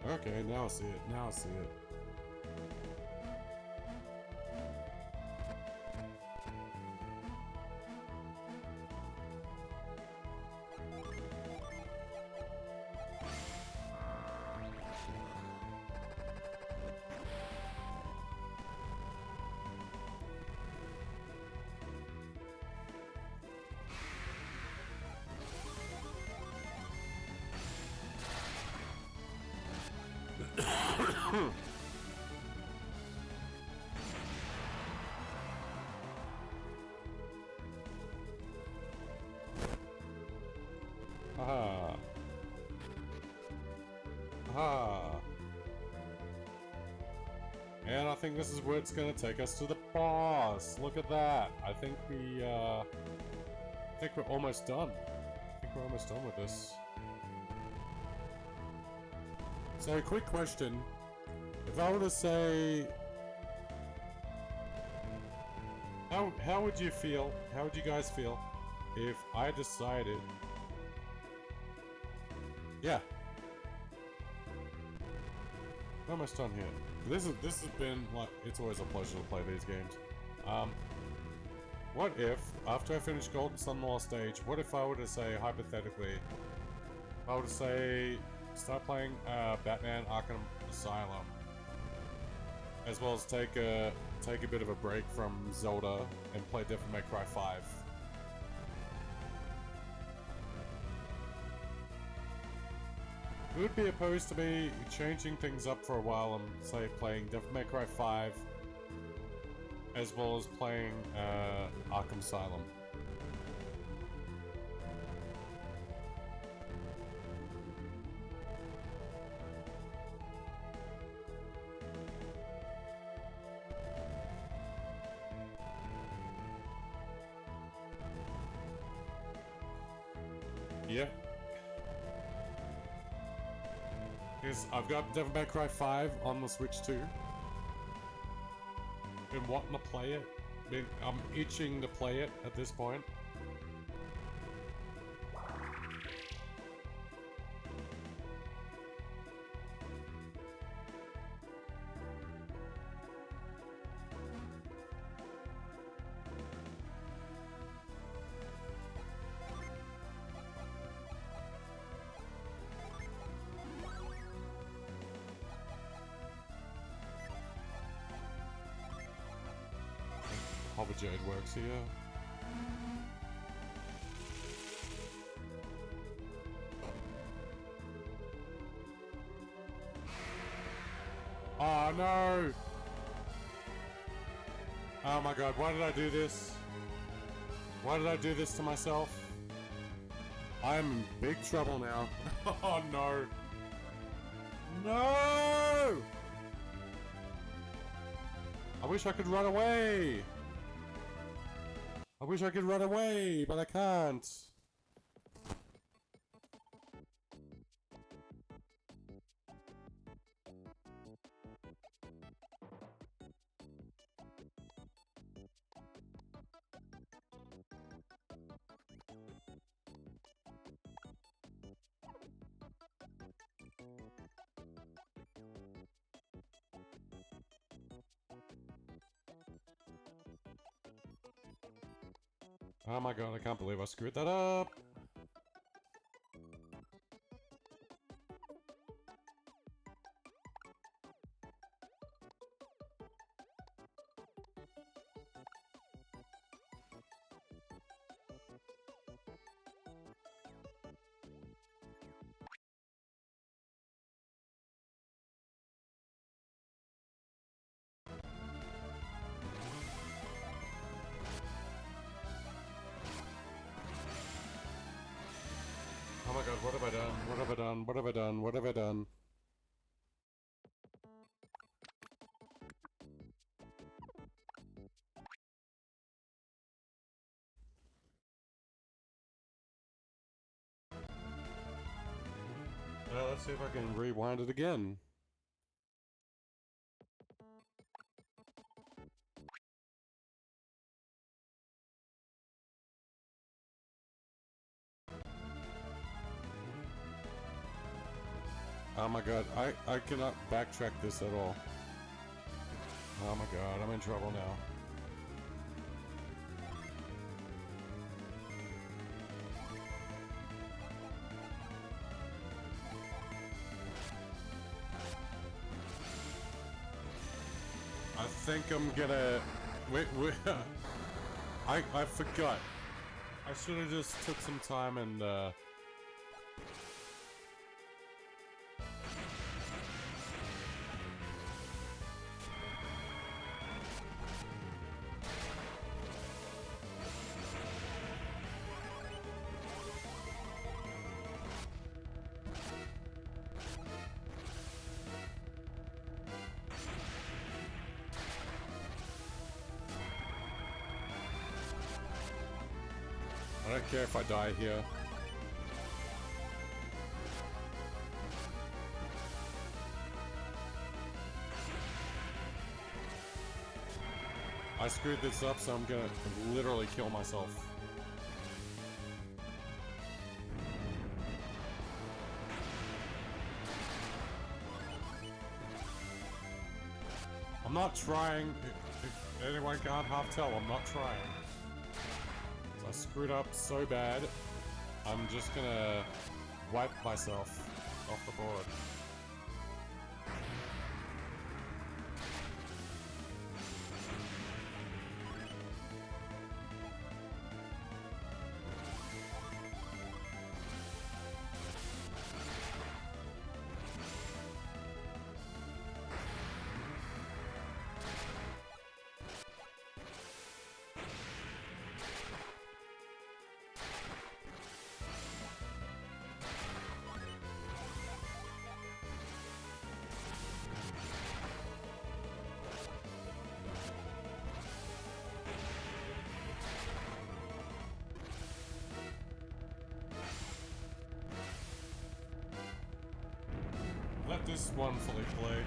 Okay, now I see it. Now I see it. Aha. And I think this is where it's gonna take us to the boss. Look at that. I think we're almost done. I think we're almost done with this. So, quick question. If I were to say... How would you feel, how would you guys feel if I decided... Yeah. We're almost done here. This has been, like, it's always a pleasure to play these games. What if, after I finish Golden Sun Lost Stage, what if I were to say, hypothetically, if I were to say, start playing Batman Arkham Asylum, as well as take a bit of a break from Zelda and play Devil May Cry 5. Who would be opposed to me changing things up for a while and, say, playing Devil May Cry 5 as well as playing Arkham Asylum? Yeah. Because I've got Devil May Cry 5 on the Switch too. Been wanting to play it. I'm itching to play it at this point. Hover Jade works here. Oh no! Oh my god, why did I do this? Why did I do this to myself? I'm in big trouble now. Oh no! No! I wish I could run away! I wish I could run away, but I can't. Oh my god, I can't believe I screwed that up. Oh my god, what have I done? What have I done? What have I done? What have I done? Let's see if I can rewind it again. Oh my god, I cannot backtrack this at all. Oh my god, I'm in trouble now. I think I'm gonna... Wait, I forgot. I should have just took some time and, don't care if I die here. I screwed this up, so I'm gonna literally kill myself. I'm not trying. If anyone can't half tell, I'm not trying. So I screwed up so bad, I'm just gonna wipe myself off the board. Let this one fully play.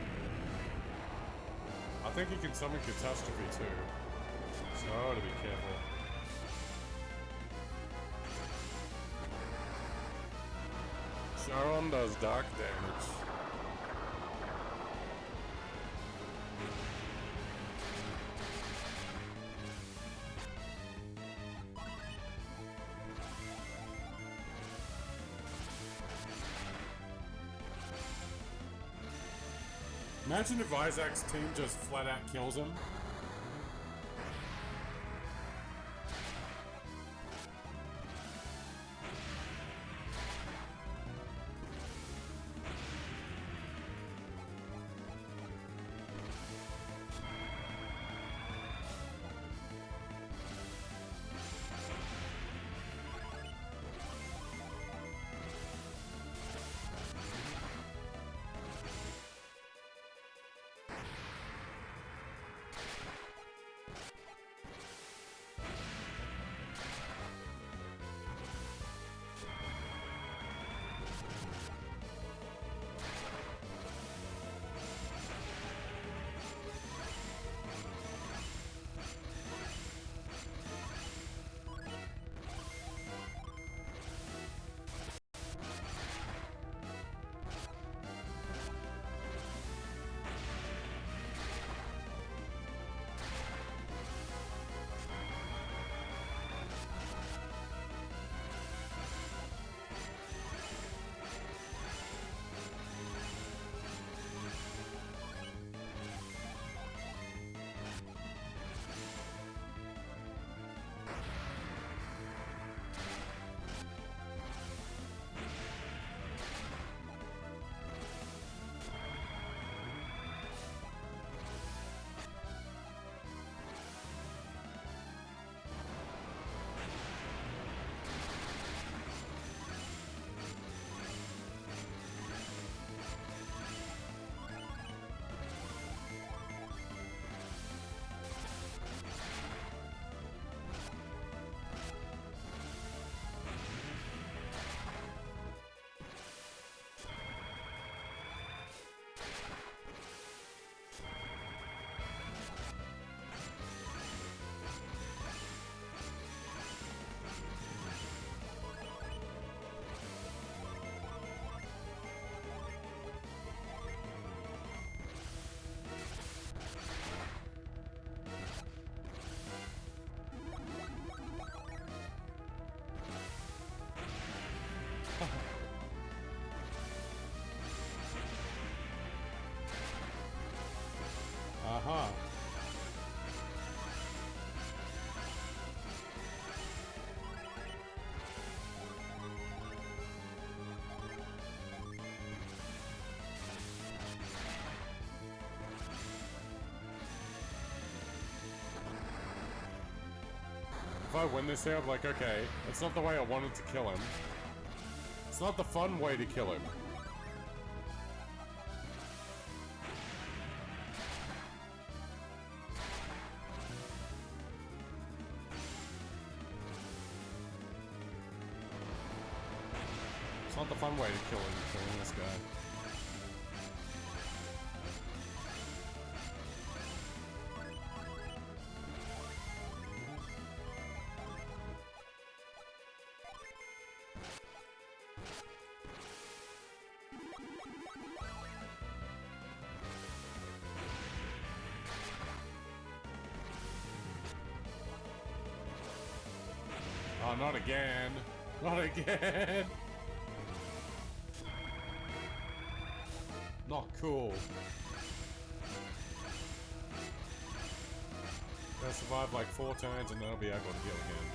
I think he can summon Catastrophe too, so I ought to be careful. Sharon does dark damage. Imagine if Isaac's team just flat out kills him. Aha. If I win this here, I'm like, okay, it's not the way I wanted to kill him. It's not the fun way to kill him. It's not the fun way to killing this guy. Oh, not again. Not again. Not cool. Gonna survive like 4 turns and then I'll be able to heal again.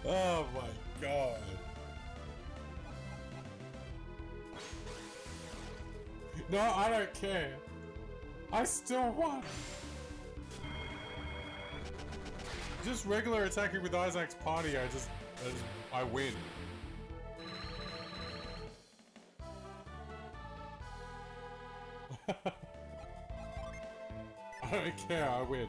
Oh my god. No, I don't care. I still won. Just regular attacking with Isaac's party, I win. I don't care, I win.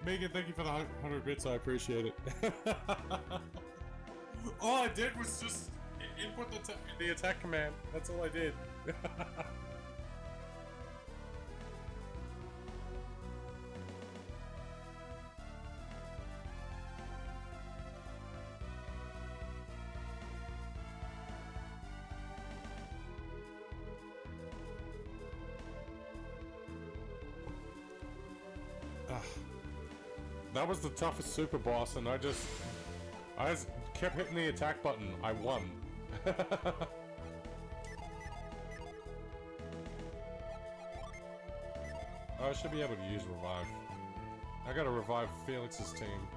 Megan, thank you for the 100 bits, I appreciate it. All I did was just input the attack command. That's all I did. That was the toughest Superboss, and I just kept hitting the attack button. I won. I should be able to use revive. I gotta revive Felix's team.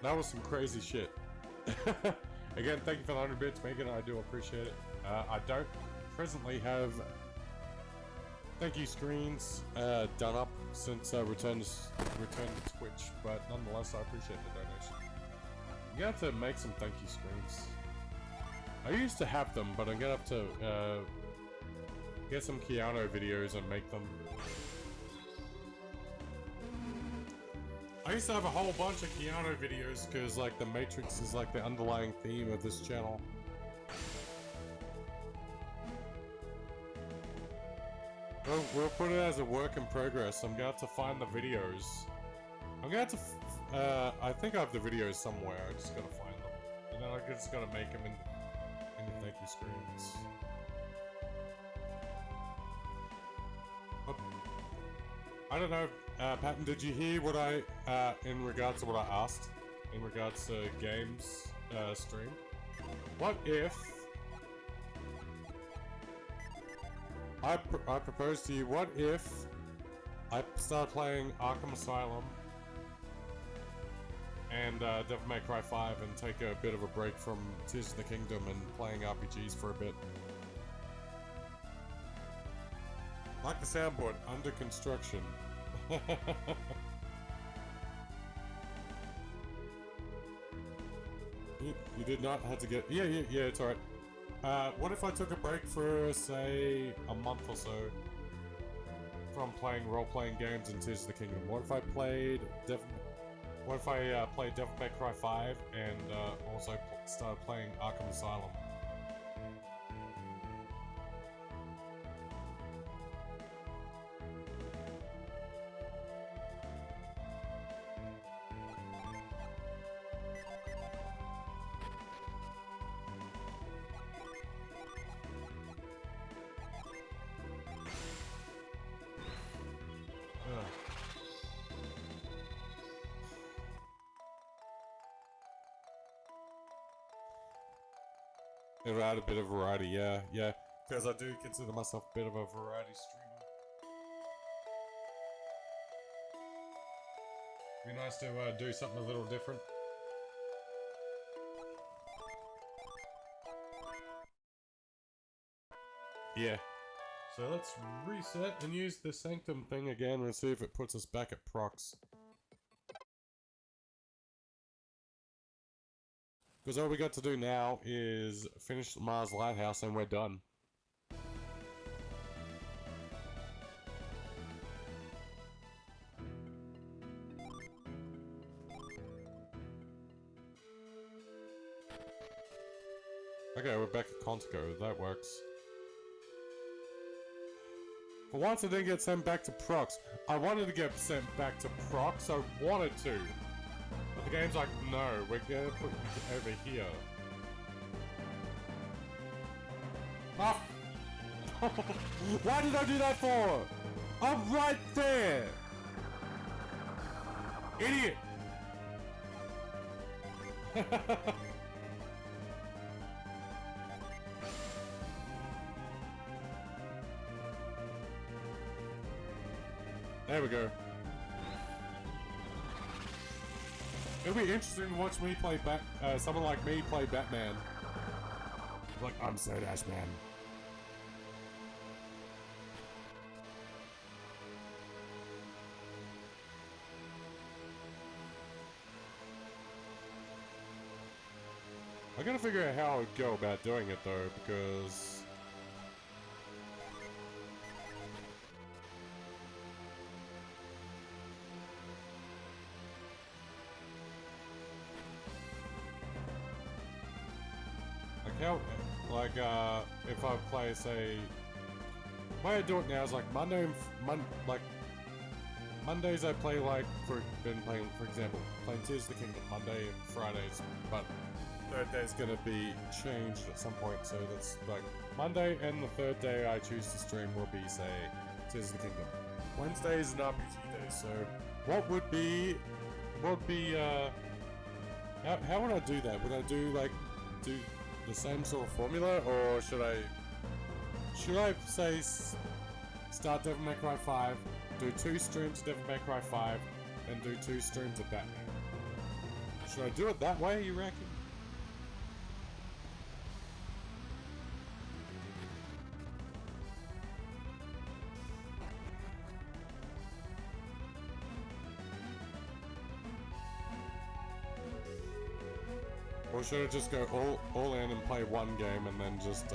That was some crazy shit. Again, thank you for the 100 bits, Megan. I do appreciate it. I don't presently have thank you screens done up since return to Twitch, but nonetheless, I appreciate the donation. I'm gonna have to make some thank you screens. I used to have them, but I'm gonna have to get some Keanu videos and make them. I used to have a whole bunch of Keanu videos because, like, the Matrix is like the underlying theme of this channel. We'll put it as a work in progress. I'm gonna have to find the videos. I'm gonna have to. I think I have the videos somewhere. I just gotta find them, and then I'm just gonna make them in the thank you screens. I don't know. Patton, did you hear what I, in regards to what I asked, in regards to games, stream? What if I propose to you, what if I start playing Arkham Asylum and Devil May Cry 5 and take a bit of a break from Tears of the Kingdom and playing RPGs for a bit? Like the soundboard, under construction. You did not have to get... Yeah, it's alright. What if I took a break for, say, a month or so from playing role-playing games in Tears of the Kingdom? What if I played played Devil May Cry 5 and also started playing Arkham Asylum? It'll add a bit of variety, yeah. Because I do consider myself a bit of a variety streamer. Be nice to do something a little different. Yeah. So let's reset and use the Sanctum thing again and see if it puts us back at procs. Because all we got to do now is finish Mars Lighthouse and we're done. Okay, we're back at Contigo. That works. For once I didn't get sent back to procs. I wanted to get sent back to procs. I wanted to. But the game's like, no, we're gonna put you over here. Ah! Why did I do that for? I'm right there! Idiot! There we go. It'll be interesting to watch me play someone like me play Batman. Like, I'm so Dash Man. I gotta figure out how I would go about doing it though, because... if I play, say, the way I do it now is like Mondays I play been playing, for example, playing Tears of the Kingdom Monday and Fridays, but third day's gonna be changed at some point, so that's like Monday and the third day I choose to stream will be, say, Tears of the Kingdom. Wednesday is an RPG day, so how would I do that? Would I do the same sort of formula, or should I say start Devil May Cry 5, do 2 streams of Devil May Cry 5, and do 2 streams of Batman? Should I do it that way, you reckon? Or should I just go all in and play one game and then just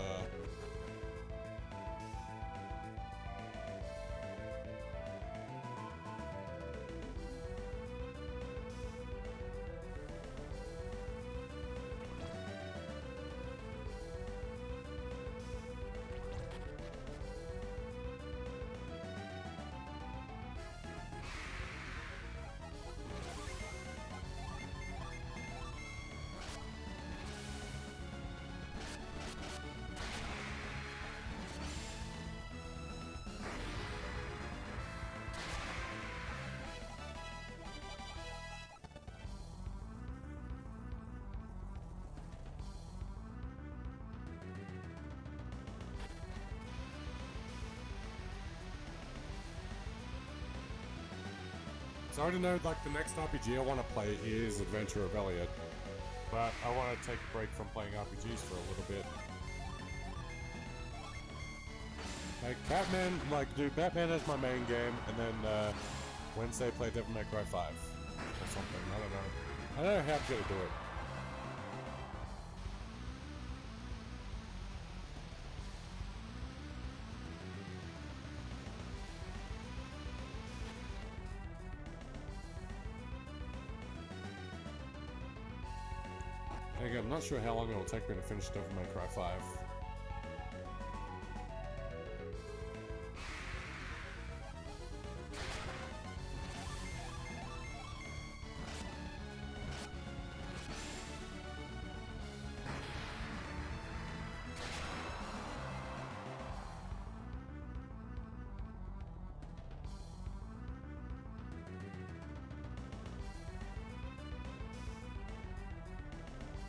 So I already know, like, the next RPG I want to play is Adventure of Elliot, but I want to take a break from playing RPGs for a little bit. Like, Batman, do Batman as my main game, and then, Wednesday play Devil May Cry 5, or something, I don't know. I don't know how I'm gonna do it. Again, I'm not sure how long it'll take me to finish Devil May Cry 5.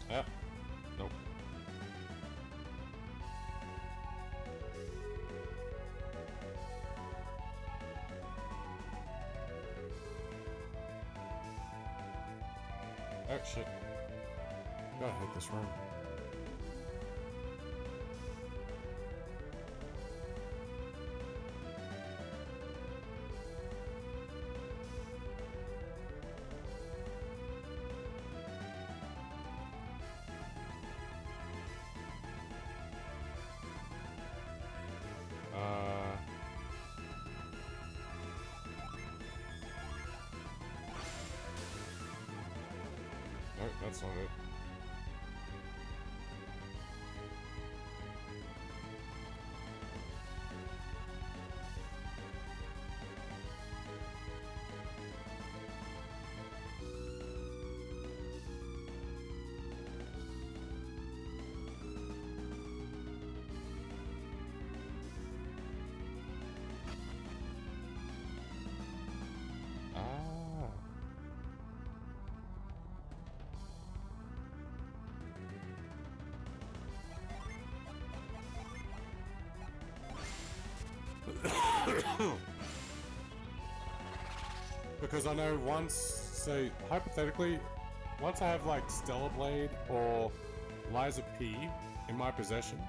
Ah, nope. Oh shit. God, I hate this room. No, that's not it. Ah. Because I know once, say, hypothetically, once I have like Stellar Blade or Liza P in my possession,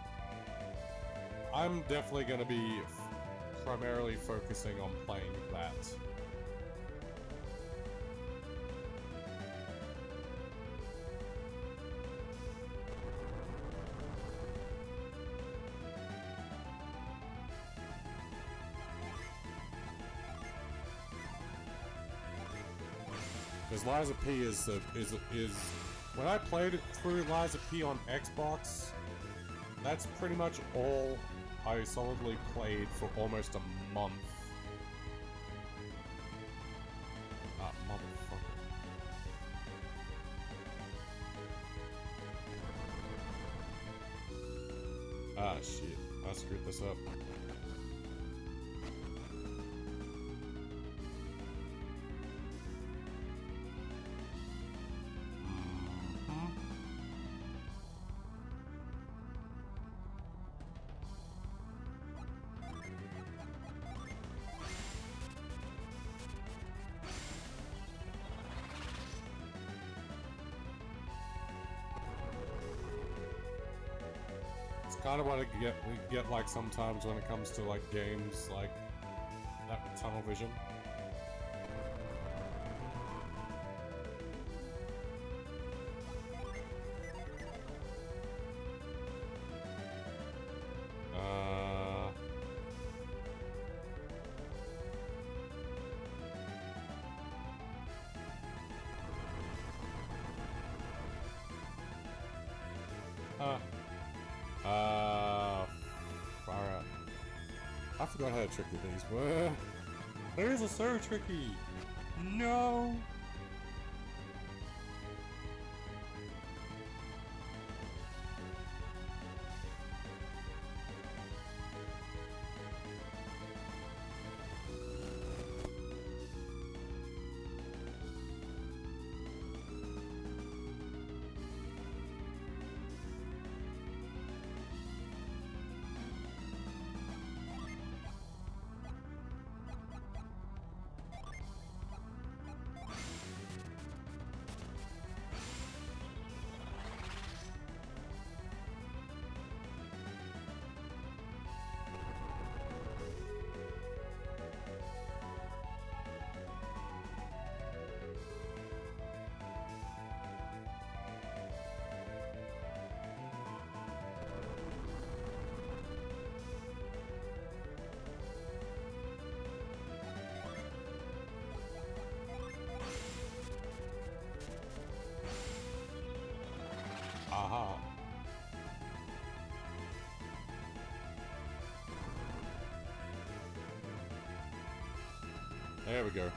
I'm definitely going to be primarily focusing on playing that. Because Liza P is when I played it through Liza P on Xbox, that's pretty much all I solidly played for almost a month. Ah, motherfucker. Ah, shit. I screwed this up. Kind of what we get like sometimes when it comes to like games like that with tunnel vision. Far out. I forgot how tricky these were. These are so tricky. No. There we go.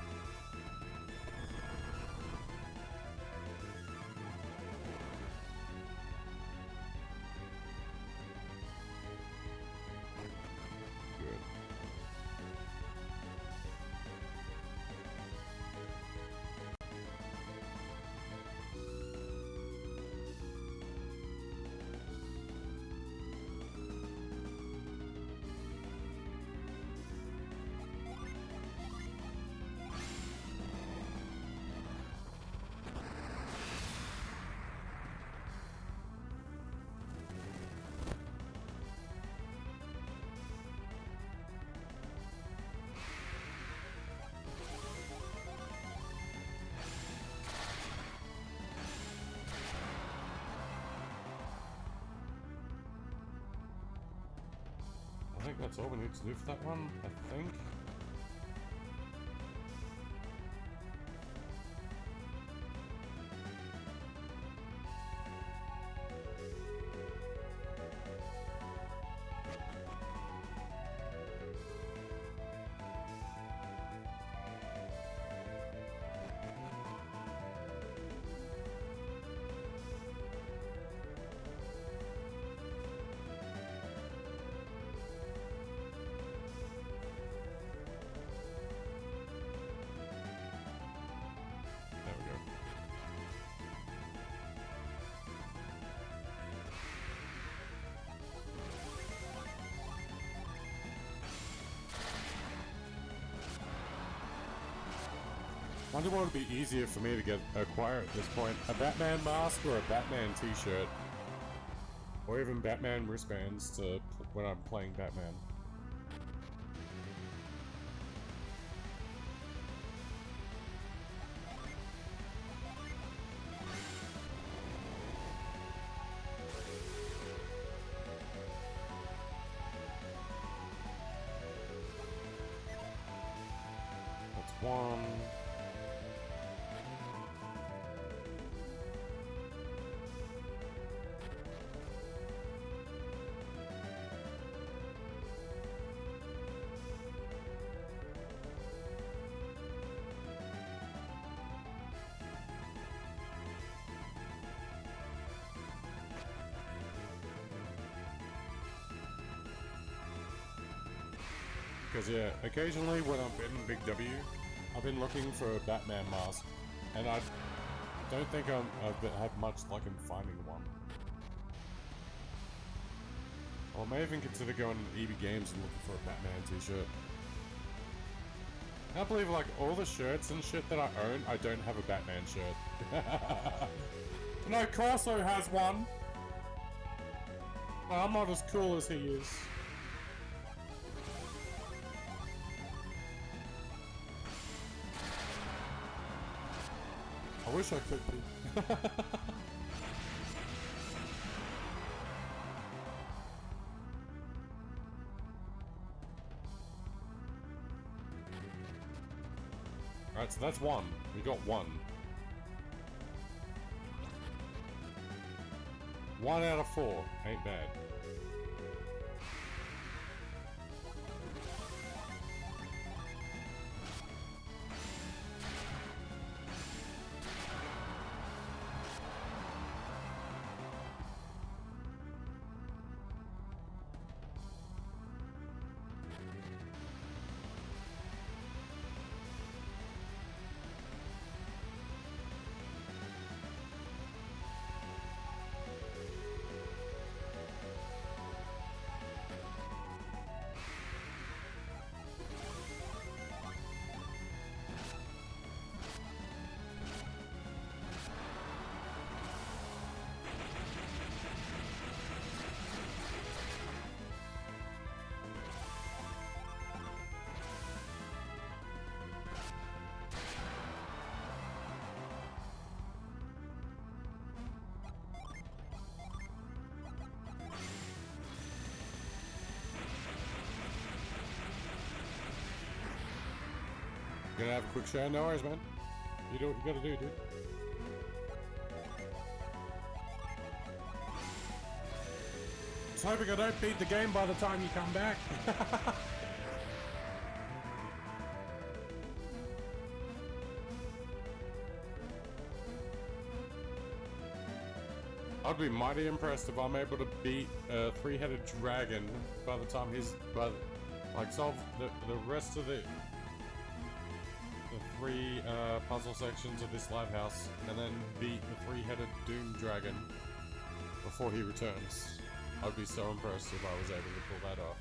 I think that's all we need to do for that one, I think. I wonder what would be easier for me to acquire at this point. A Batman mask or a Batman t-shirt? Or even Batman wristbands when I'm playing Batman. That's one. Because yeah, occasionally when I've been in Big W, I've been looking for a Batman mask, and I don't think I've had much luck in finding one. Or I may even consider going to EB Games and looking for a Batman t-shirt. I can't believe like all the shirts and shit that I own, I don't have a Batman shirt. No, Corso has one! Well, I'm not as cool as he is. I wish I could be. Alright, so that's one. We got one. 1 out of 4. Ain't bad. Gonna have a quick shower? No worries, man. You do what you gotta do, dude. Just hoping I don't beat the game by the time you come back. I'd be mighty impressed if I'm able to beat a three-headed dragon by the time like solve the rest of the three puzzle sections of this lighthouse, and then beat the three-headed doom dragon before he returns. I'd be so impressed if I was able to pull that off.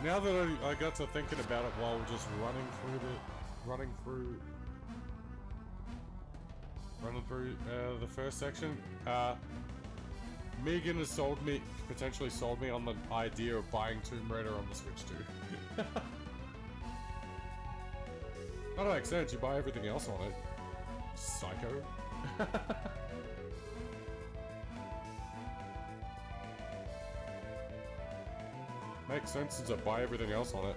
Now that I got to thinking about it while just running through the first section, Megan has potentially sold me on the idea of buying Tomb Raider on the Switch too. That makes sense, you buy everything else on it. Psycho. Makes sense since I buy everything else on it.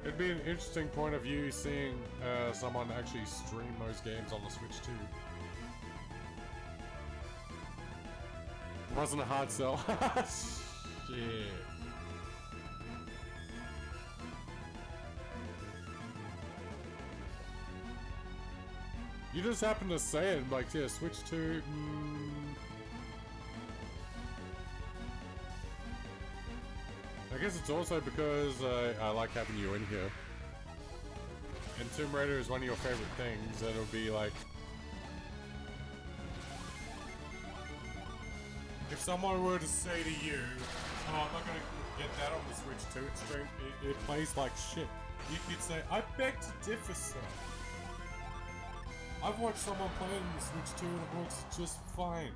It'd be an interesting point of view seeing someone actually stream those games on the Switch too. Wasn't a hard sell. Shit. You just happen to say it, like, yeah, Switch 2, I guess it's also because I like having you in here. And Tomb Raider is one of your favorite things, and it'll be like... If someone were to say to you, oh, I'm not gonna get that on the Switch 2, it plays like shit. You'd say, I beg to differ, sir. I've watched someone play it on the Switch 2 and it works just fine.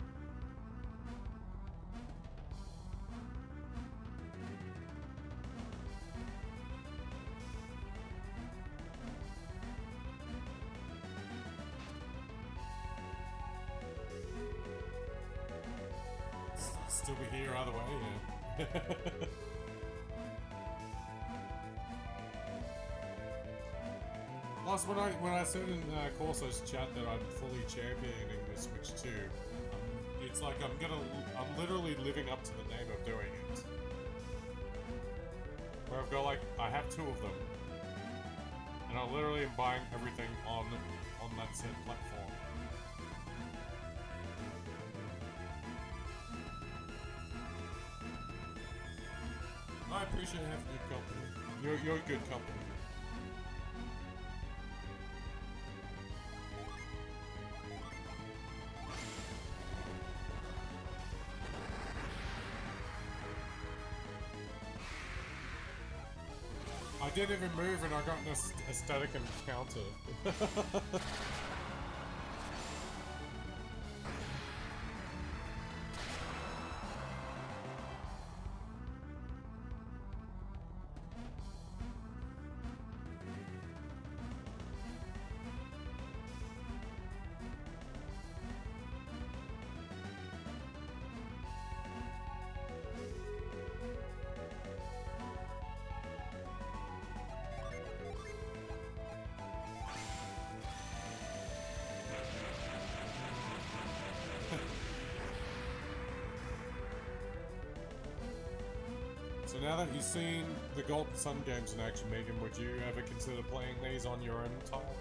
Still be here either way, yeah. Plus, when I said in Corso's chat that I'm fully championing the Switch 2, it's like I'm literally living up to the name of doing it. Where I've got I have two of them, and I literally am buying everything on that said platform. I appreciate having good company. You're good company. I didn't even move and I got an aesthetic encounter. So now that you've seen the Golden Sun games in action, Megan, would you ever consider playing these on your own tile?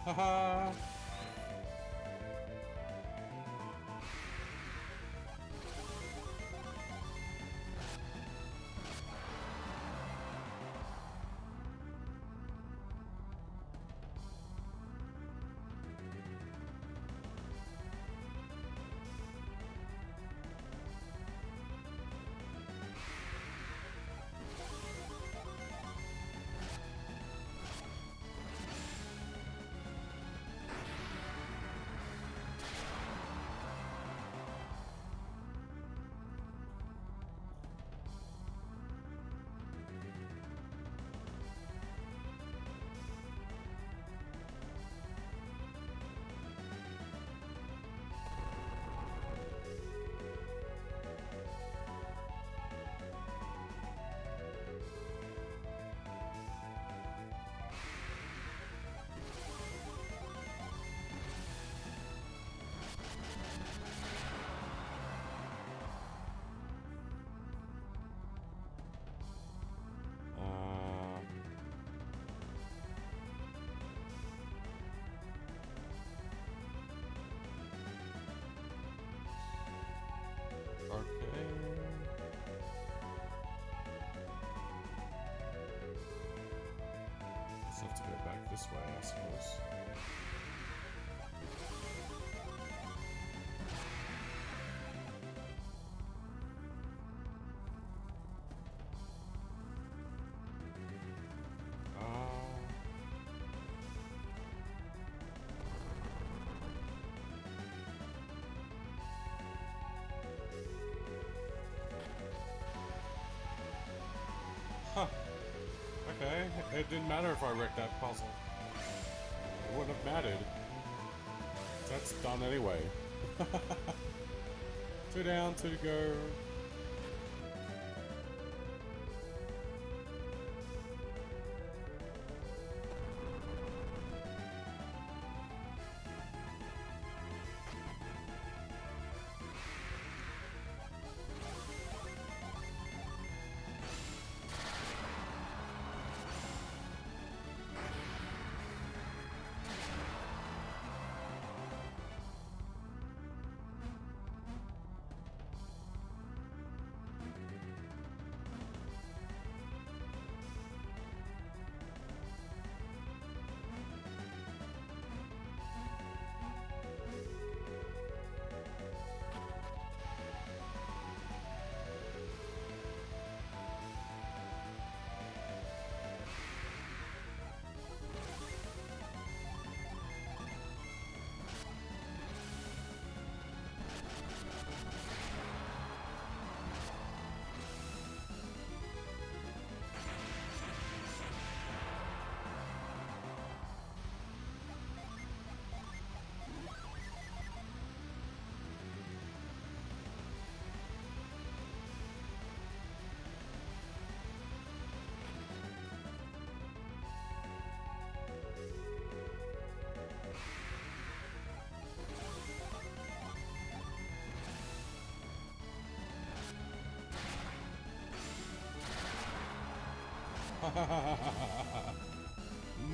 Haha! Okay. Just have to go back this way, I suppose. Huh. Okay, it didn't matter if I wrecked that puzzle. It wouldn't have mattered. That's done anyway. 2 down, 2 to go.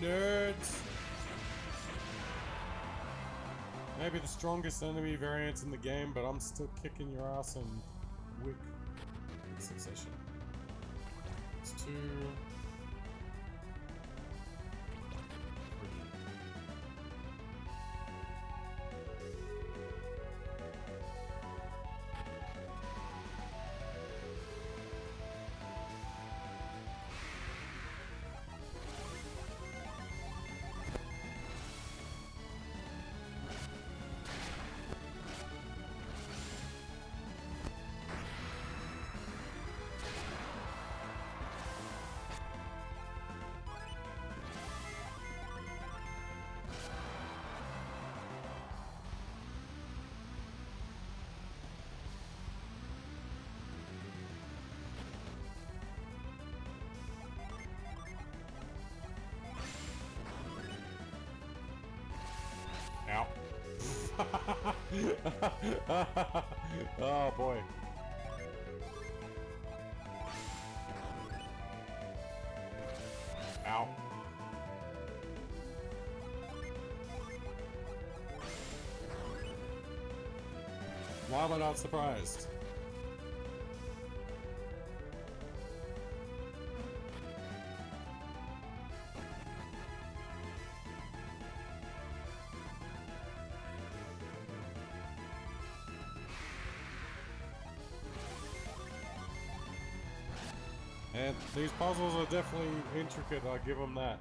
Nerds! Maybe the strongest enemy variants in the game, but I'm still kicking your ass in quick succession. It's 2... 3. Ow. Oh boy. Ow. Why am I not surprised? And these puzzles are definitely intricate, I'll give them that.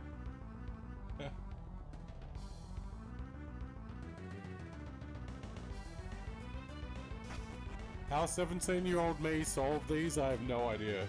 How 17-year-old me solved these, I have no idea.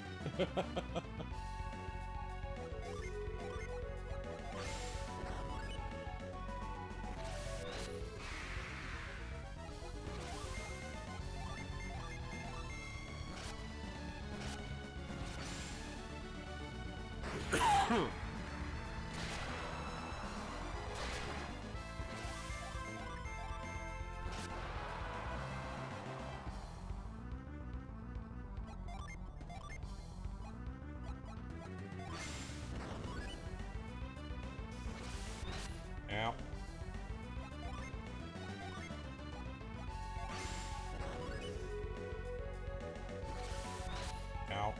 Ow. Ow.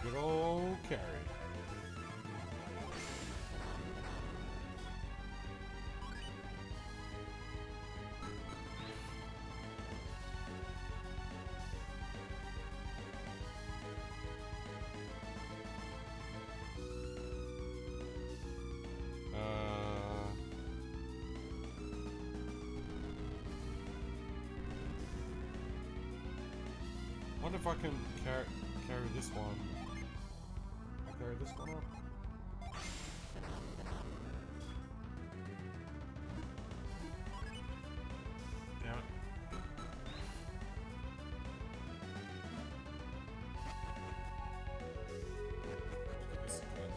Good old carry. I wonder if I can carry this one. Carry this one up. Damn it. This again.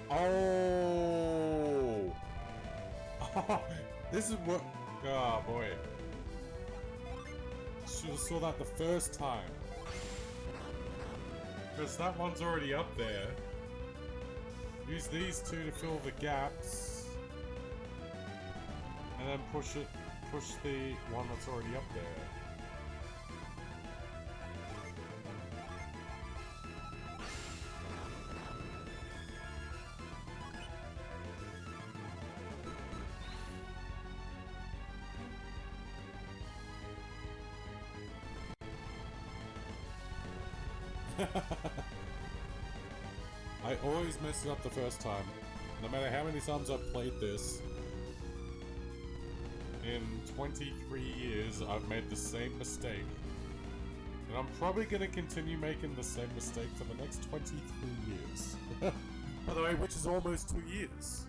Oh! This is what. Oh boy. Should have saw that the first time. Because that one's already up there. Use these two to fill the gaps. And then push the one that's already up there. I always mess it up the first time. No matter how many times I've played this. In 23 years, I've made the same mistake. And I'm probably going to continue making the same mistake for the next 23 years. By the way, which is almost 2 years.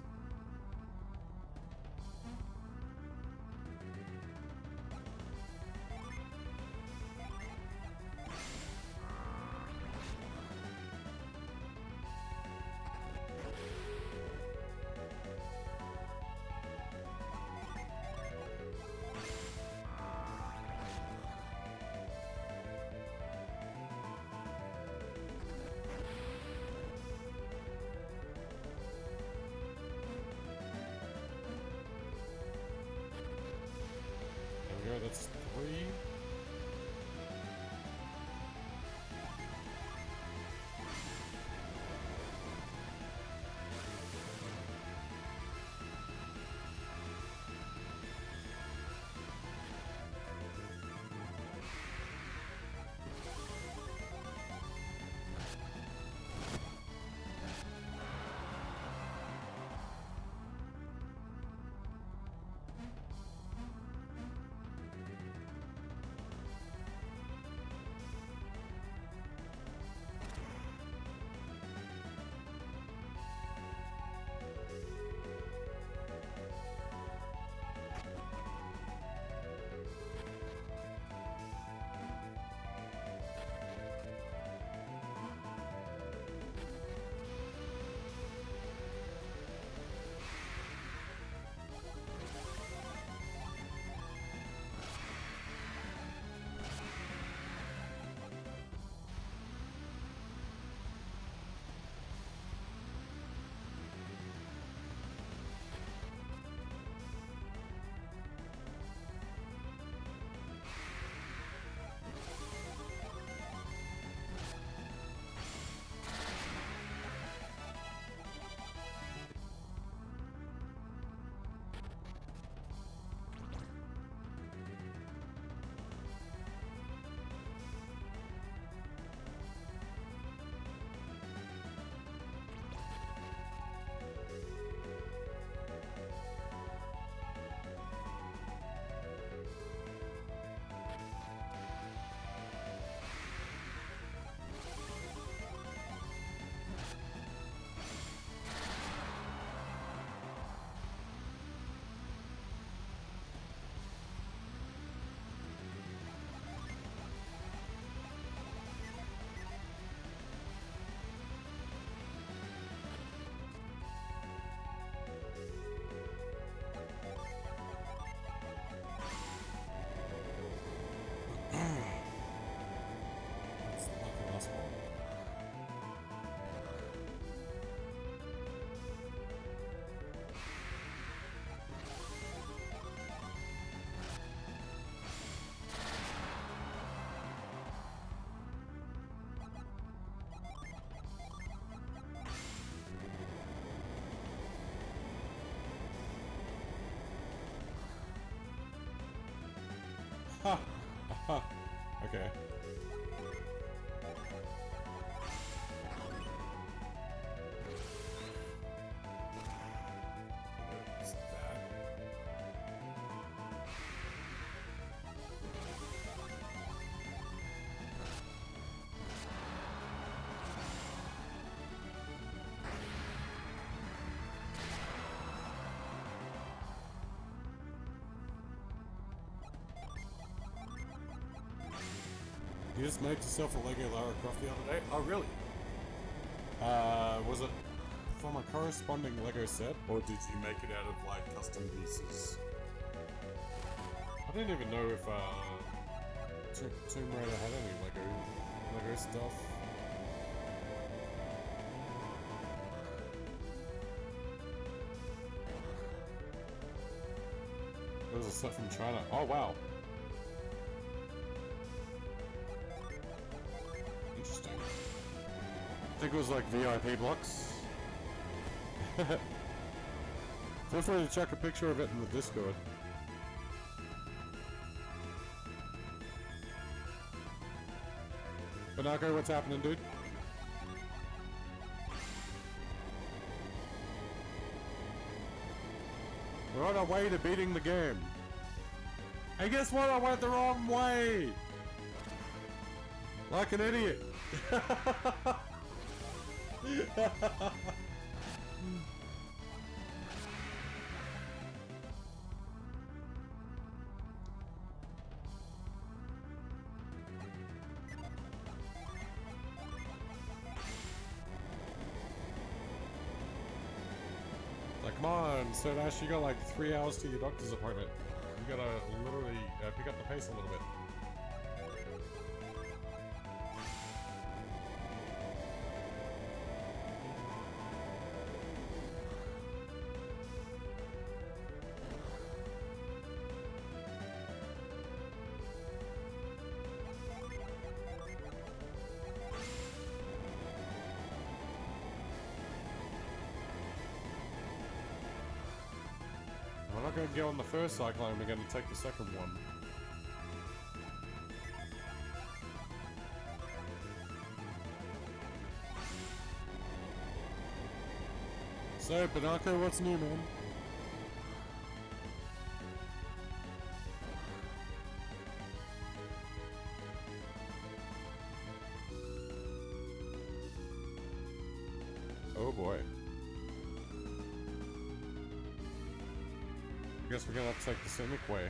That's 3. Ha! Aha! Okay. What's that? You just made yourself a Lego Lara Croft the other day? Oh, really? Was it from a corresponding Lego set, or did you make it out of, like, custom pieces? I didn't even know if, Tomb Raider had any Lego stuff. There was a set from China. Oh, wow. Interesting. I think it was like VIP blocks. Feel free to check a picture of it in the Discord. Banako, what's happening, dude? We're on our way to beating the game. And guess what? I went the wrong way! Like an idiot. Like, come on, Sir Dash, you got like 3 hours to your doctor's appointment. You gotta literally pick up the pace a little bit. We're not going to go on the first cyclone, we're going to take the second one. So, Banako, what's new, man? Oh boy. I guess we're gonna have to take the scenic way.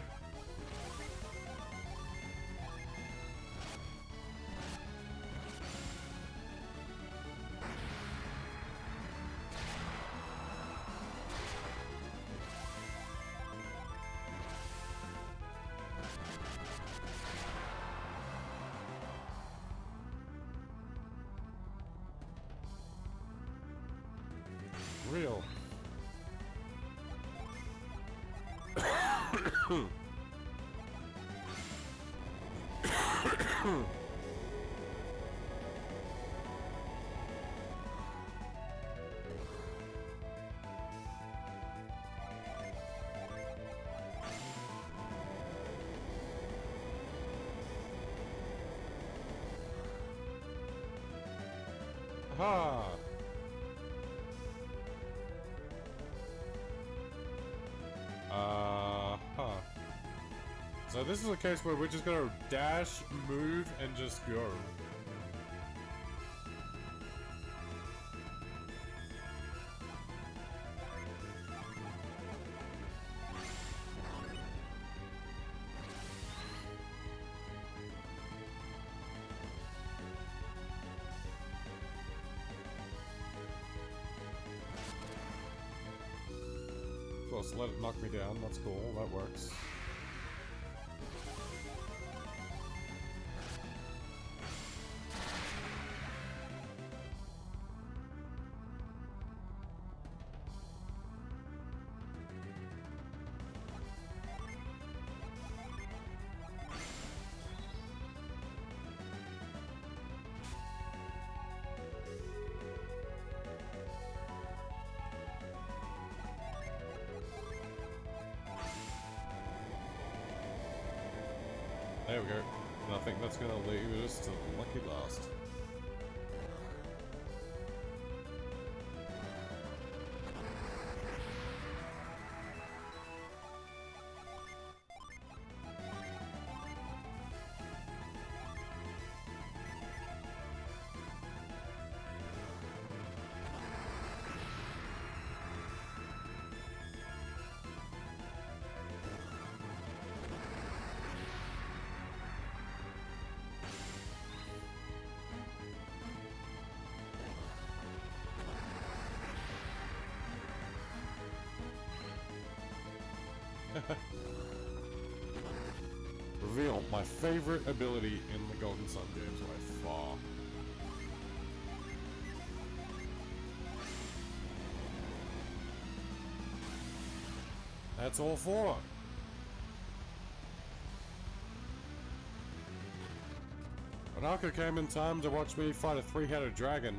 Real. Aha! Huh. So this is a case where we're just gonna dash, move, and just go. Of course, let it knock me down, that's cool, that works. There we go. And I think that's going to lead us to lucky last. Reveal my favorite ability in the Golden Sun games by far. That's all four. Anaka came in time to watch me fight a three-headed dragon.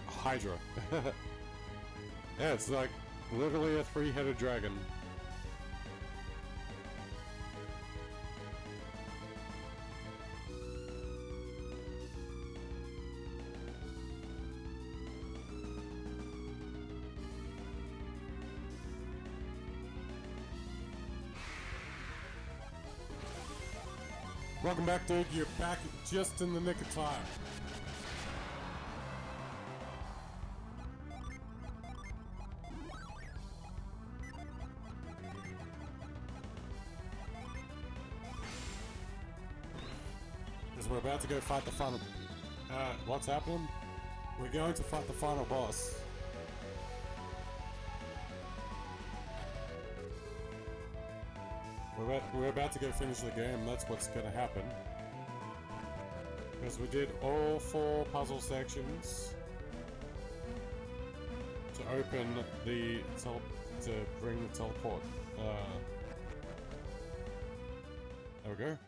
Hydra. Yeah, it's like literally a three-headed dragon. Welcome back, dude. You're back just in the nick of time. We're about to go fight the final... what's happening? We're going to fight the final boss. We're about to go finish the game, that's what's gonna happen. Because we did all 4 puzzle sections to open the... to bring the teleport. There we go.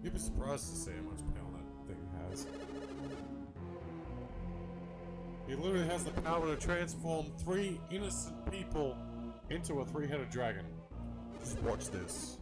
You'd be surprised to see how much power that thing has. He literally has the power to transform 3 innocent people into a 3-headed dragon. Just watch this.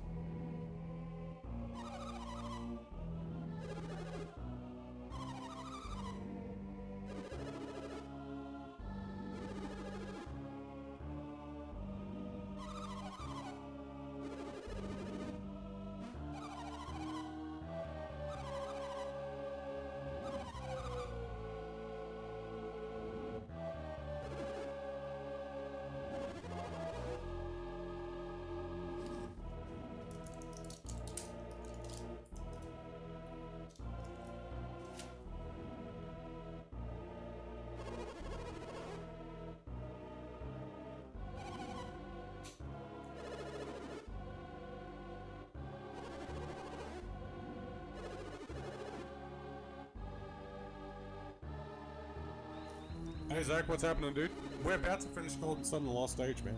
Hey Zach, what's happening, dude? We're about to finish Golden Sun, the last stage, man.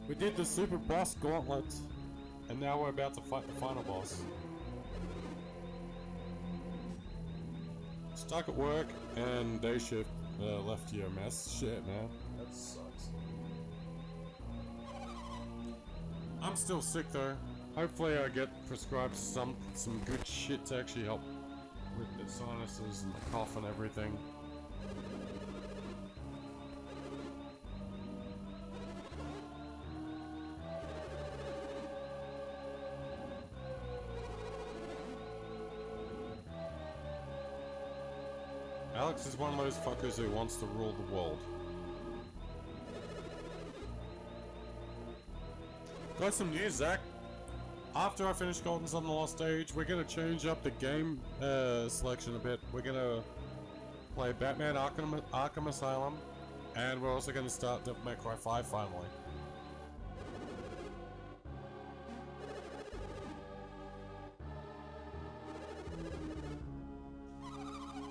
We did the Superboss gauntlet, and now we're about to fight the final boss. Stuck at work, and day shift left you a mess. Shit, man. That sucks. I'm still sick though. Hopefully I get prescribed some good shit to actually help with the sinuses and the cough and everything. Alex is one of those fuckers who wants to rule the world. Got some news, Zach. After I finish Golden Sun the last stage, we're gonna change up the game selection a bit. We're gonna play Batman Arkham Asylum, and we're also gonna start Devil May Cry 5 finally.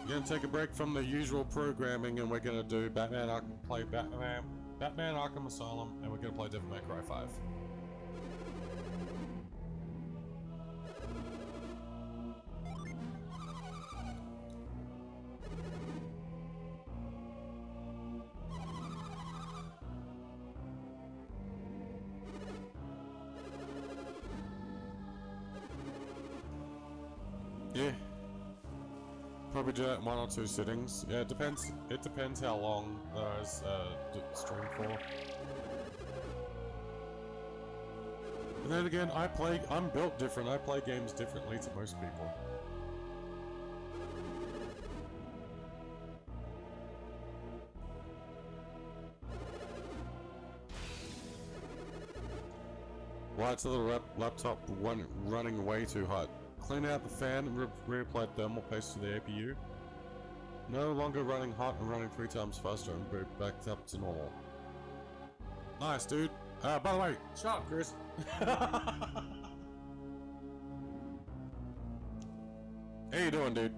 We're gonna take a break from the usual programming, and we're gonna do Batman Arkham Asylum, and we're gonna play Devil May Cry 5. Yeah. Probably do that in 1 or 2 sittings. Yeah, it depends. It depends how long those stream for. And then again, I'm built different. I play games differently to most people. Why it's a little laptop running way too hot. Clean out the fan and reapply thermal paste to the APU. No longer running hot and running 3 times faster and boot back up to normal. Nice, dude. By the way, shut up, Chris. How you doing, dude?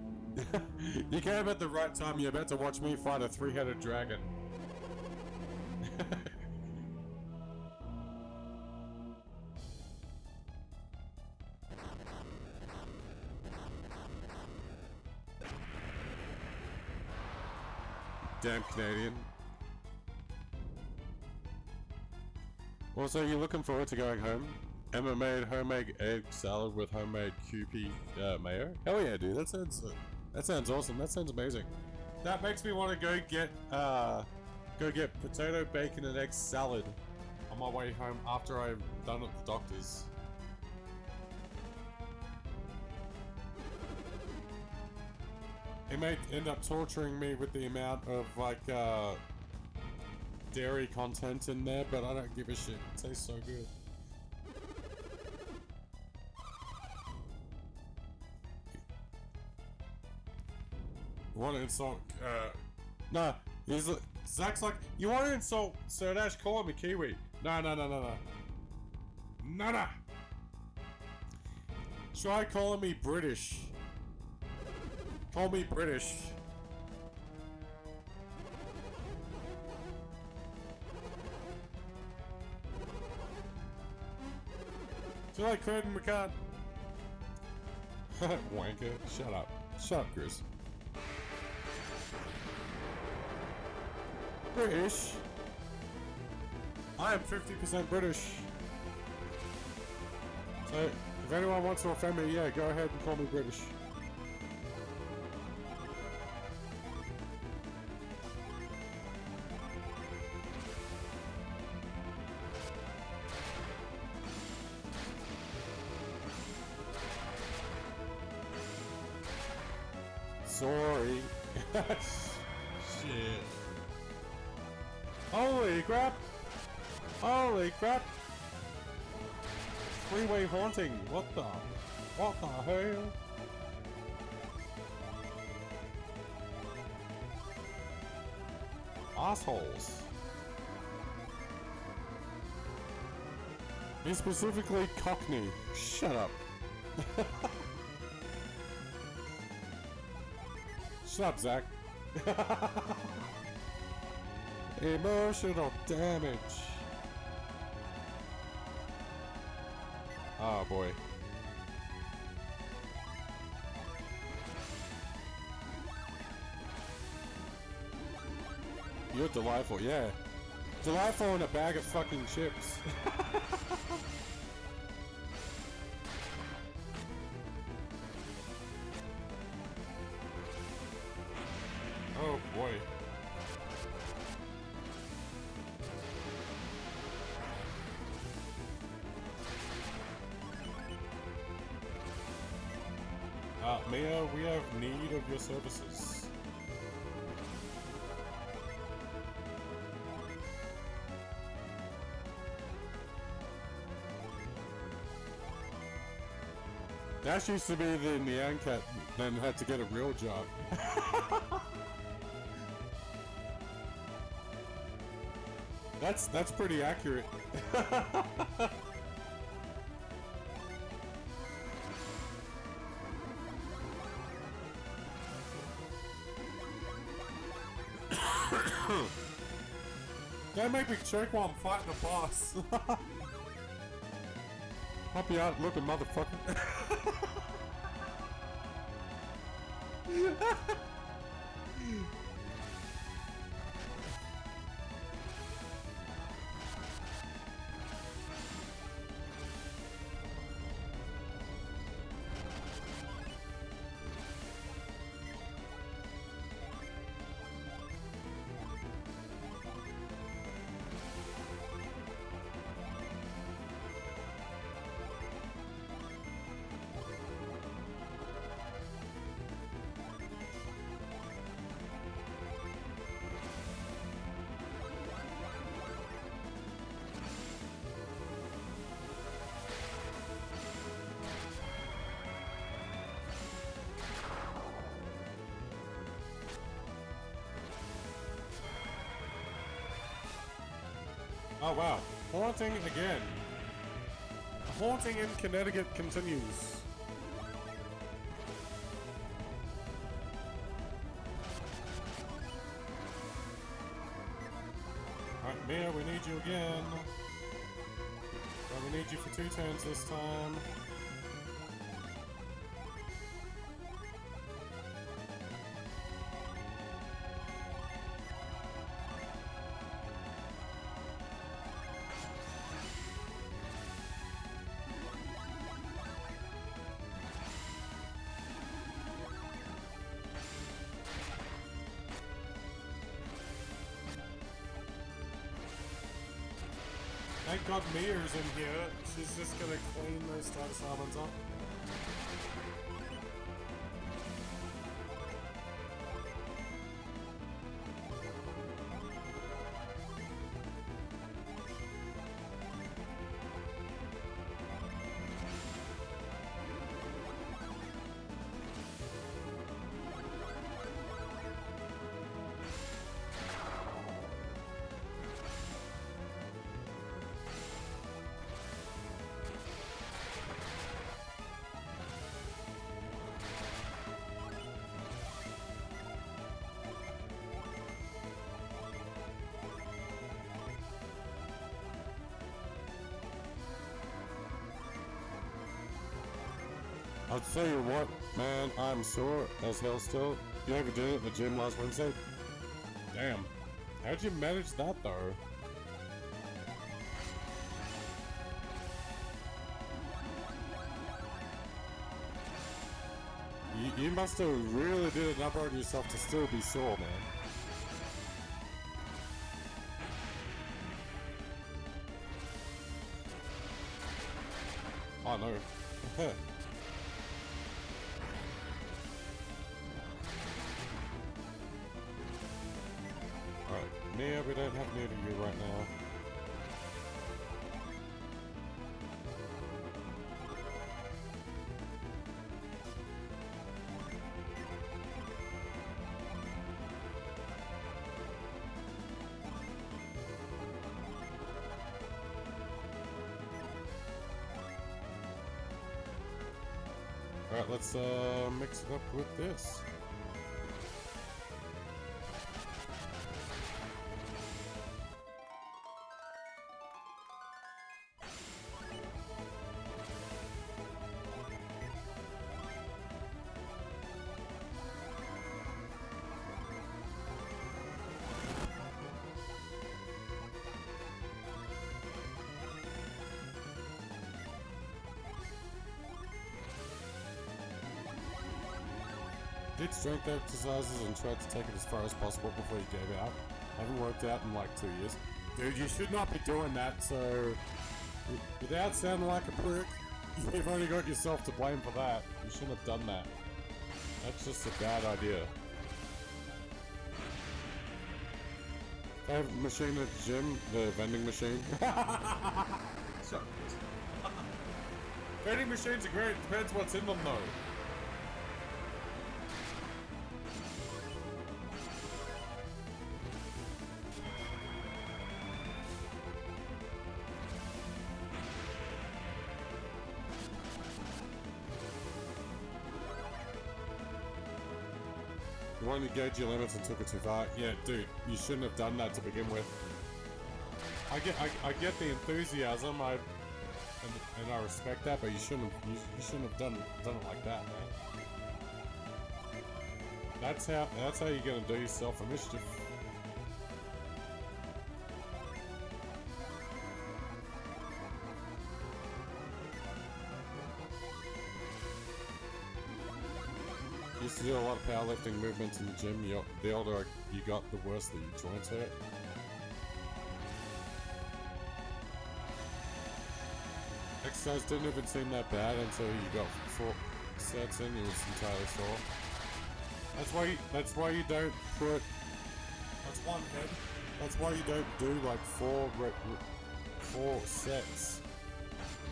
You came at the right time. You're about to watch me fight a 3-headed dragon. Damn Canadian. Also, you looking forward to going home? Emma made homemade egg salad with homemade QP mayo. Hell yeah, dude! That sounds awesome. That sounds amazing. That makes me want to go get potato, bacon, and egg salad on my way home after I'm done at the doctor's. He may end up torturing me with the amount of like dairy content in there, but I don't give a shit. It tastes so good. Want to insult? No. He's Zach's like, you want to insult Sir Dash? Call him a Kiwi. No. Try calling me British. Call me British. Do you like Craig McCann? Wanker. Shut up. Shut up, Chris. British? I am 50% British. So, if anyone wants to offend me, yeah, go ahead and call me British. Sorry. Shit. Holy crap! Holy crap! Freeway haunting. What the hell? Assholes. He's specifically Cockney. Shut up. Shut up, Zach. Emotional damage. Oh boy. You're delightful, yeah. Delightful in a bag of fucking chips. Oh boy. Mia, we have need of your services. Dash used to be the Nyan Cat, then had to get a real job. That's pretty accurate. Don't make me choke while I'm fighting the boss. Help you out, looking motherfucker. Oh wow, haunting again. Haunting in Connecticut continues. Alright, Mia, we need you again. Well, we need you for 2 turns this time. Thank God Mia's in here. She's just gonna clean those Star Salmons up. I'll tell you what, man, I'm sore as hell still. You ever did it at the gym last Wednesday? Damn. How'd you manage that though? You must have really did a number on yourself to still be sore, man. Oh no. Alright, Mia, we don't have need of you right now. Alright, let's mix it up with this. did strength exercises and tried to take it as far as possible before you gave out. Haven't worked out in like 2 years. Dude, you should not be doing that, so... Without sounding like a prick, you've only got yourself to blame for that. You shouldn't have done that. That's just a bad idea. Favorite machine at the gym? The vending machine. Shut up. Vending machines are great, depends what's in them though. You wanted to gauge your limits and took it too far. Yeah, dude, you shouldn't have done that to begin with. I get the enthusiasm, and I respect that, but you shouldn't have done it like that, man. That's how you're gonna do yourself a mischief. Used to do a lot of powerlifting movements in the gym. The older you got, the worse the joints hurt. Exercise didn't even seem that bad until you got 4 sets in. You was entirely sore. That's why you don't put. That's one head. That's why you don't do like 4 sets.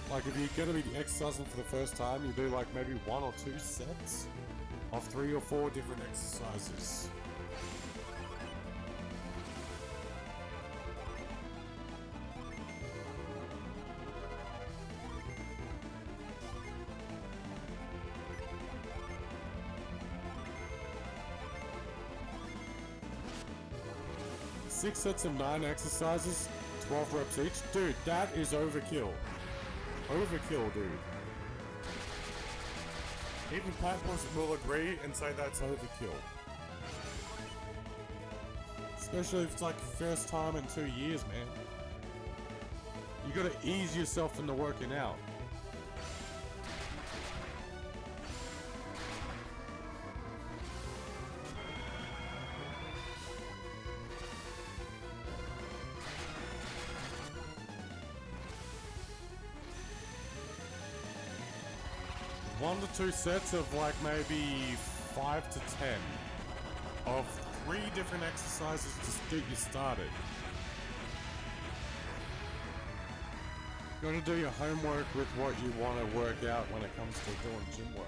Like if you're gonna be exercising for the first time, you do like maybe 1 or 2 sets of 3 or 4 different exercises. Six sets of 9 exercises, 12 reps each. Dude, that is overkill. Overkill, dude. Even Pat will agree and say that's overkill. Especially if it's like first time in 2 years, man. You gotta ease yourself into working out. One to 2 sets of like maybe 5 to 10 of 3 different exercises to get you started. You gotta do your homework with what you want to work out when it comes to doing gym work.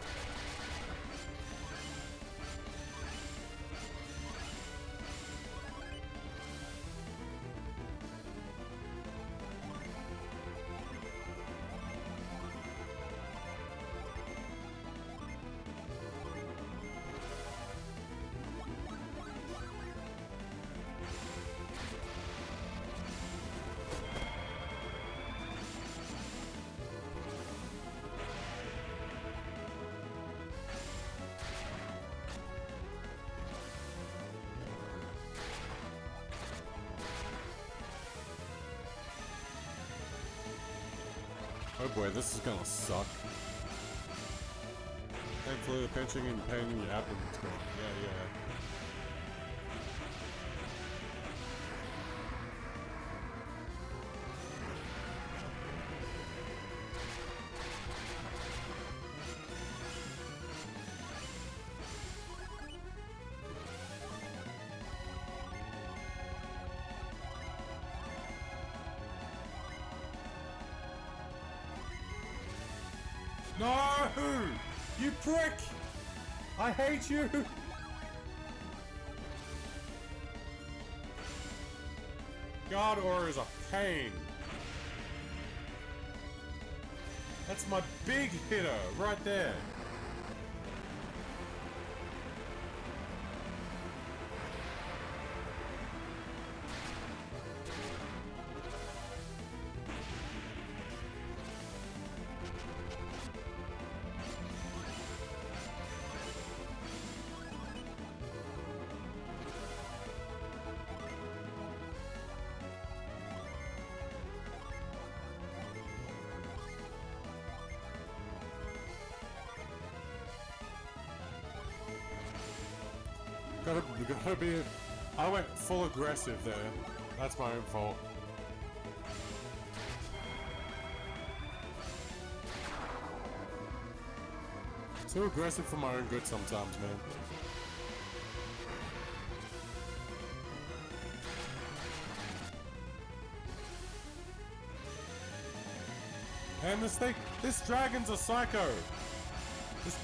Oh boy, this is gonna suck. Thankfully the pinching and pain in your abdomen's gone. Yeah. No! You prick! I hate you! God Aura is a pain. That's my big hitter right there. Gotta be... I went full aggressive there. That's my own fault. Too aggressive for my own good sometimes, man. And this dragon's a psycho. This...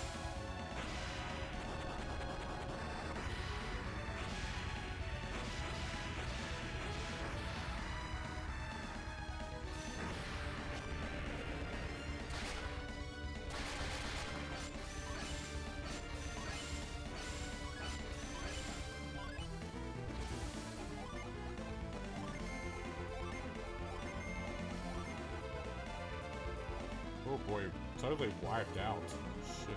Oh boy, totally wiped out. Shit.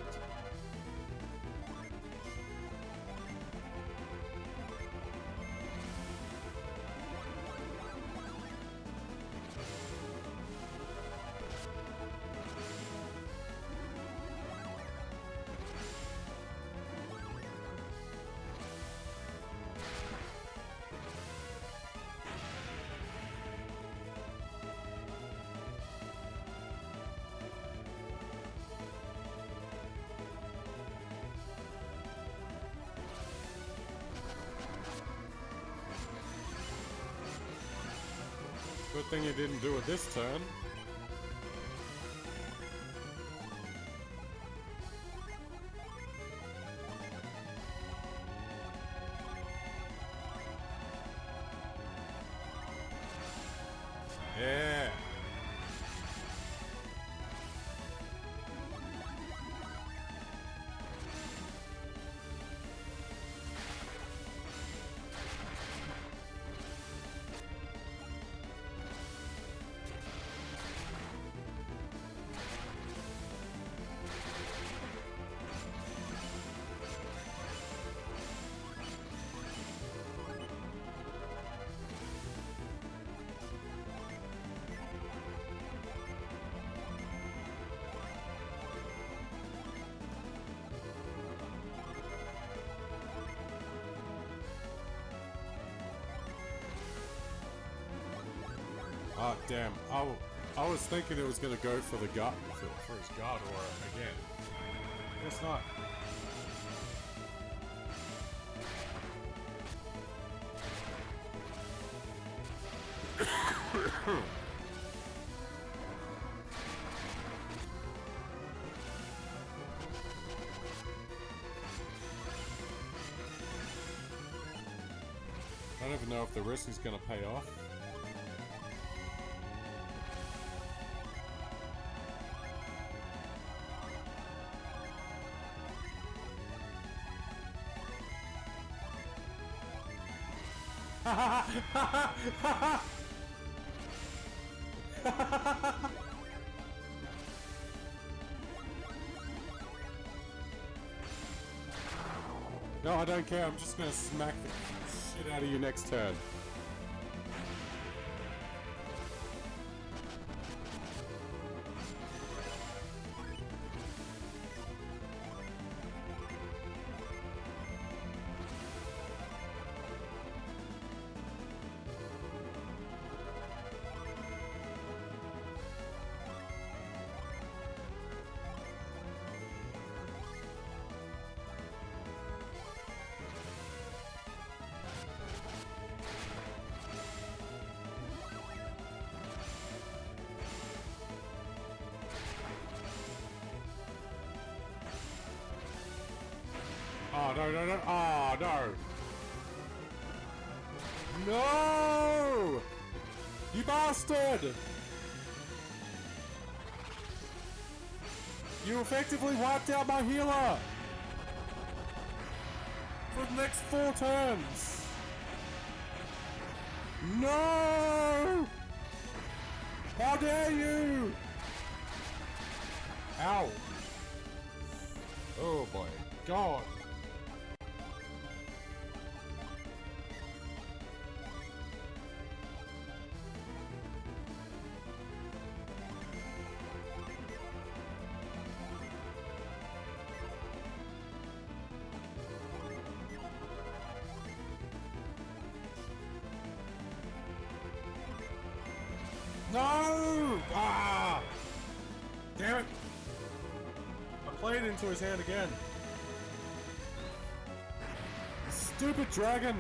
Good thing you didn't do it this turn. Yeah. Oh, damn. I was thinking it was going to go for the guard, for his guard aura again. Guess not. I don't even know if the risk is going to pay off. No, I don't care. I'm just gonna smack the shit out of you next turn. Oh, no, no, no. Oh, no. No! You bastard! You effectively wiped out my healer! For the next 4 turns! No! How dare you! Ow! Oh boy. God! blade into his hand again. Stupid dragon!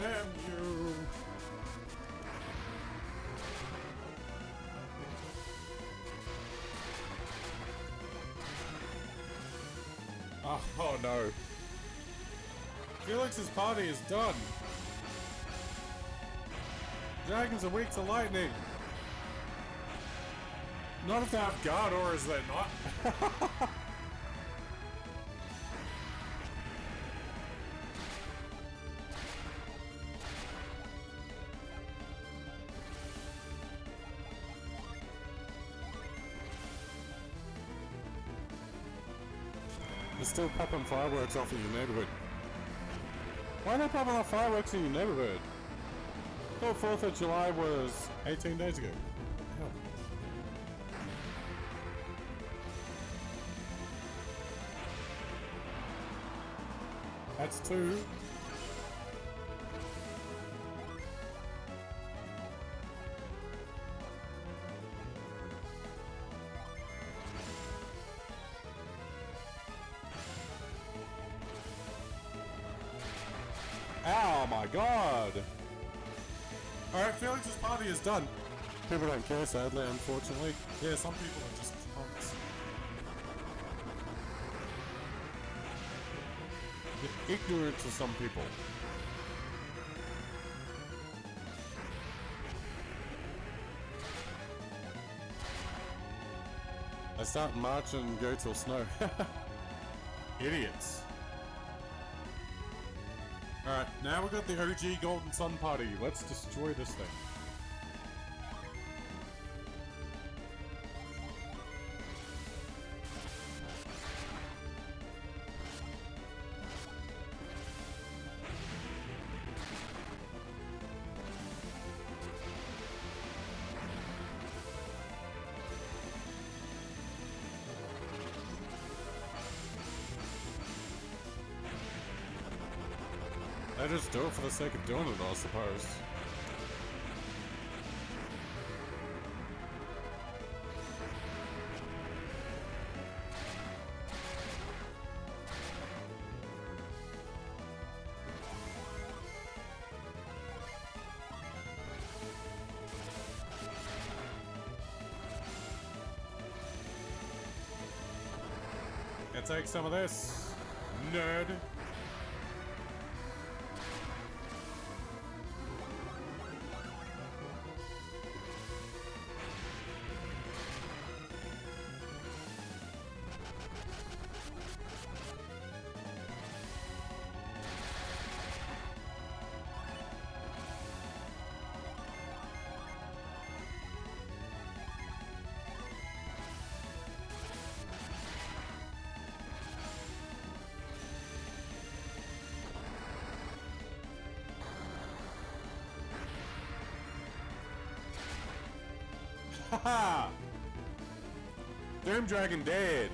Damn you! Oh no. Felix's party is done. Dragons are weak to lightning. Not if they have guard, or is they not? They're still popping fireworks off in your neighborhood. Why are they popping off fireworks in your neighborhood? I thought 4th of July was 18 days ago. Hell. That's 2. Oh my god! Alright, Felix's party is done. People don't care, sadly, unfortunately. Yeah, some people are just punks. You're ignorant to some people. They start in March and go till snow. Idiots. Alright, now we've got the OG Golden Sun Party. Let's destroy this thing. They just do it for the sake of doing it, I suppose. Gonna take some of this, nerd. Haha! Doom Dragon dead.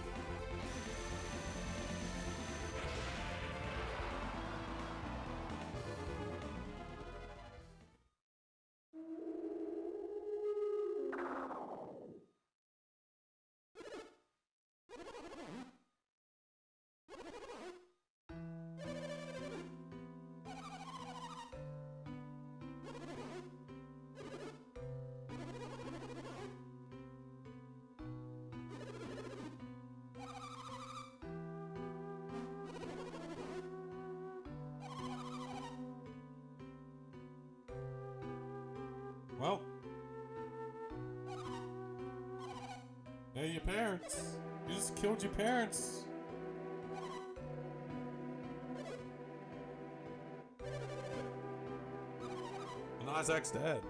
Well, they're your parents. You just killed your parents. And Isaac's dead.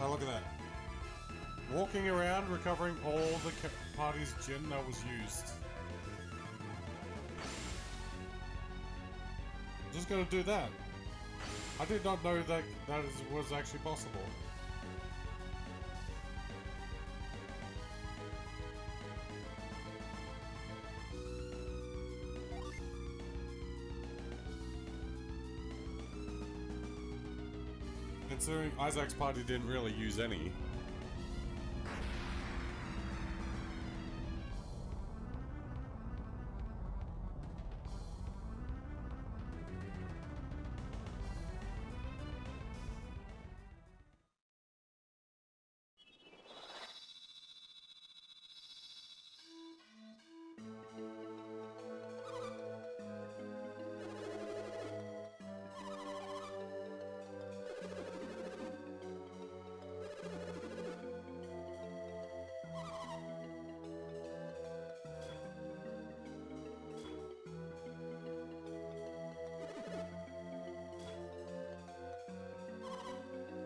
Oh, look at that. Walking around, recovering all the party's gin that was used. Just gonna do that. I did not know that was actually possible. Considering Isaac's party didn't really use any.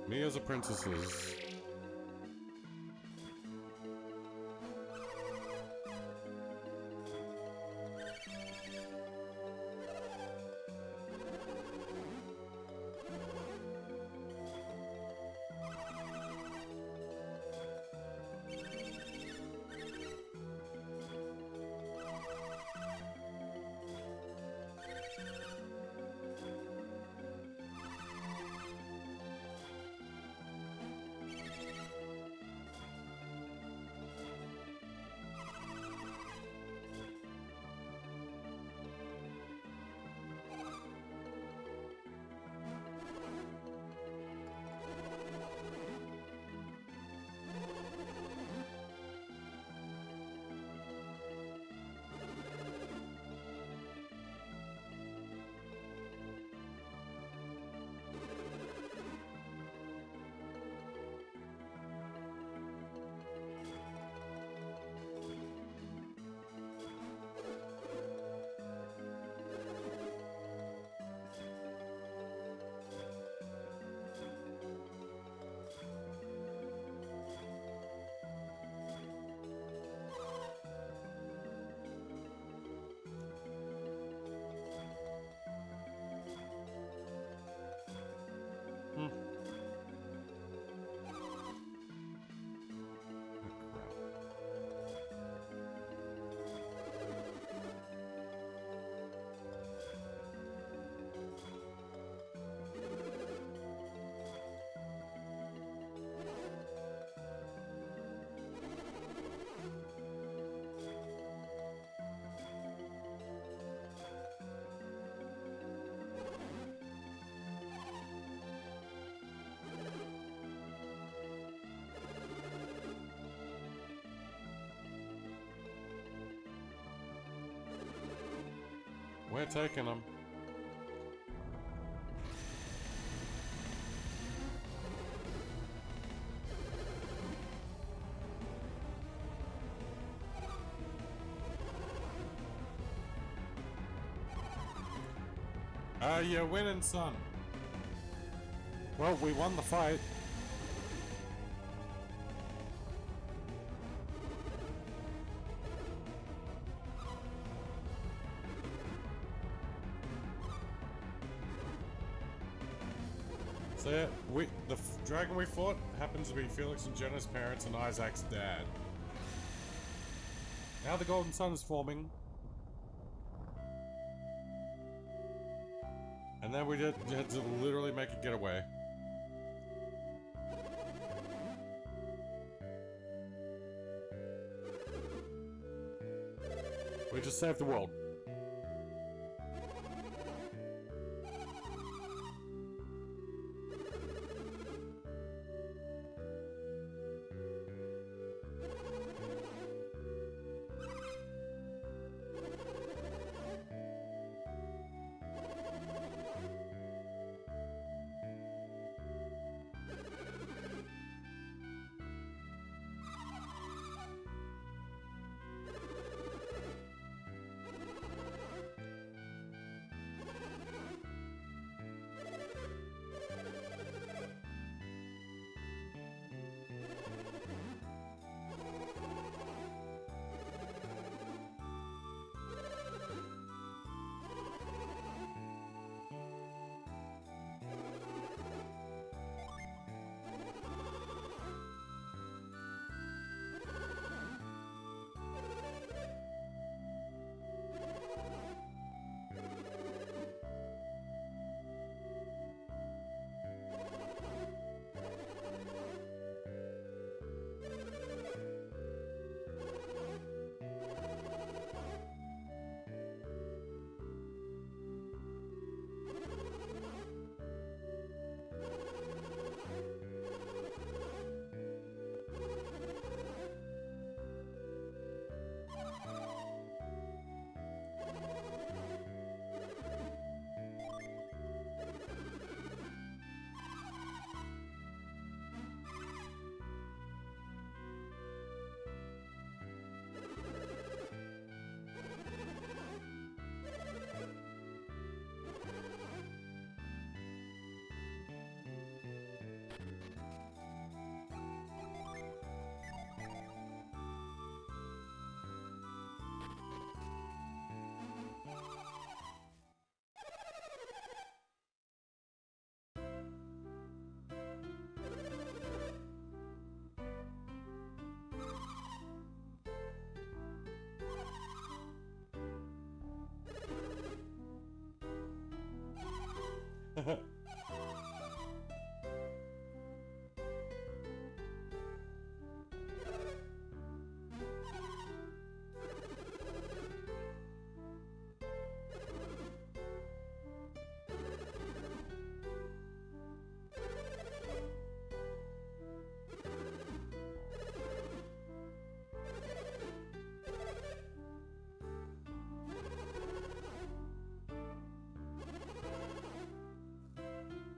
Me as a princesses. We're taking them. You're winning, son. Well, we won the fight. So yeah, the dragon we fought happens to be Felix and Jenna's parents and Isaac's dad. Now the golden sun is forming. And then we had to literally make a getaway. We just saved the world.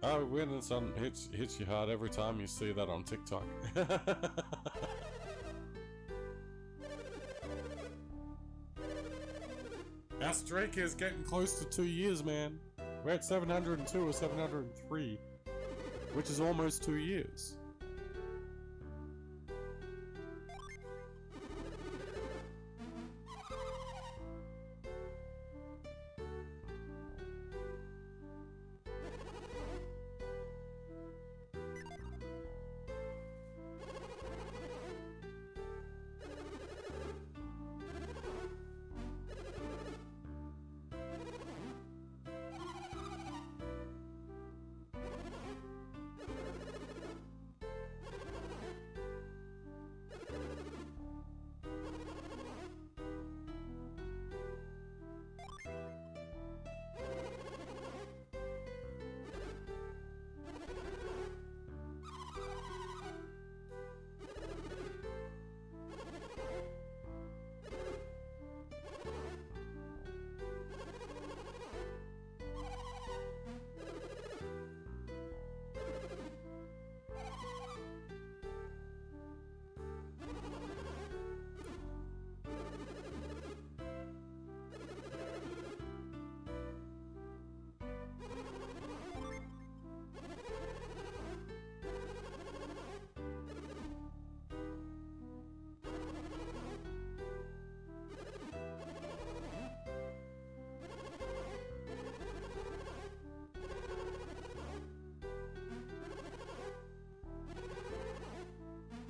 Oh, winning sun hits you hard every time you see that on TikTok. Our streak is getting close to 2 years, man. We're at 702 or 703, which is almost 2 years.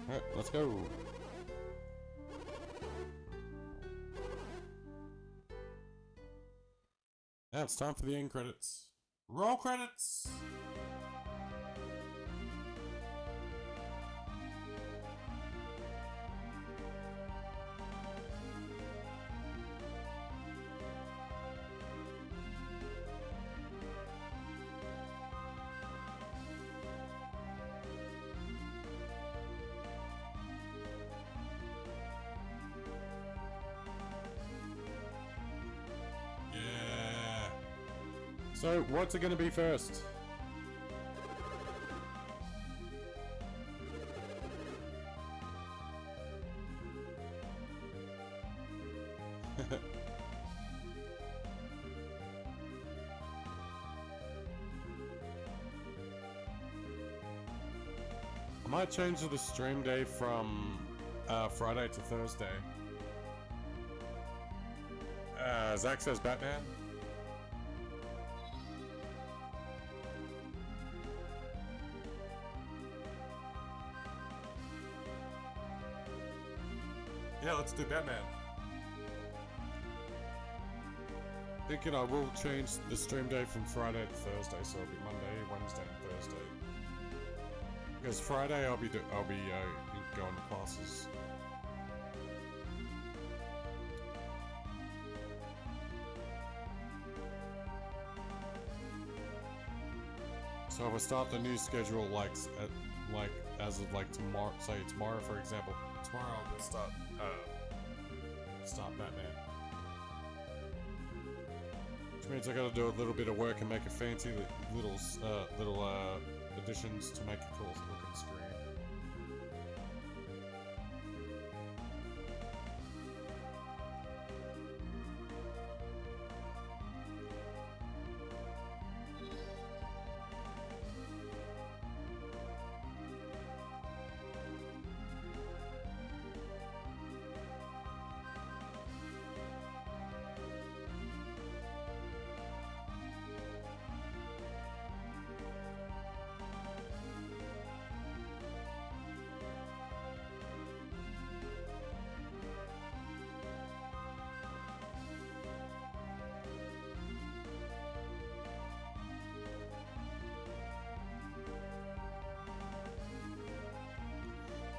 Alright, let's go. Yeah, it's time for the end credits. Roll credits! So, what's it gonna be first? I might change the stream day from Friday to Thursday. Zach says Batman. Yeah, let's do Batman. Thinking I will change the stream day from Friday to Thursday, so it'll be Monday, Wednesday, and Thursday. Because Friday I'll be going to classes. So if I start the new schedule as of tomorrow, say tomorrow for example, tomorrow we'll start Batman. Which means I gotta do a little bit of work and make a fancy little additions to make a cool looking screen.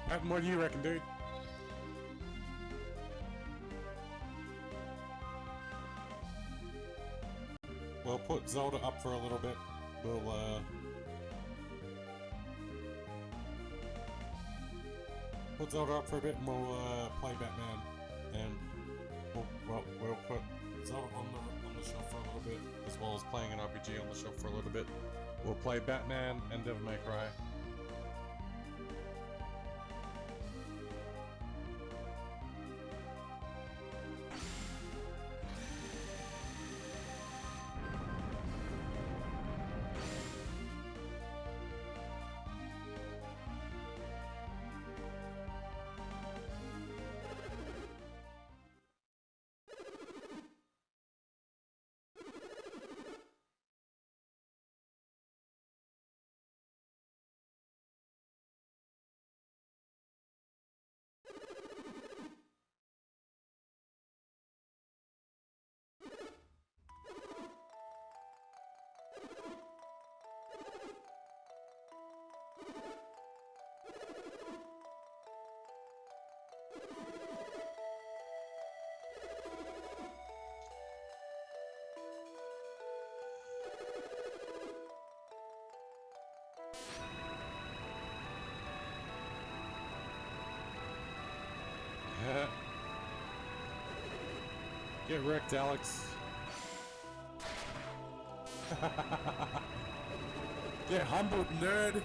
Patton, what do you reckon, dude? We'll put Zelda up for a little bit. We'll put Zelda up for a bit and we'll play Batman. And we'll put Zelda on the shelf for a little bit, as well as playing an RPG on the shelf for a little bit. We'll play Batman and Devil May Cry. Get wrecked, Alex. Get humbled, nerd.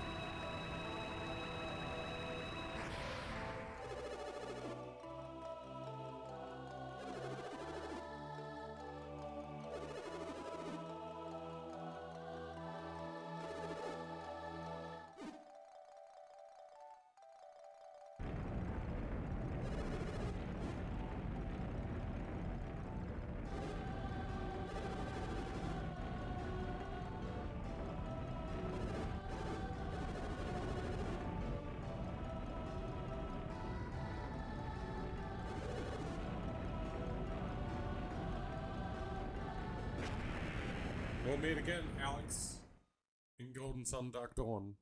meet again, Alex. In Golden Sun Dark Dawn.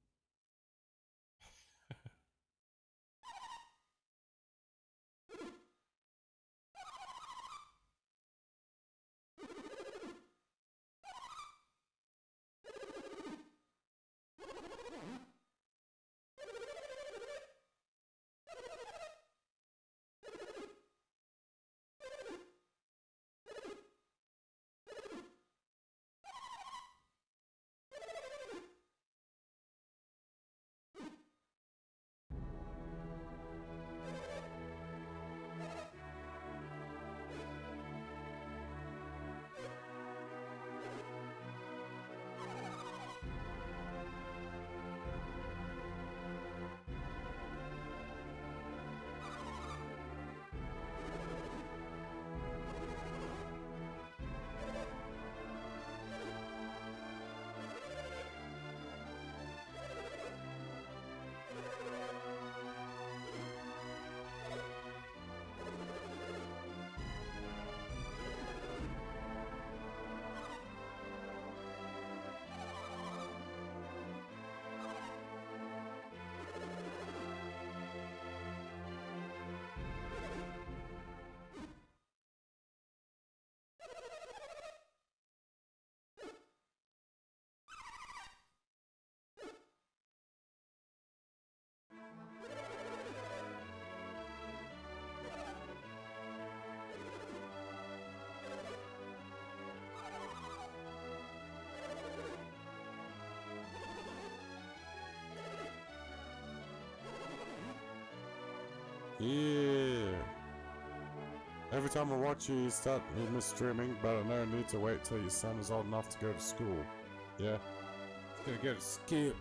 Yeah. Every time I watch you, you start miss streaming, but I know I need to wait till your son is old enough to go to school. Yeah. He's gonna get a skip.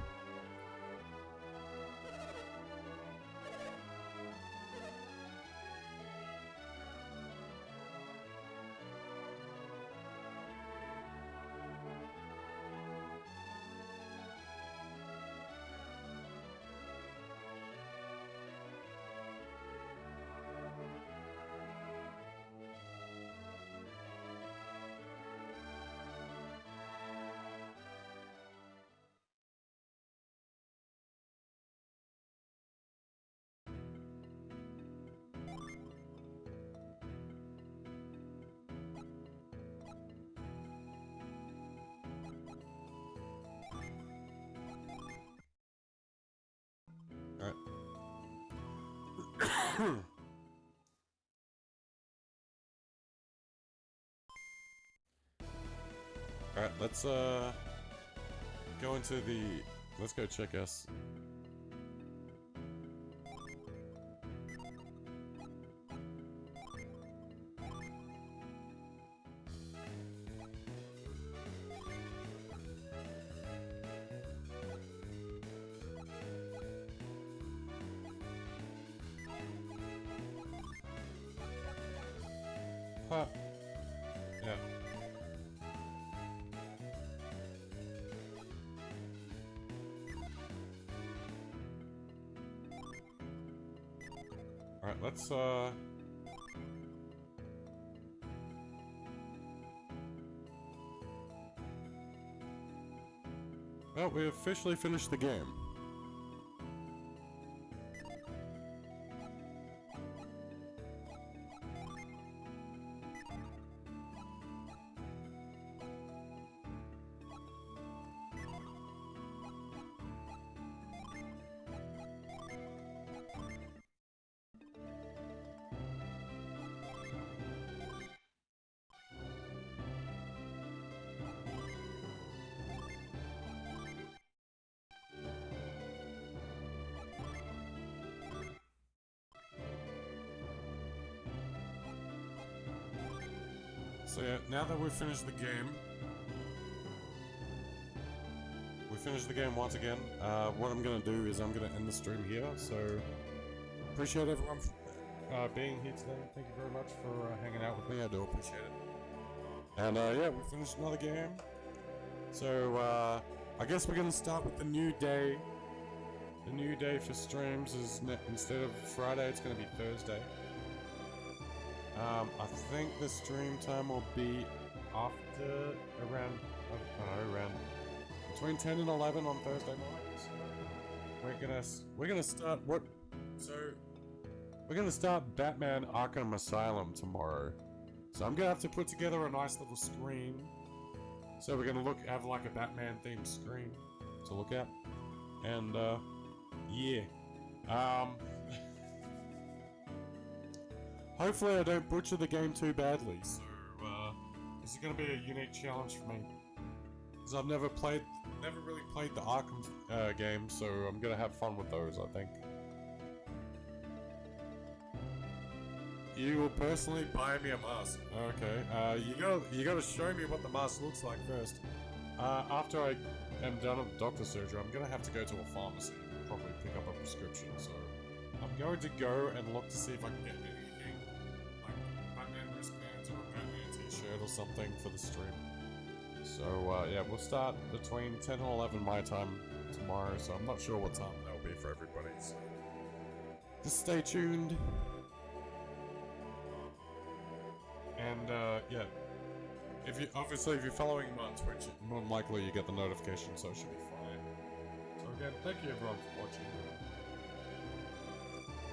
Alright, let's go into the... Let's go check us. Huh. Yeah. Alright, let's well, we officially finished the game. So yeah, now that we've finished the game, once again. What I'm gonna do is I'm gonna end the stream here. So appreciate everyone being here today. Thank you very much for hanging out with me. I do appreciate it. And yeah, we finished another game. So I guess we're gonna start with the new day. The new day for streams is instead of Friday, it's gonna be Thursday. I think the stream time will be after around I don't know, around between 10 and 11 on Thursday mornings. We're gonna start what? So we're gonna start Batman Arkham Asylum tomorrow. So I'm gonna have to put together a nice little screen. So we're gonna have like a Batman themed screen to look at, and yeah. Hopefully I don't butcher the game too badly. So this is gonna be a unique challenge for me. Because I've never really played the Arkham game, so I'm gonna have fun with those, I think. You will personally buy me a mask. Okay, you gotta show me what the mask looks like first. After I am done with doctor's surgery, I'm gonna have to go to a pharmacy and probably pick up a prescription, so I'm going to go and look to see if I can get anything, like Batman wristbands or a Batman t-shirt or something for the stream. So, yeah, we'll start between 10 and 11 my time tomorrow, so I'm not sure what time that'll be for everybody, so just stay tuned. And, yeah, if you're following him on Twitch, more than likely you get the notification, so it should be fine. So again, thank you everyone for watching.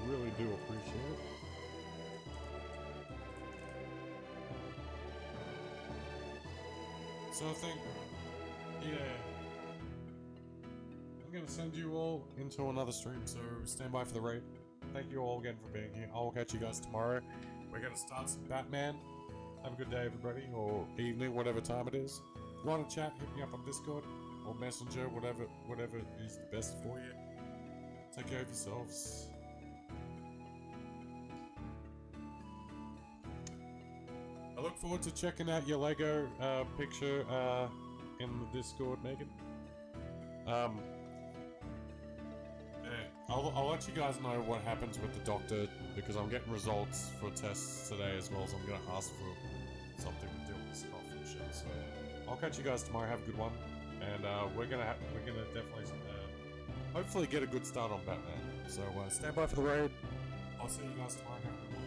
Really do appreciate it. So I think, yeah, I'm gonna send you all into another stream, so stand by for the raid. Thank you all again for being here. I'll catch you guys tomorrow. We're gonna start some Batman. Have a good day, everybody, or evening, whatever time it is. If you want to chat, hit me up on Discord or Messenger, whatever is the best for you. Take care of yourselves. I look forward to checking out your Lego picture in the Discord, Megan. I'll let you guys know what happens with the doctor, because I'm getting results for tests today as well, so I'm gonna ask for something to deal with this cough and shit. So I'll catch you guys tomorrow. Have a good one, and we're gonna definitely hopefully get a good start on Batman. So stand by for the raid. I'll see you guys tomorrow. Have a good one.